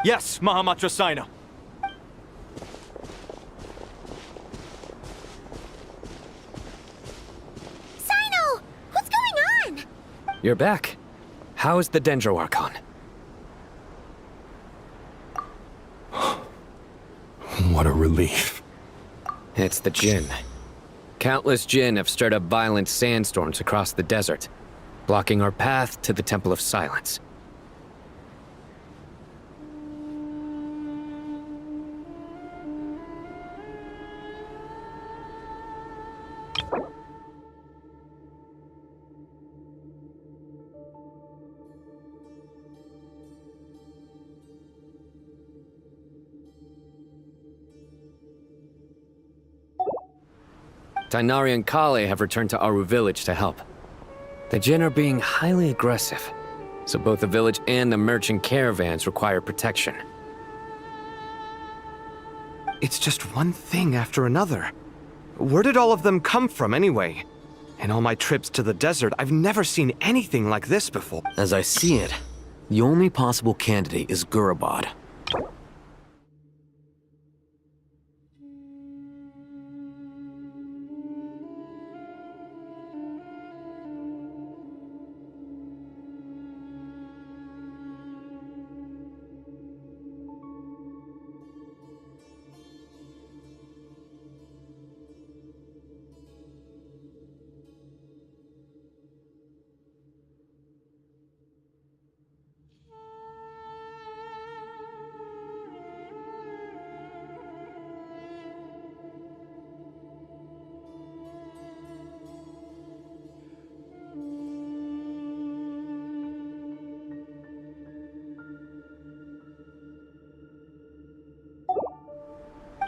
Yes, Mahamatra Sino. Sino! What's going on? You're back. How is the Dendro Archon? What a relief. It's the Jinn. Countless Jinn have stirred up violent sandstorms across the desert, blocking our path to the Temple of Silence. Tainari and Kale have returned to Aru village to help. The Jinn are being highly aggressive, so both the village and the merchant caravans require protection. It's just one thing after another. Where did all of them come from anyway? In all my trips to the desert, I've never seen anything like this before. As I see it, the only possible candidate is Gurabad.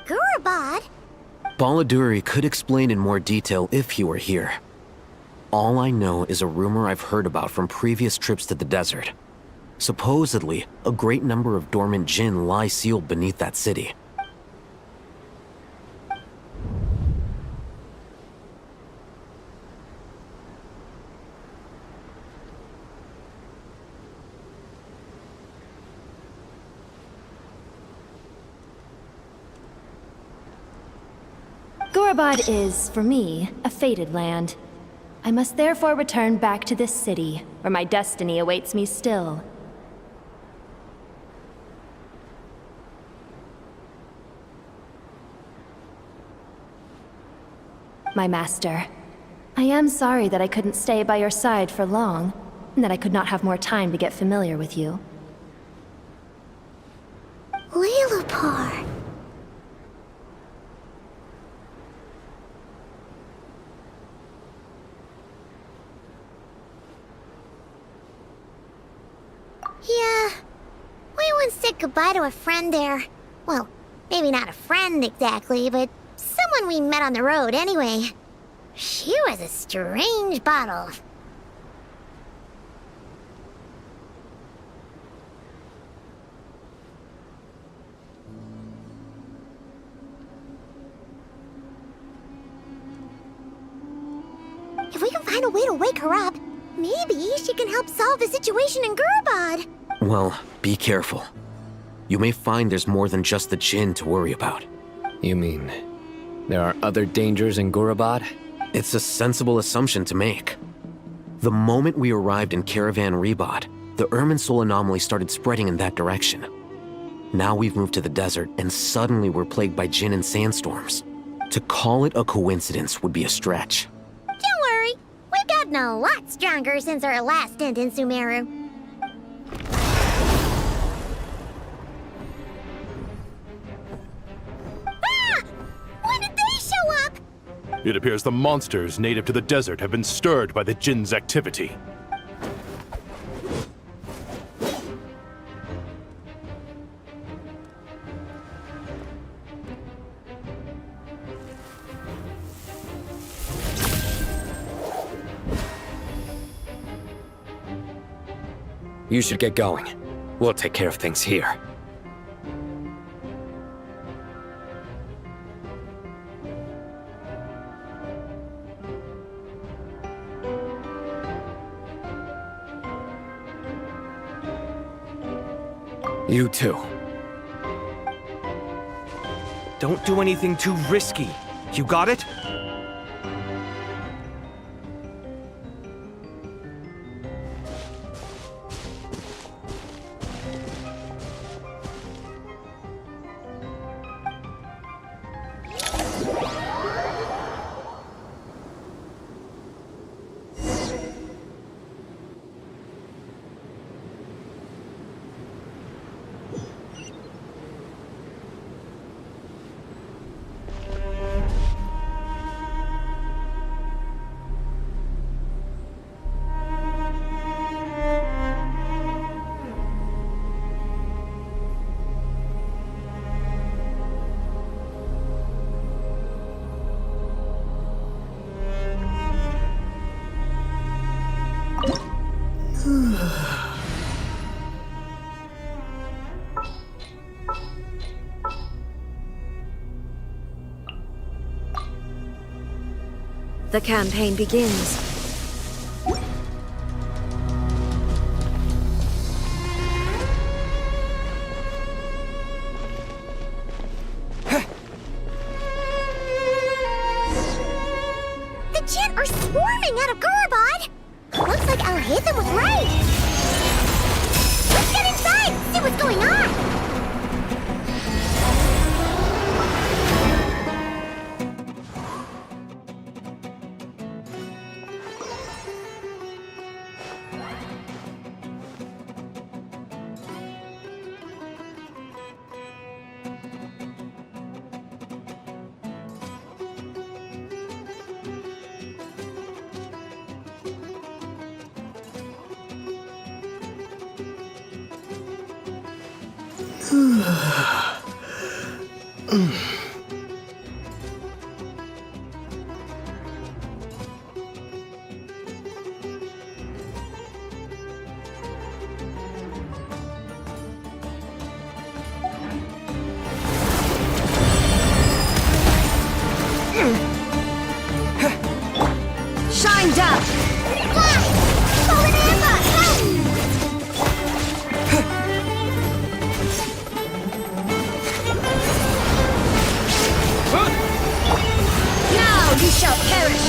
Gurabad? Baladuri could explain in more detail if he were here. All I know is a rumor I've heard about from previous trips to the desert. Supposedly, a great number of dormant Jinn lie sealed beneath that city. Gurabad is, for me, a fated land. I must therefore return back to this city, where my destiny awaits me still. My master, I am sorry that I couldn't stay by your side for long, and that I could not have more time to get familiar with you. Lailapar. Yeah, we once said goodbye to a friend there. Well, maybe not a friend exactly, but someone we met on the road anyway. She was a strange bottle. If we can find a way to wake her up, maybe she can help solve the situation in Gurabad. Well, be careful. You may find there's more than just the Jinn to worry about. You mean, there are other dangers in Gurabad? It's a sensible assumption to make. The moment we arrived in Caravan Rebad, the Irminsul anomaly started spreading in that direction. Now we've moved to the desert, and suddenly we're plagued by Jinn and sandstorms. To call it a coincidence would be a stretch. Don't worry, we've gotten a lot stronger since our last stint in Sumeru. Ah! When did they show up? It appears the monsters native to the desert have been stirred by the Jinn's activity. You should get going. We'll take care of things here. You too. Don't do anything too risky. You got it? The campaign begins. The Jet are swarming out of Gurabad! Looks like Al-Haytham was right! Let's get inside! See what's going on! Shined up! Fallen ambush! Now you shall perish!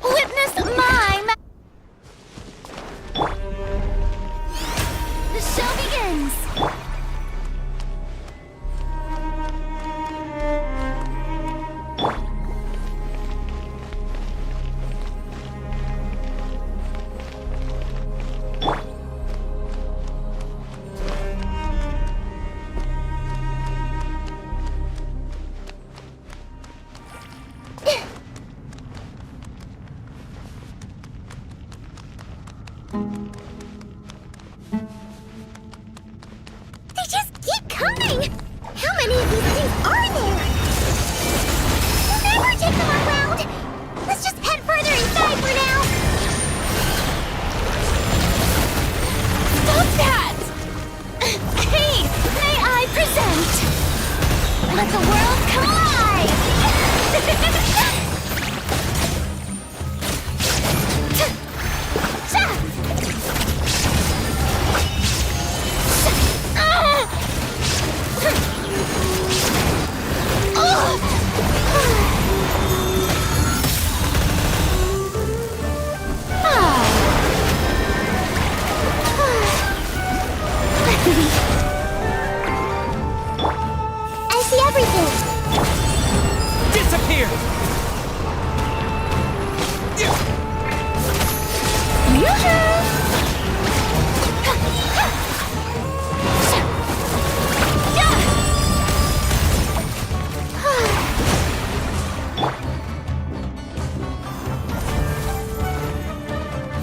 Witness mime! The show begins! They just keep coming! How many of these things are there? We'll never take them around! Let's just head further inside for now! Stop that! Hey, may I present? Let the world come alive! here!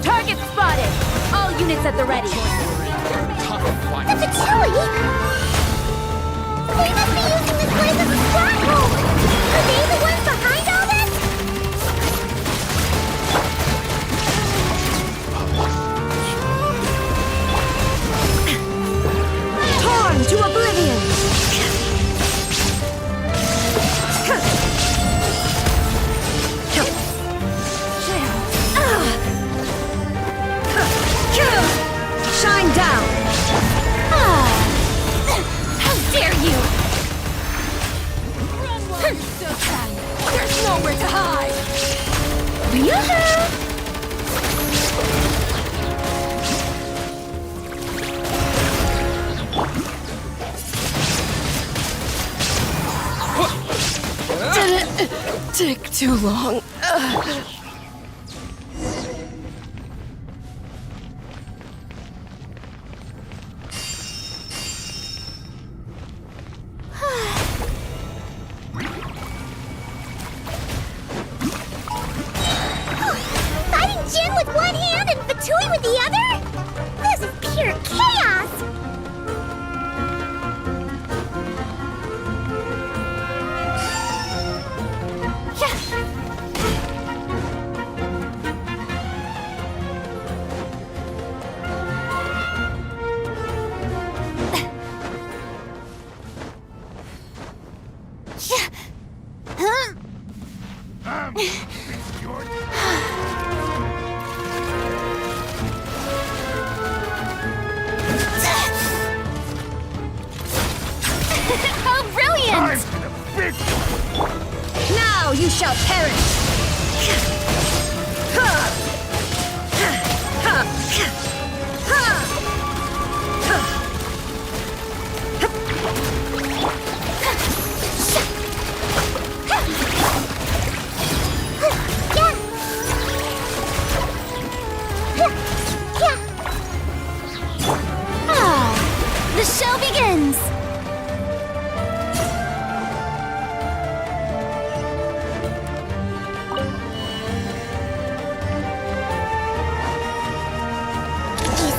Target spotted! All units at the ready. The Fatui! They must be using this place as a stronghold! Are they the ones behind all this? Torn to oblivion! Shine down! How dare you! Run while you're still trying! There's nowhere to hide! Did it take too long? Fighting Jin with one hand and Fatui with the other? This is pure chaos! How brilliant! Now you shall perish! The show begins!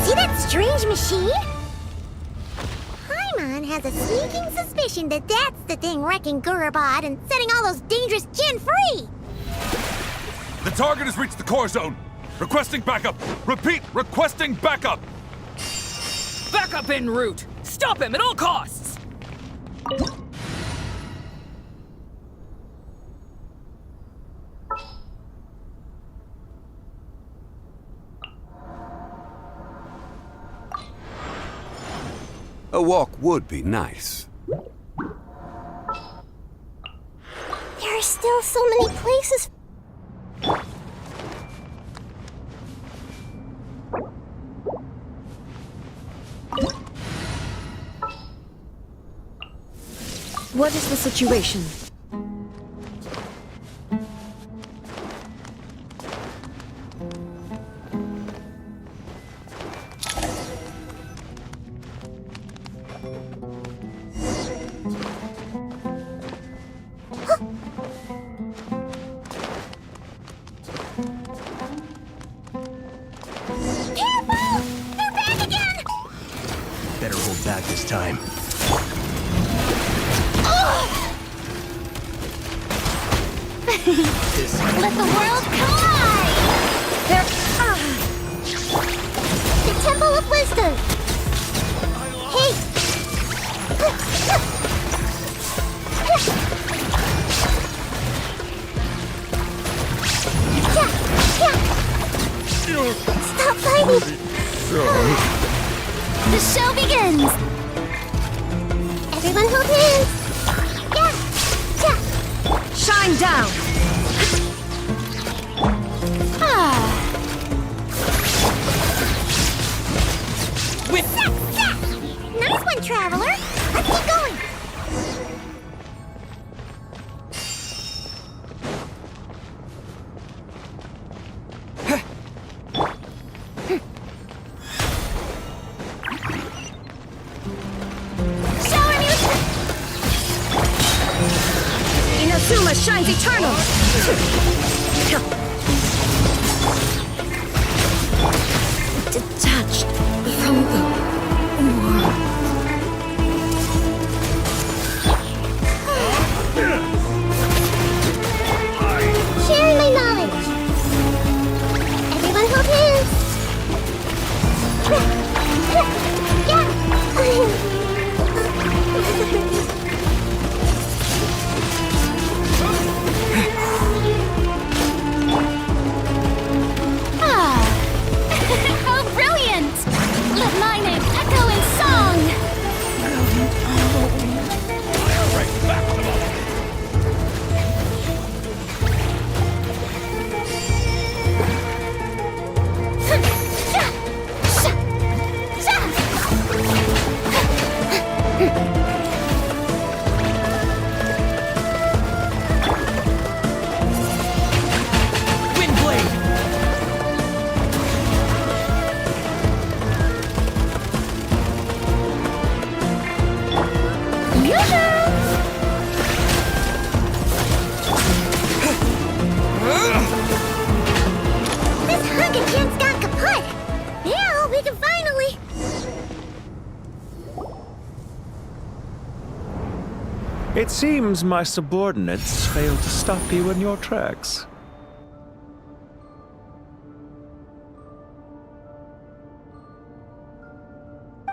See that strange machine? Paimon has a sneaking suspicion that that's the thing wrecking Gurubad and setting all those dangerous Jin free! The target has reached the core zone. Requesting backup. Repeat, requesting backup. Backup en route! Stop him at all costs! A walk would be nice. There are still so many places. What is the situation? Careful! They're back again! Better hold back this time. Let the world collide! There. The Temple of Wisdom! Hey! Stop fighting! The show begins! Everyone hold hands! Shine down! Nice one, Traveler! Let's keep going! eternal! Detached from the world. Sharing my knowledge. Everyone hold hands. How brilliant! Let my name echo in song! This hugging can's got kaput. Now we can finally... It seems my subordinates failed to stop you in your tracks.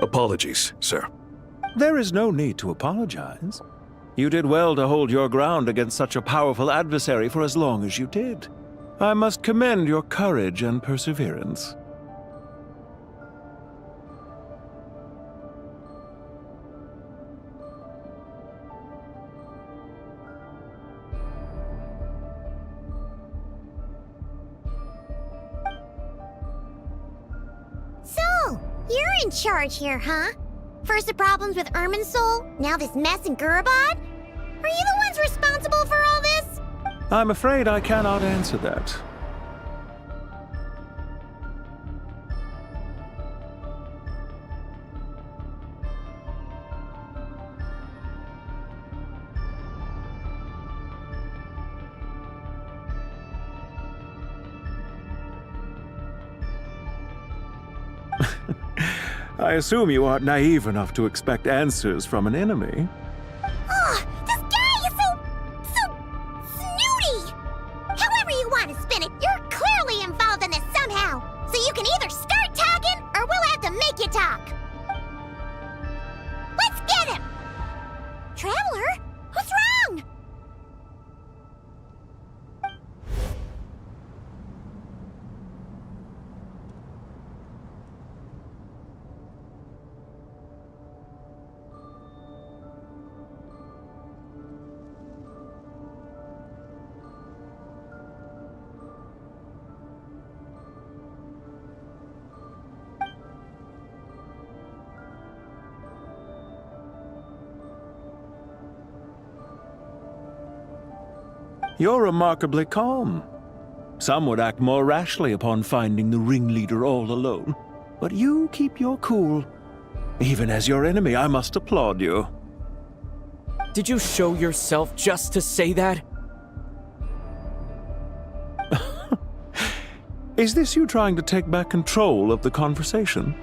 Apologies, sir. There is no need to apologize. You did well to hold your ground against such a powerful adversary for as long as you did. I must commend your courage and perseverance. So, you're in charge here, huh? First the problems with Irminsul, now this mess in Gurabad? Are you the ones responsible for all this? I'm afraid I cannot answer that. I assume you aren't naive enough to expect answers from an enemy. This guy is so snooty! However you want to spin it, you're clearly involved in this somehow. So you can either start talking, or we'll have to make you talk. Let's get him! Traveler? What's wrong? You're remarkably calm. Some would act more rashly upon finding the ringleader all alone. But you keep your cool. Even as your enemy, I must applaud you. Did you show yourself just to say that? Is this you trying to take back control of the conversation?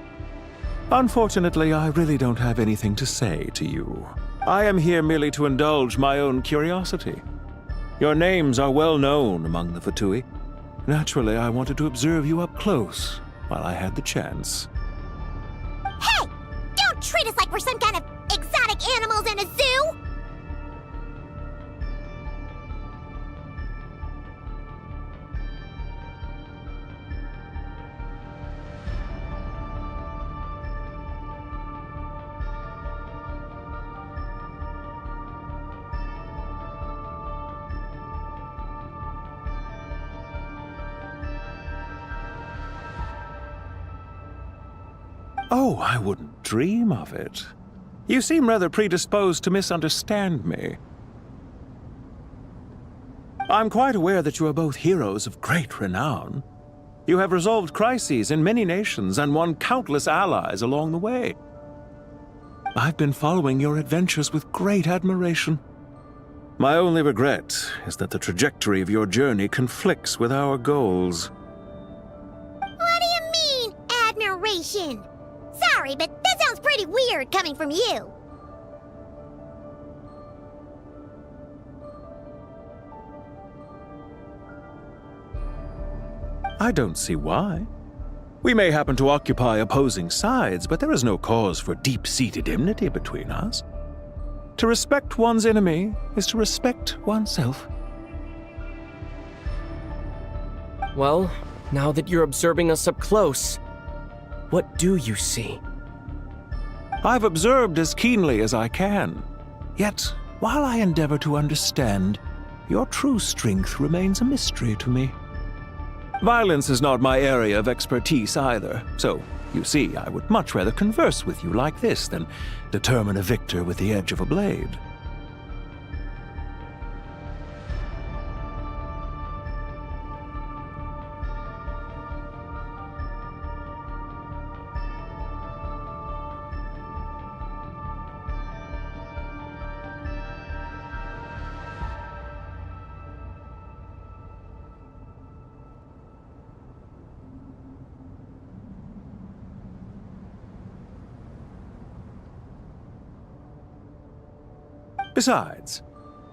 Unfortunately, I really don't have anything to say to you. I am here merely to indulge my own curiosity. Your names are well known among the Fatui. Naturally, I wanted to observe you up close while I had the chance. Hey! Don't treat us like we're some kind of exotic animals in a zoo! Oh, I wouldn't dream of it. You seem rather predisposed to misunderstand me. I'm quite aware that you are both heroes of great renown. You have resolved crises in many nations and won countless allies along the way. I've been following your adventures with great admiration. My only regret is that the trajectory of your journey conflicts with our goals. What do you mean, admiration? Sorry, but that sounds pretty weird coming from you. I don't see why. We may happen to occupy opposing sides, but there is no cause for deep-seated enmity between us. To respect one's enemy is to respect oneself. Well, now that you're observing us up close, what do you see? I've observed as keenly as I can. Yet, while I endeavor to understand, your true strength remains a mystery to me. Violence is not my area of expertise either, so, you see, I would much rather converse with you like this than determine a victor with the edge of a blade. Besides,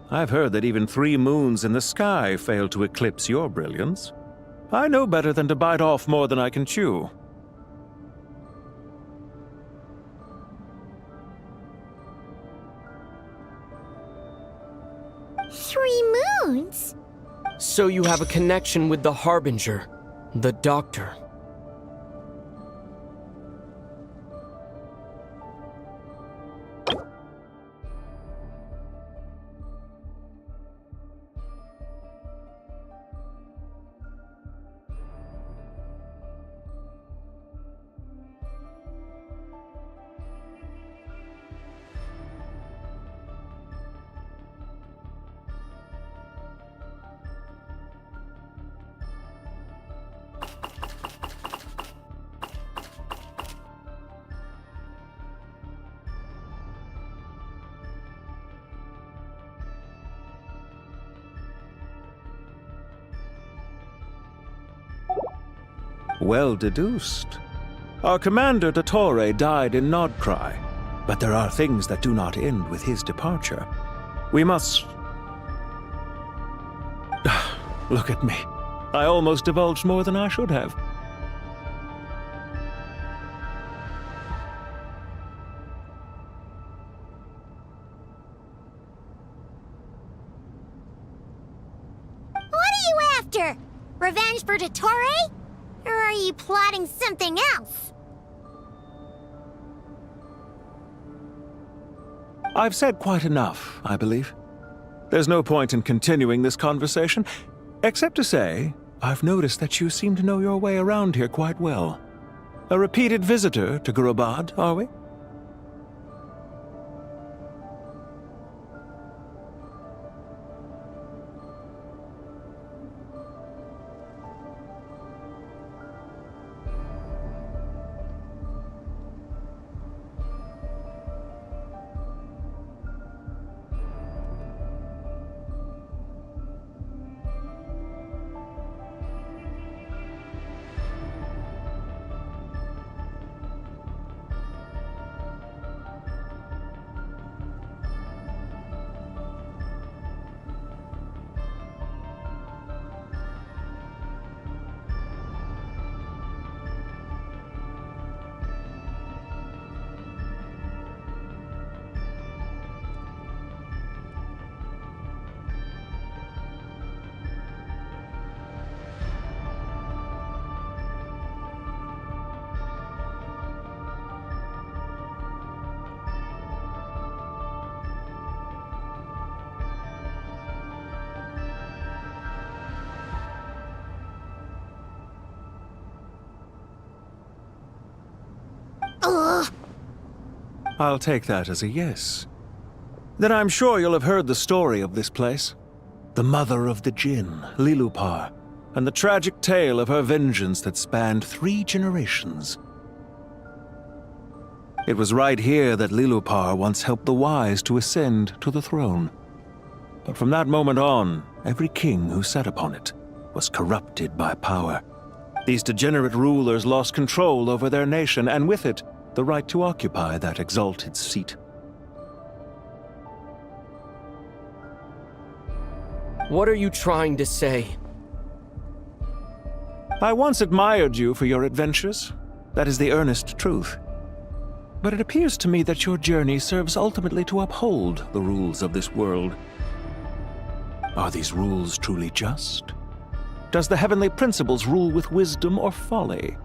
I've heard that even 3 moons in the sky fail to eclipse your brilliance. I know better than to bite off more than I can chew. Three moons? So you have a connection with the Harbinger, the Doctor. Well deduced. Our commander, Dottore, died in Nodcry, but there are things that do not end with his departure. We must... Look at me. I almost divulged more than I should have. What are you after? Revenge for Dottore? Or are you plotting something else? I've said quite enough, I believe. There's no point in continuing this conversation, except to say, I've noticed that you seem to know your way around here quite well. A repeated visitor to Gurubad, are we? Ugh. I'll take that as a yes. Then I'm sure you'll have heard the story of this place. The mother of the Jinn, Lilupar, and the tragic tale of her vengeance that spanned 3 generations. It was right here that Lilupar once helped the wise to ascend to the throne. But from that moment on, every king who sat upon it was corrupted by power. These degenerate rulers lost control over their nation, and with it, the right to occupy that exalted seat. What are you trying to say? I once admired you for your adventures. That is the earnest truth. But it appears to me that your journey serves ultimately to uphold the rules of this world. Are these rules truly just? Does the heavenly principles rule with wisdom or folly?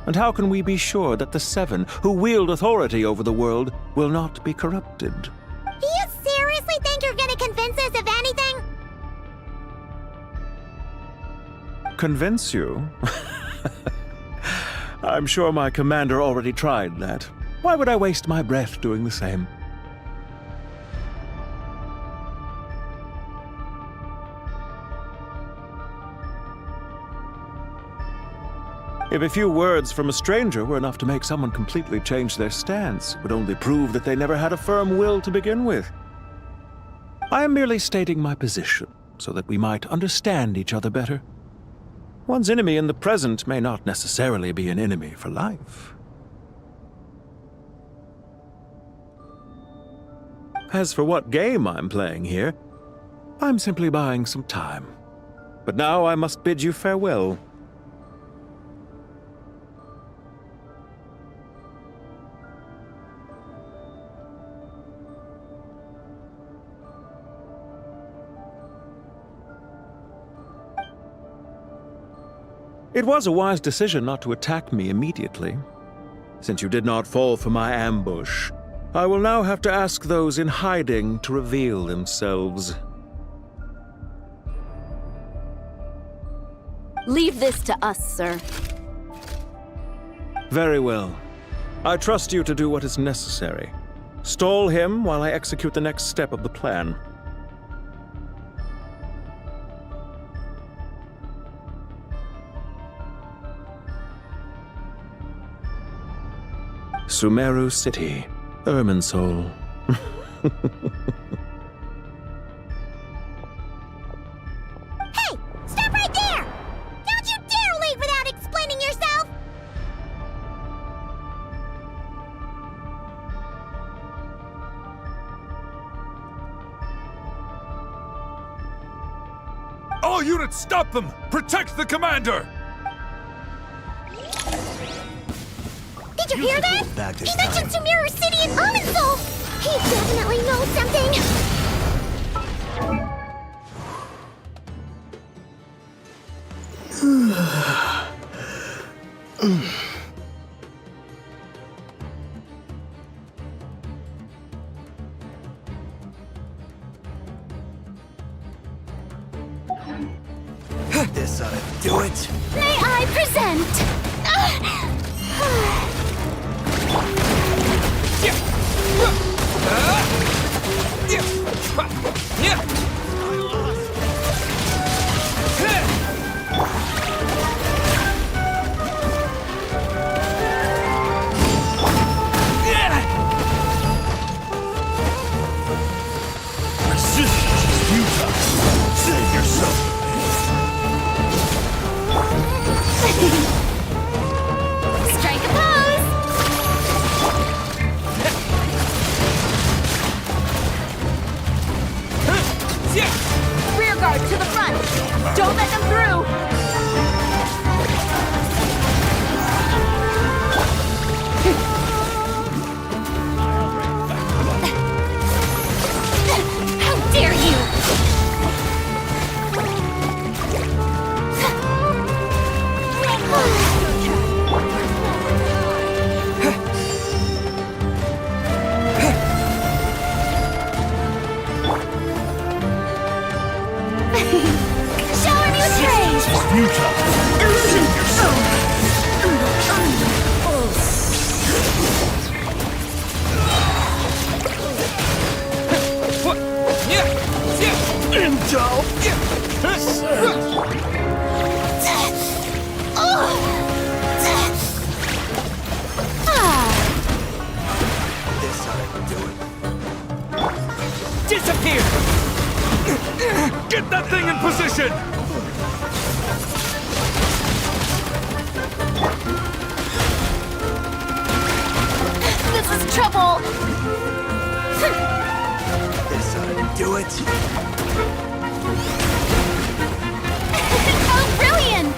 And how can we be sure that the seven who wield authority over the world will not be corrupted? Do you seriously think you're gonna convince us of anything? Convince you? I'm sure my commander already tried that. Why would I waste my breath doing the same? If a few words from a stranger were enough to make someone completely change their stance, it would only prove that they never had a firm will to begin with. I am merely stating my position, so that we might understand each other better. One's enemy in the present may not necessarily be an enemy for life. As for what game I'm playing here, I'm simply buying some time. But now I must bid you farewell. It was a wise decision not to attack me immediately. Since you did not fall for my ambush, I will now have to ask those in hiding to reveal themselves. Leave this to us, sir. Very well. I trust you to do what is necessary. Stall him while I execute the next step of the plan. Sumeru City, Irminsul. Hey! Stop right there! Don't you dare leave without explaining yourself! All units, stop them! Protect the commander! Did you hear that? He mentioned Sumeru City and Irminsul! He definitely knows something! This ought to do it. May I present? Save yourself. Strike a pose! Rear guard to the front! Don't let them through! How dare you! Show him your trade! Save yourself. Disappear! trouble! This ought to do it. Oh, brilliant!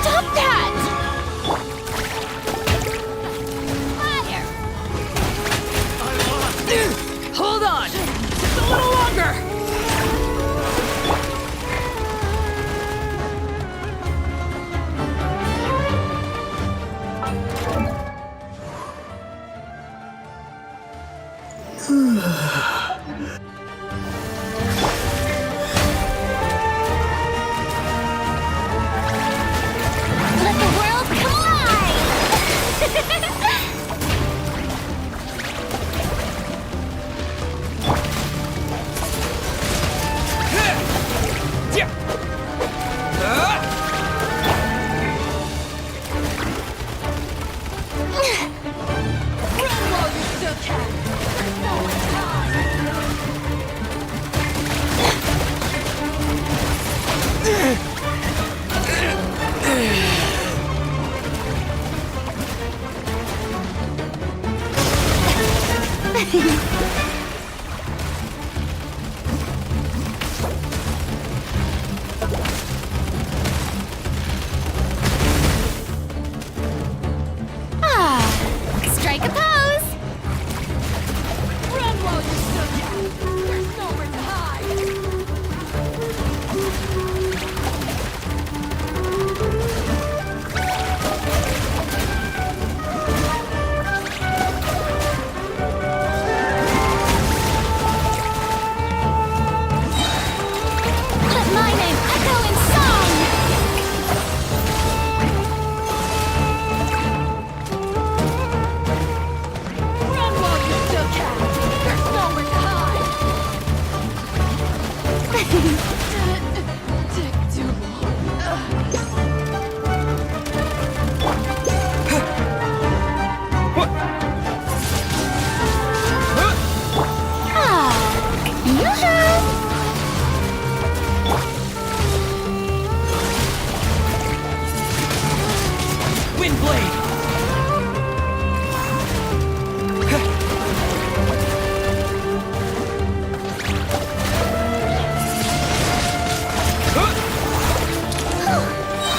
Stop that! Fire! Hold on! Just a little longer! Let the world collide! Run while you still can! There's no Strike a pose! Run while you still can! There's nowhere to hide! Let my name echo in song! Run while you still can! There's nowhere to hide! Take too Windblade!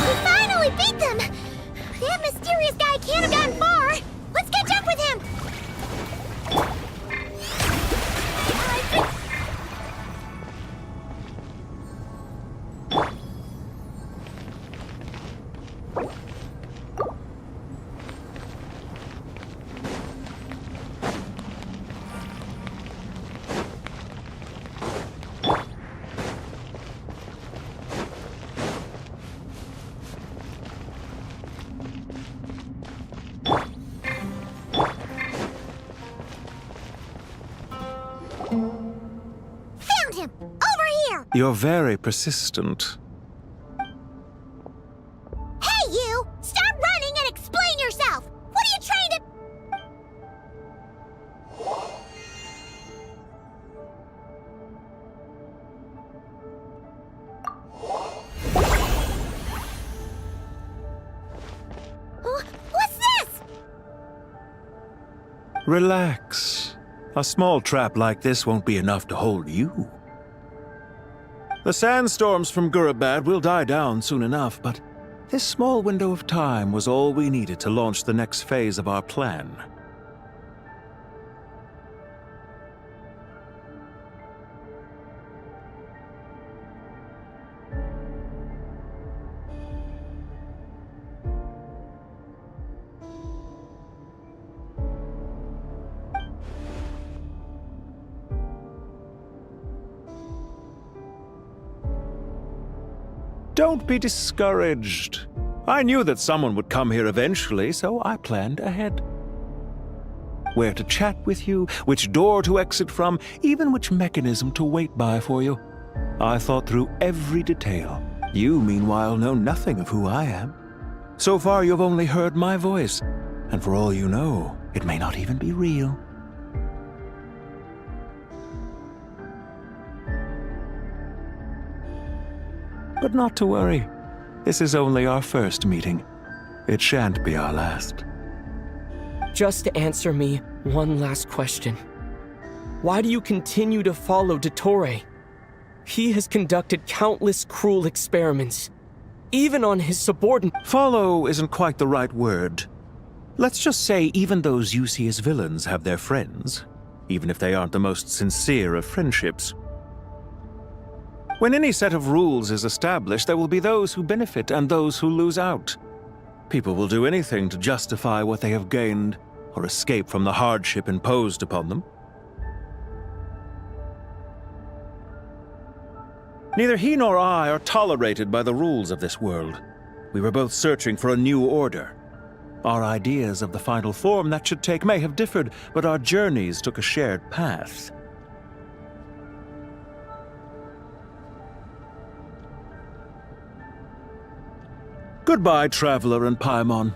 We finally beat them! That mysterious guy can't have gotten far! Let's catch up with him! Found him! Over here! You're very persistent. Hey, you! Stop running and explain yourself! What are you trying to... What's this? Relax. A small trap like this won't be enough to hold you. The sandstorms from Gurabad will die down soon enough, but this small window of time was all we needed to launch the next phase of our plan. Don't be discouraged. I knew that someone would come here eventually, so I planned ahead. where to chat with you, which door to exit from, even which mechanism to wait by for you. I thought through every detail. You, meanwhile, know nothing of who I am. So far, you've only heard my voice, and for all you know, it may not even be real. But not to worry. This is only our first meeting. It shan't be our last. Just answer me one last question. Why do you continue to follow Dottore? He has conducted countless cruel experiments, even on his subordinate. Follow isn't quite the right word. Let's just say even those you see as villains have their friends, even if they aren't the most sincere of friendships. When any set of rules is established, there will be those who benefit and those who lose out. People will do anything to justify what they have gained or escape from the hardship imposed upon them. Neither he nor I are tolerated by the rules of this world. We were both searching for a new order. Our ideas of the final form that should take may have differed, but our journeys took a shared path. Goodbye, traveler and Paimon.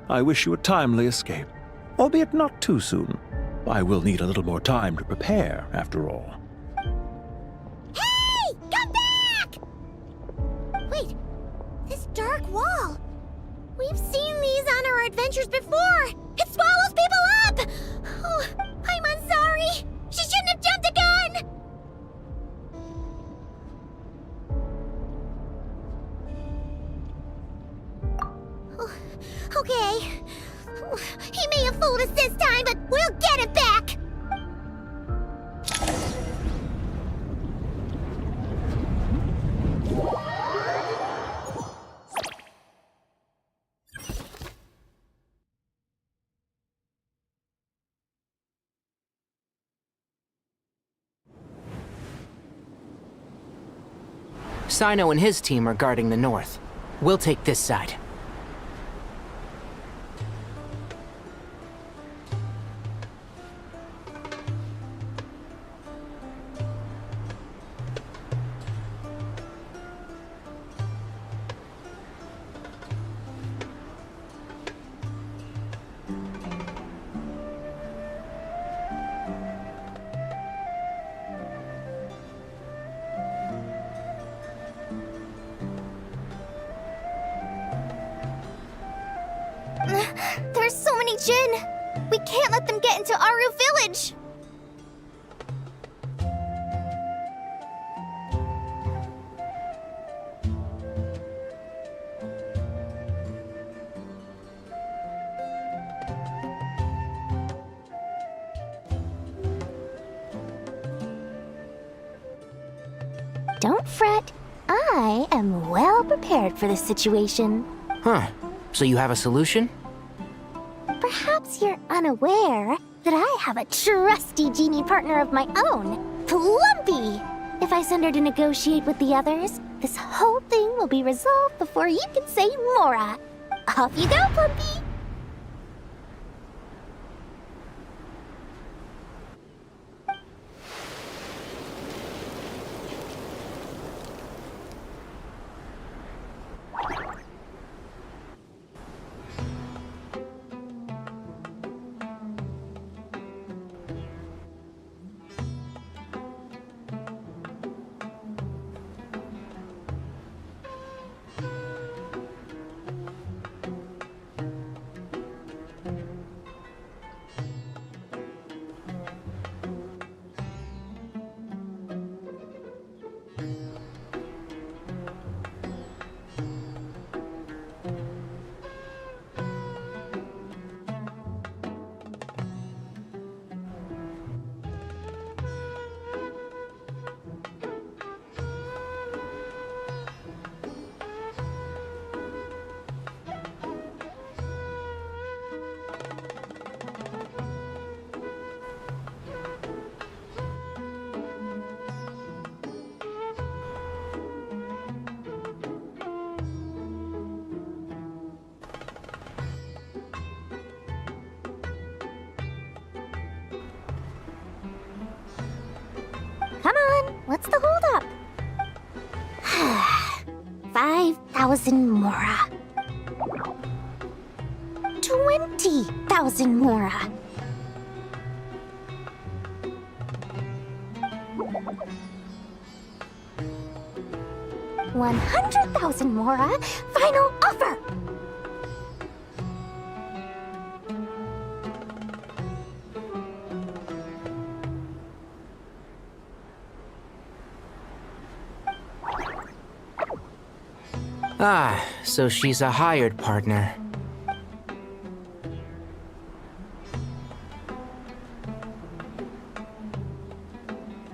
I wish you a timely escape, albeit not too soon. I will need a little more time to prepare, after all. Hey! Come back! Wait, this dark wall. We've seen these on our adventures before. It swallows people up! Oh, I'm sorry. She shouldn't have jumped the gun! Okay. He may have fooled us this time, but we'll get him back! Sino and his team are guarding the north. We'll take this side. There's so many Jinn! We can't let them get into Aru Village! Don't fret. I am well prepared for this situation. Huh. So you have a solution? Perhaps you're unaware that I have a trusty genie partner of my own, Plumpy. If I send her to negotiate with the others, this whole thing will be resolved before you can say Mora. Off you go, Plumpy. Come on, what's the holdup? 5,000 mora. 20,000 mora. 100,000 mora. Final offer. Ah, so she's a hired partner.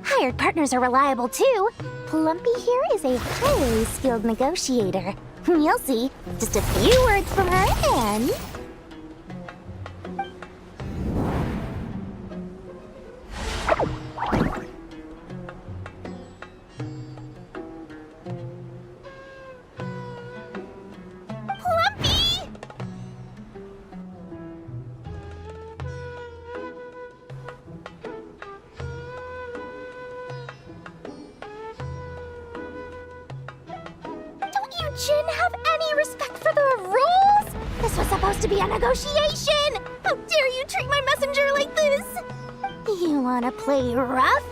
Hired partners are reliable too. Plumpy here is a highly skilled negotiator. You'll see. Just a few words from her and... Jin have any respect for the rules? This was supposed to be a negotiation! How dare you treat my messenger like this? You wanna play rough?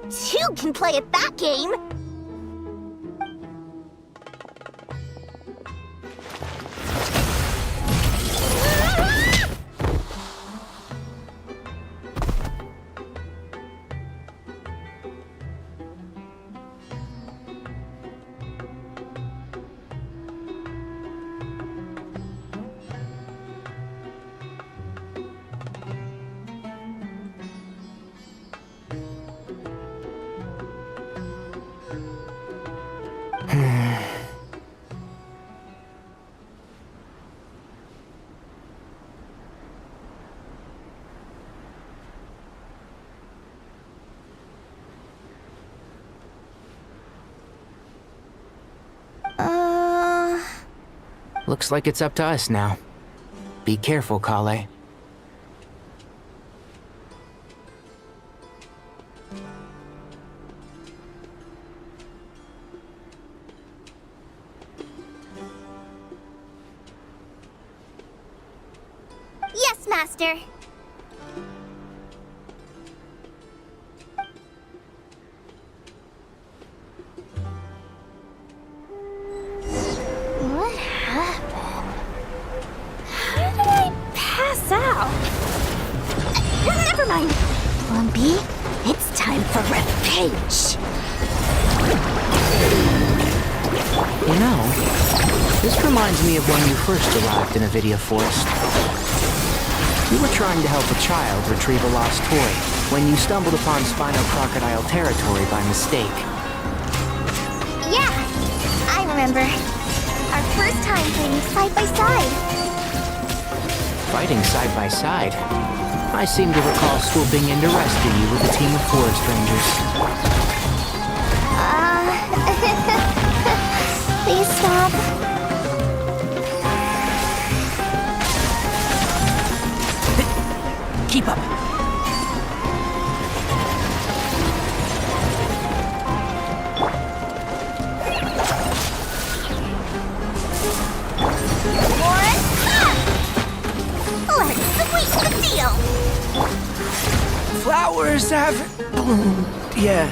Two can play at that game! Looks like it's up to us now. Be careful, Kale. Yes, Master! What happened? How did I pass out? Never mind! Plumpy, it's time for revenge! You know, this reminds me of when you first arrived in Avidia Forest. You were trying to help a child retrieve a lost toy when you stumbled upon Spino Crocodile territory by mistake. Yeah, I remember. Our first time fighting side by side. Fighting side by side? I seem to recall swooping in to rescue you with a team of forest rangers. Please stop. Keep up. Let's sweeten the deal. Flowers haven't bloomed yet.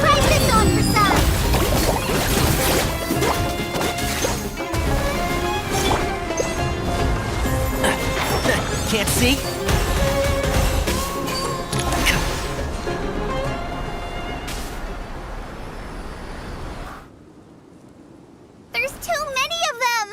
Try this on for size. Can't see? There's too many of them!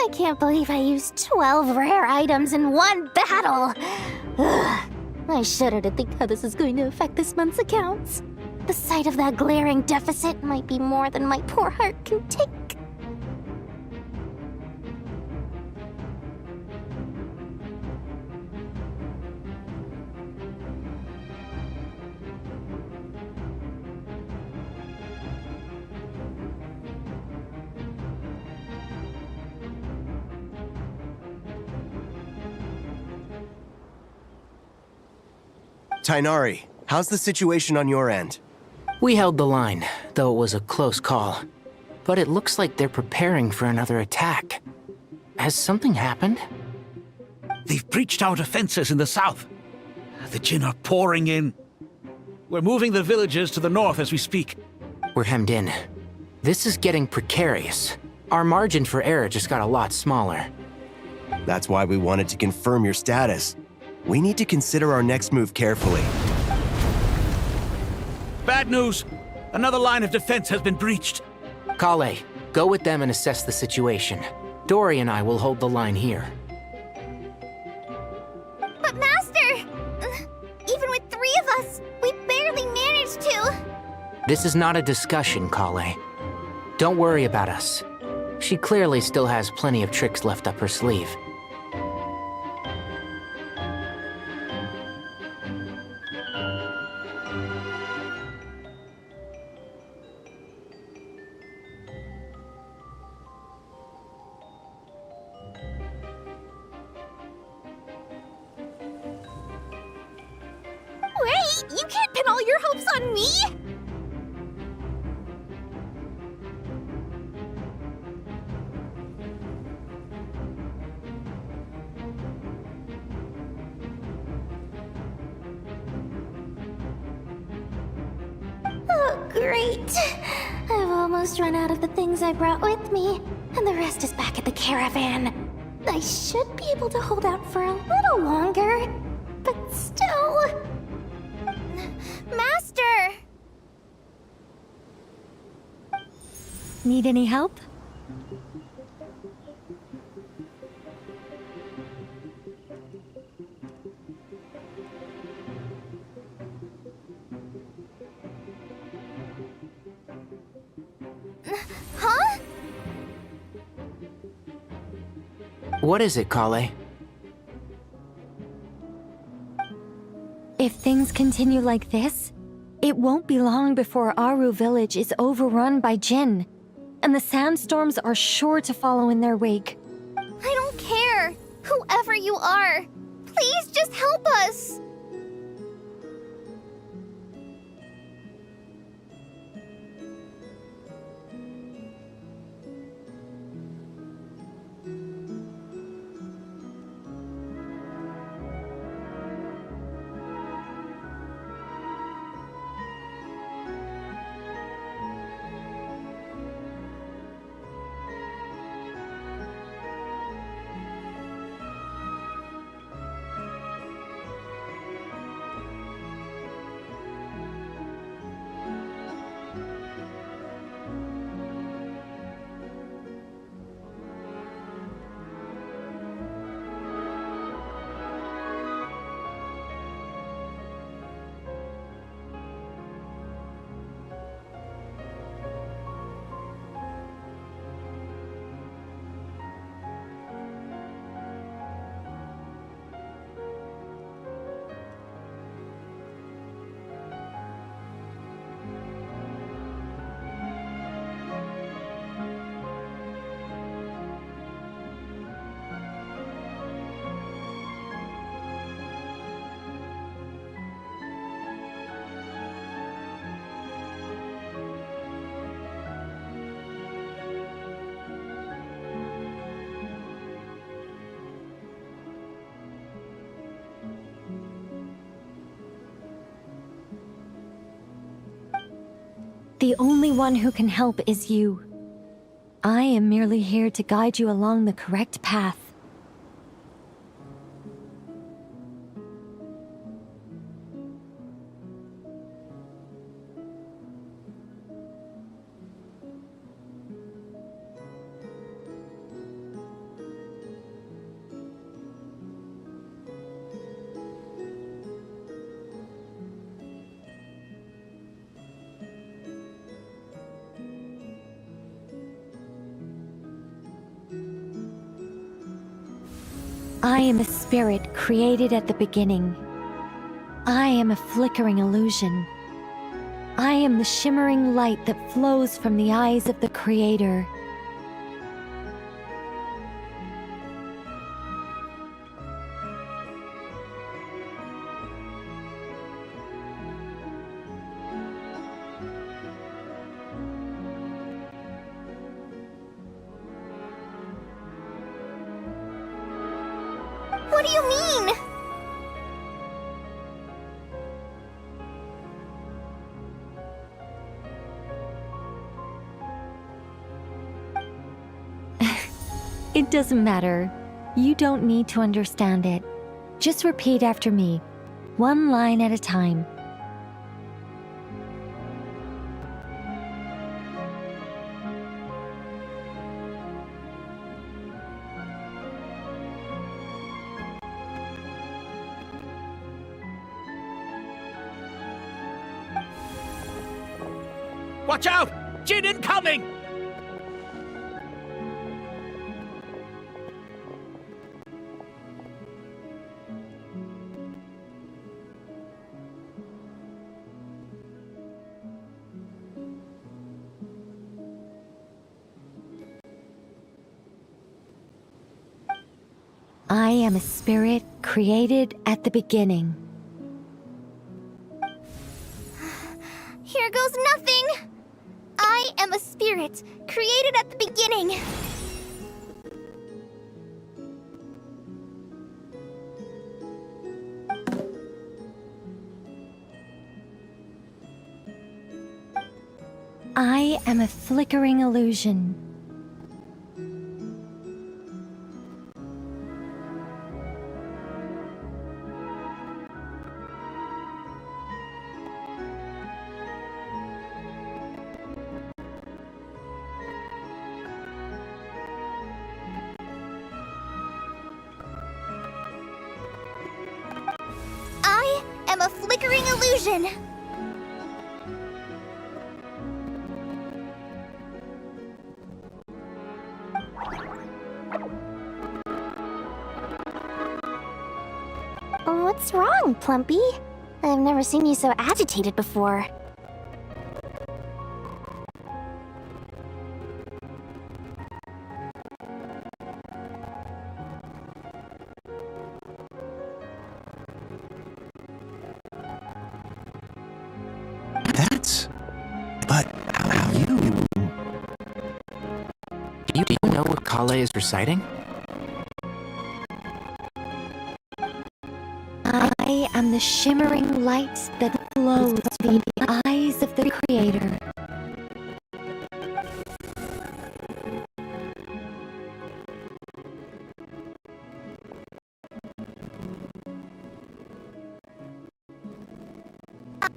I can't believe I used 12 rare items in one battle. Ugh. I shudder to think how this is going to affect this month's accounts. The sight of that glaring deficit might be more than my poor heart can take. Tainari, how's the situation on your end? We held the line, though it was a close call. But it looks like they're preparing for another attack. Has something happened? They've breached our defenses in the south. The Jinn are pouring in. We're moving the villagers to the north as we speak. We're hemmed in. This is getting precarious. Our margin for error just got a lot smaller. That's why we wanted to confirm your status. We need to consider our next move carefully. Bad news! Another line of defense has been breached. Kale, go with them and assess the situation. Dory and I will hold the line here. But Master! Even with 3 of us, we barely managed to. This is not a discussion, Kale. Don't worry about us. She clearly still has plenty of tricks left up her sleeve. Wait, you can't pin all your hopes on me! Oh, great. I've almost run out of the things I brought with me, and the rest is back at the caravan. I should be able to hold out for a little longer, but still... Master! Need any help? Huh? What is it, Kale? If things continue like this, it won't be long before Aru village is overrun by Jinn, and the sandstorms are sure to follow in their wake. I don't care. Whoever you are, please just help us. The only one who can help is you. I am merely here to guide you along the correct path. I am a spirit created at the beginning. I am a flickering illusion. I am the shimmering light that flows from the eyes of the Creator. What do you mean? It doesn't matter. You don't need to understand it. Just repeat after me, one line at a time. Watch out! Jin incoming! I am a spirit created at the beginning. Here goes nothing! I am a spirit, created at the beginning. I am a flickering illusion. I am a flickering illusion. What's wrong, Plumpy? I've never seen you so agitated before. But how you? Do you know what Kale is reciting? I am the shimmering light that flows from the eyes of the Creator.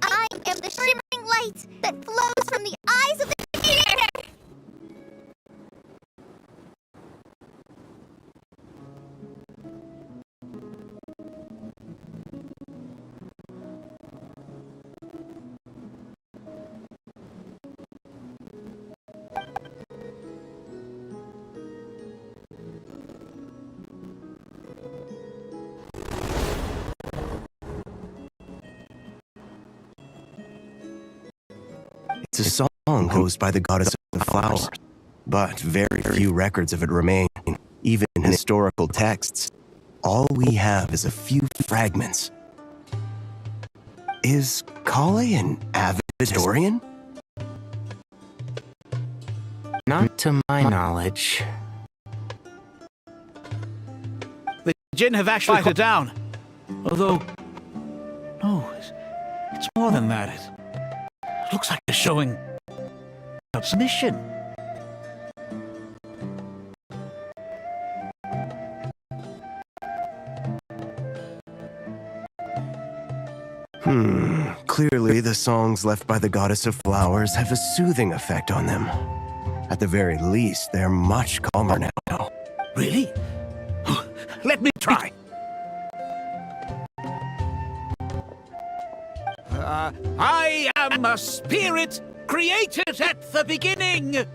I am the shimmering light that flows from the eyes of the Creator. It's a song composed by the goddess of the flowers, but very few records of it remain, even in historical texts. All we have is a few fragments. Is Kale an avid historian? Not to my knowledge. The Jin have actually cut it down. Although, no, it's more than that. It looks like they're showing submission. Clearly the songs left by the goddess of flowers have a soothing effect on them. At the very least, they're much calmer now. Really? Let me try. I am a spirit created at the beginning.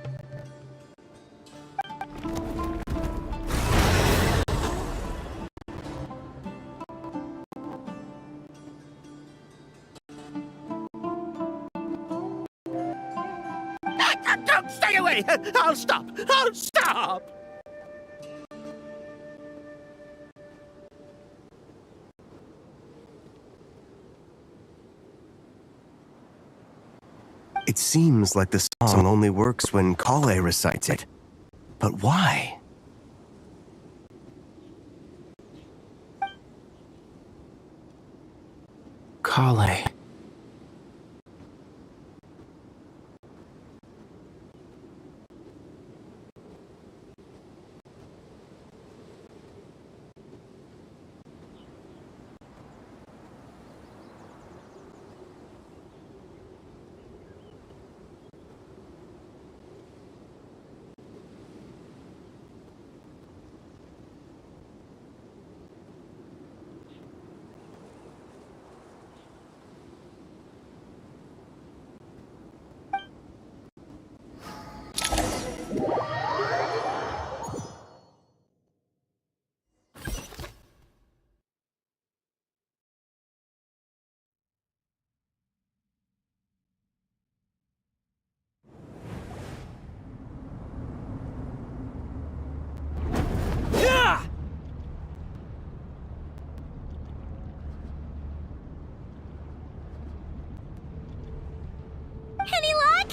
Don't stay away! I'll stop! I'll stop! It seems like the song only works when Kale recites it. But why? Kale. Any luck?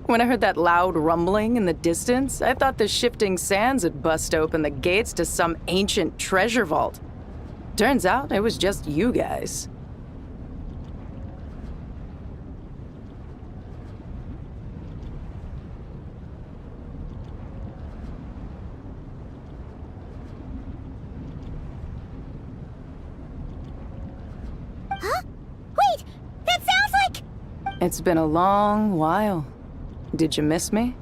When I heard that loud rumbling in the distance, I thought the shifting sands had bust open the gates to some ancient treasure vault. Turns out it was just you guys. Huh? Wait! That sounds like... It's been a long while. Did you miss me?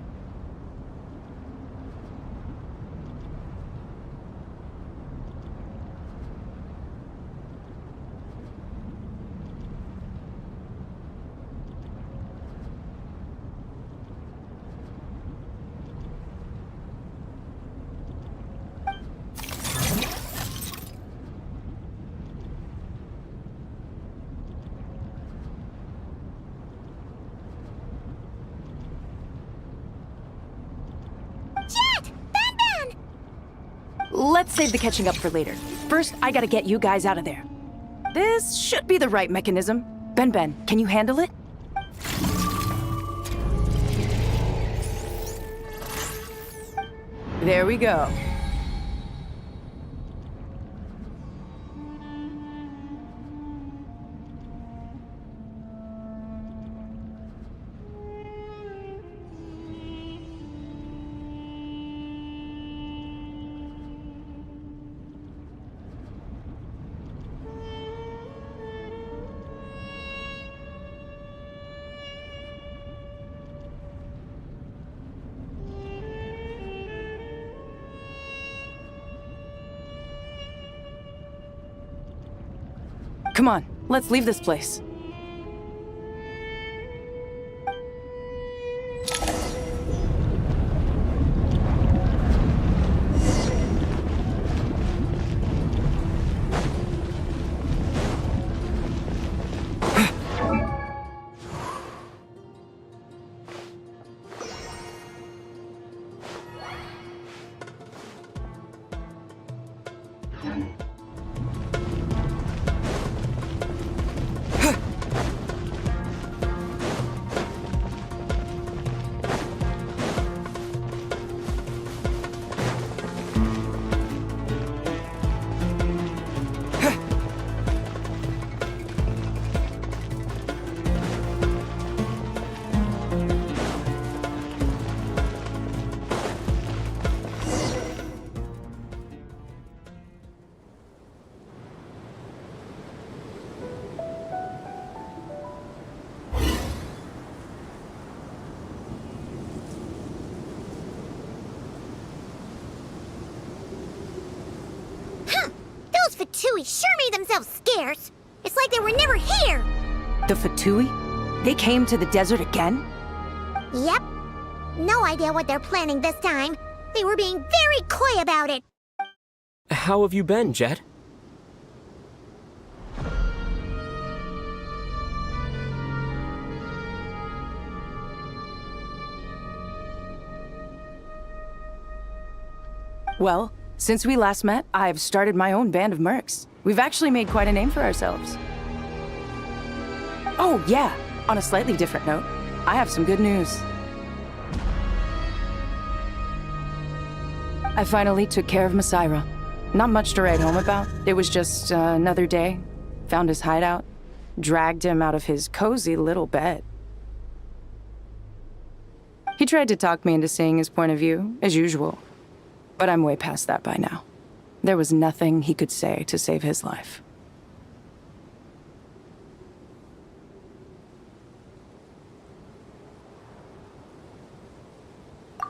Let's save the catching up for later. First, I gotta get you guys out of there. This should be the right mechanism. Ben, can you handle it? There we go. Come on, let's leave this place. Those Fatui sure made themselves scarce. It's like they were never here. The Fatui? They came to the desert again? Yep. No idea what they're planning this time. They were being very coy about it. How have you been, Jet? Well, since we last met, I've started my own band of mercs. We've actually made quite a name for ourselves. Oh, yeah. On a slightly different note, I have some good news. I finally took care of Masaira. Not much to write home about. It was just another day. Found his hideout. Dragged him out of his cozy little bed. He tried to talk me into seeing his point of view, as usual. But I'm way past that by now. There was nothing he could say to save his life.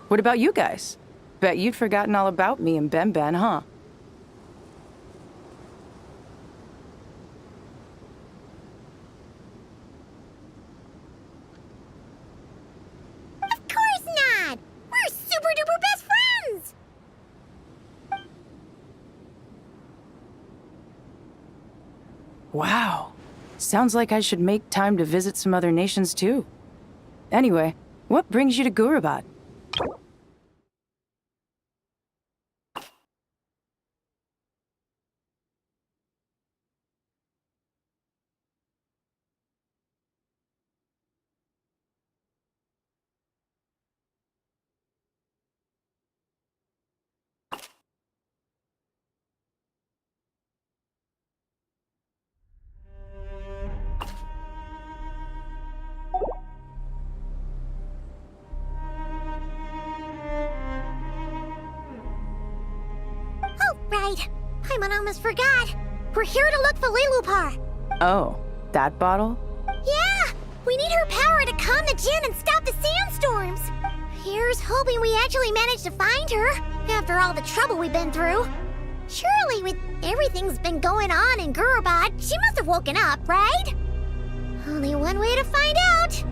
What about you guys? Bet you'd forgotten all about me and Ben, huh? Of course not! We're super duper best friends! Wow. Sounds like I should make time to visit some other nations too. Anyway, what brings you to Gurabad? Oh, right. I almost forgot. We're here to look for Lilupar. Oh, that bottle? Yeah! We need her power to calm the Jinn and stop the sandstorms. Here's hoping we actually manage to find her, after all the trouble we've been through. Surely, with everything's been going on in Gurabad, she must have woken up, right? Only one way to find out.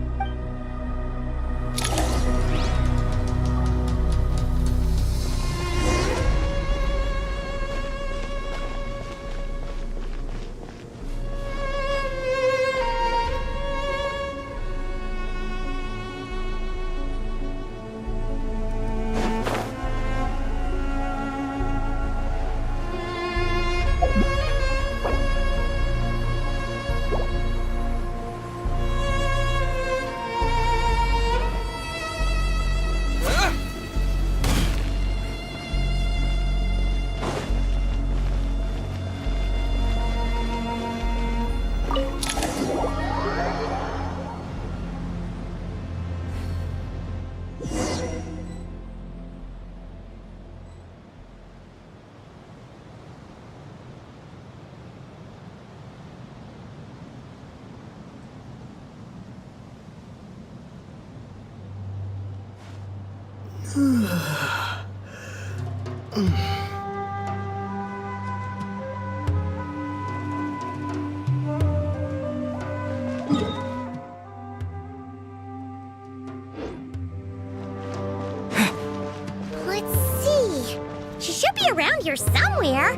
here somewhere.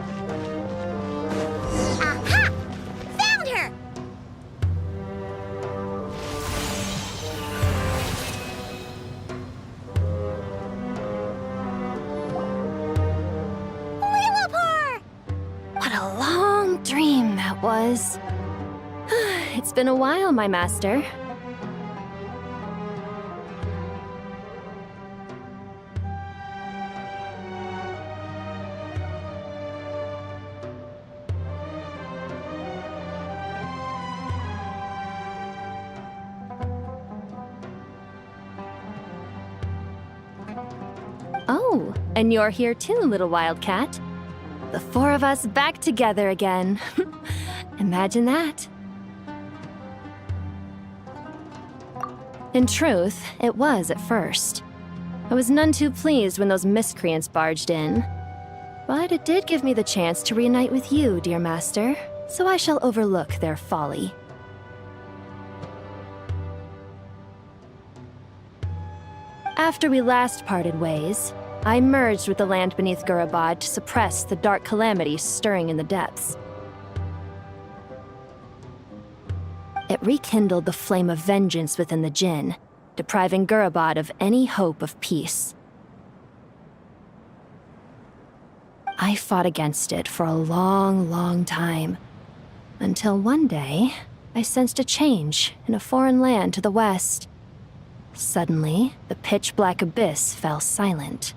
Aha! Found her! Lilliput! What a long dream that was. It's been a while, my master. Oh, and you're here too, little wildcat. The four of us back together again. Imagine that. In truth, it was at first. I was none too pleased when those miscreants barged in. But it did give me the chance to reunite with you, dear master, so I shall overlook their folly. After we last parted ways, I merged with the land beneath Gurabad to suppress the dark calamity stirring in the depths. It rekindled the flame of vengeance within the Jinn, depriving Gurabad of any hope of peace. I fought against it for a long, long time, until one day, I sensed a change in a foreign land to the west. Suddenly, the pitch-black abyss fell silent.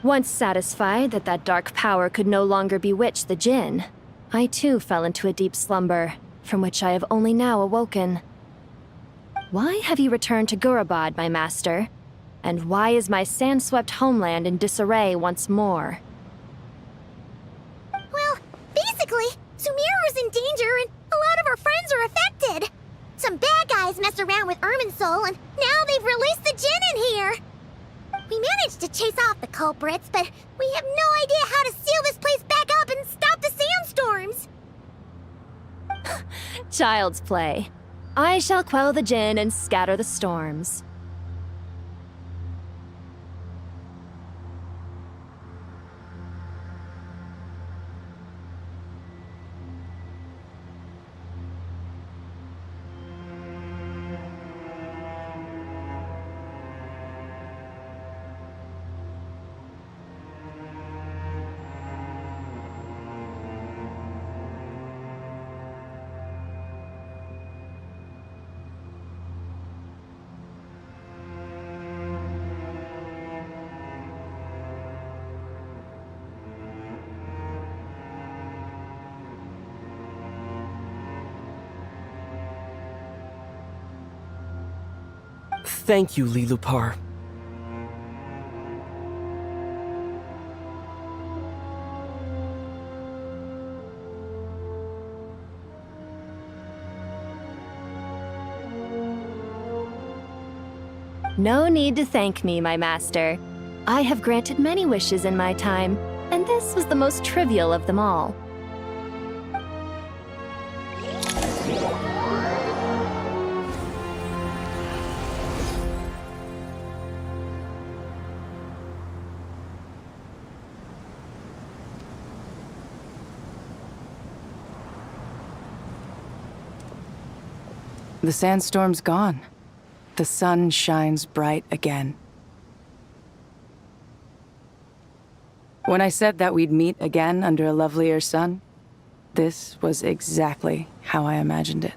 Once satisfied that that dark power could no longer bewitch the Jinn, I too fell into a deep slumber, from which I have only now awoken. Why have you returned to Gurabad, my master? And why is my sand-swept homeland in disarray once more? Well, basically, Sumeru's in danger and a lot of our friends are affected. Some bad guys messed around with Irminsul and now they've released the Jinn in here. We managed to chase off the culprits, but we have no idea how to seal this place back up and stop the sandstorms. Child's play. I shall quell the Jinn and scatter the storms. Thank you, Lilupar. No need to thank me, my master. I have granted many wishes in my time, and this was the most trivial of them all. The sandstorm's gone. The sun shines bright again. When I said that we'd meet again under a lovelier sun, this was exactly how I imagined it.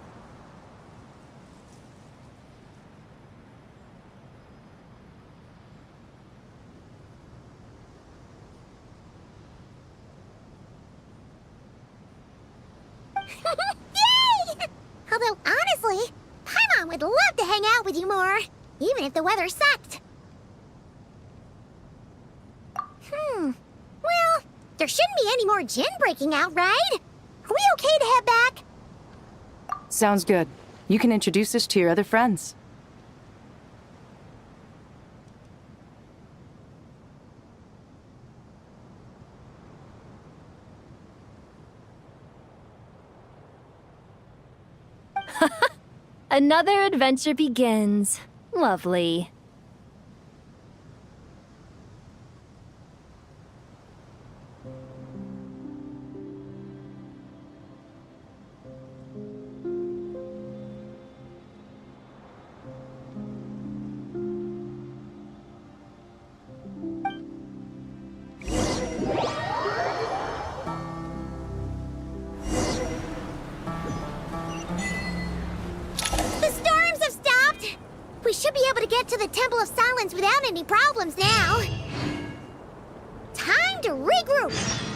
Yay! Although, honestly, Paimon would love to hang out with you more, even if the weather sucked. Well, there shouldn't be any more Jinn breaking out, right? Are we okay to head back? Sounds good. You can introduce us to your other friends. Another adventure begins. Lovely. We should be able to get to the Temple of Silence without any problems now. Time to regroup.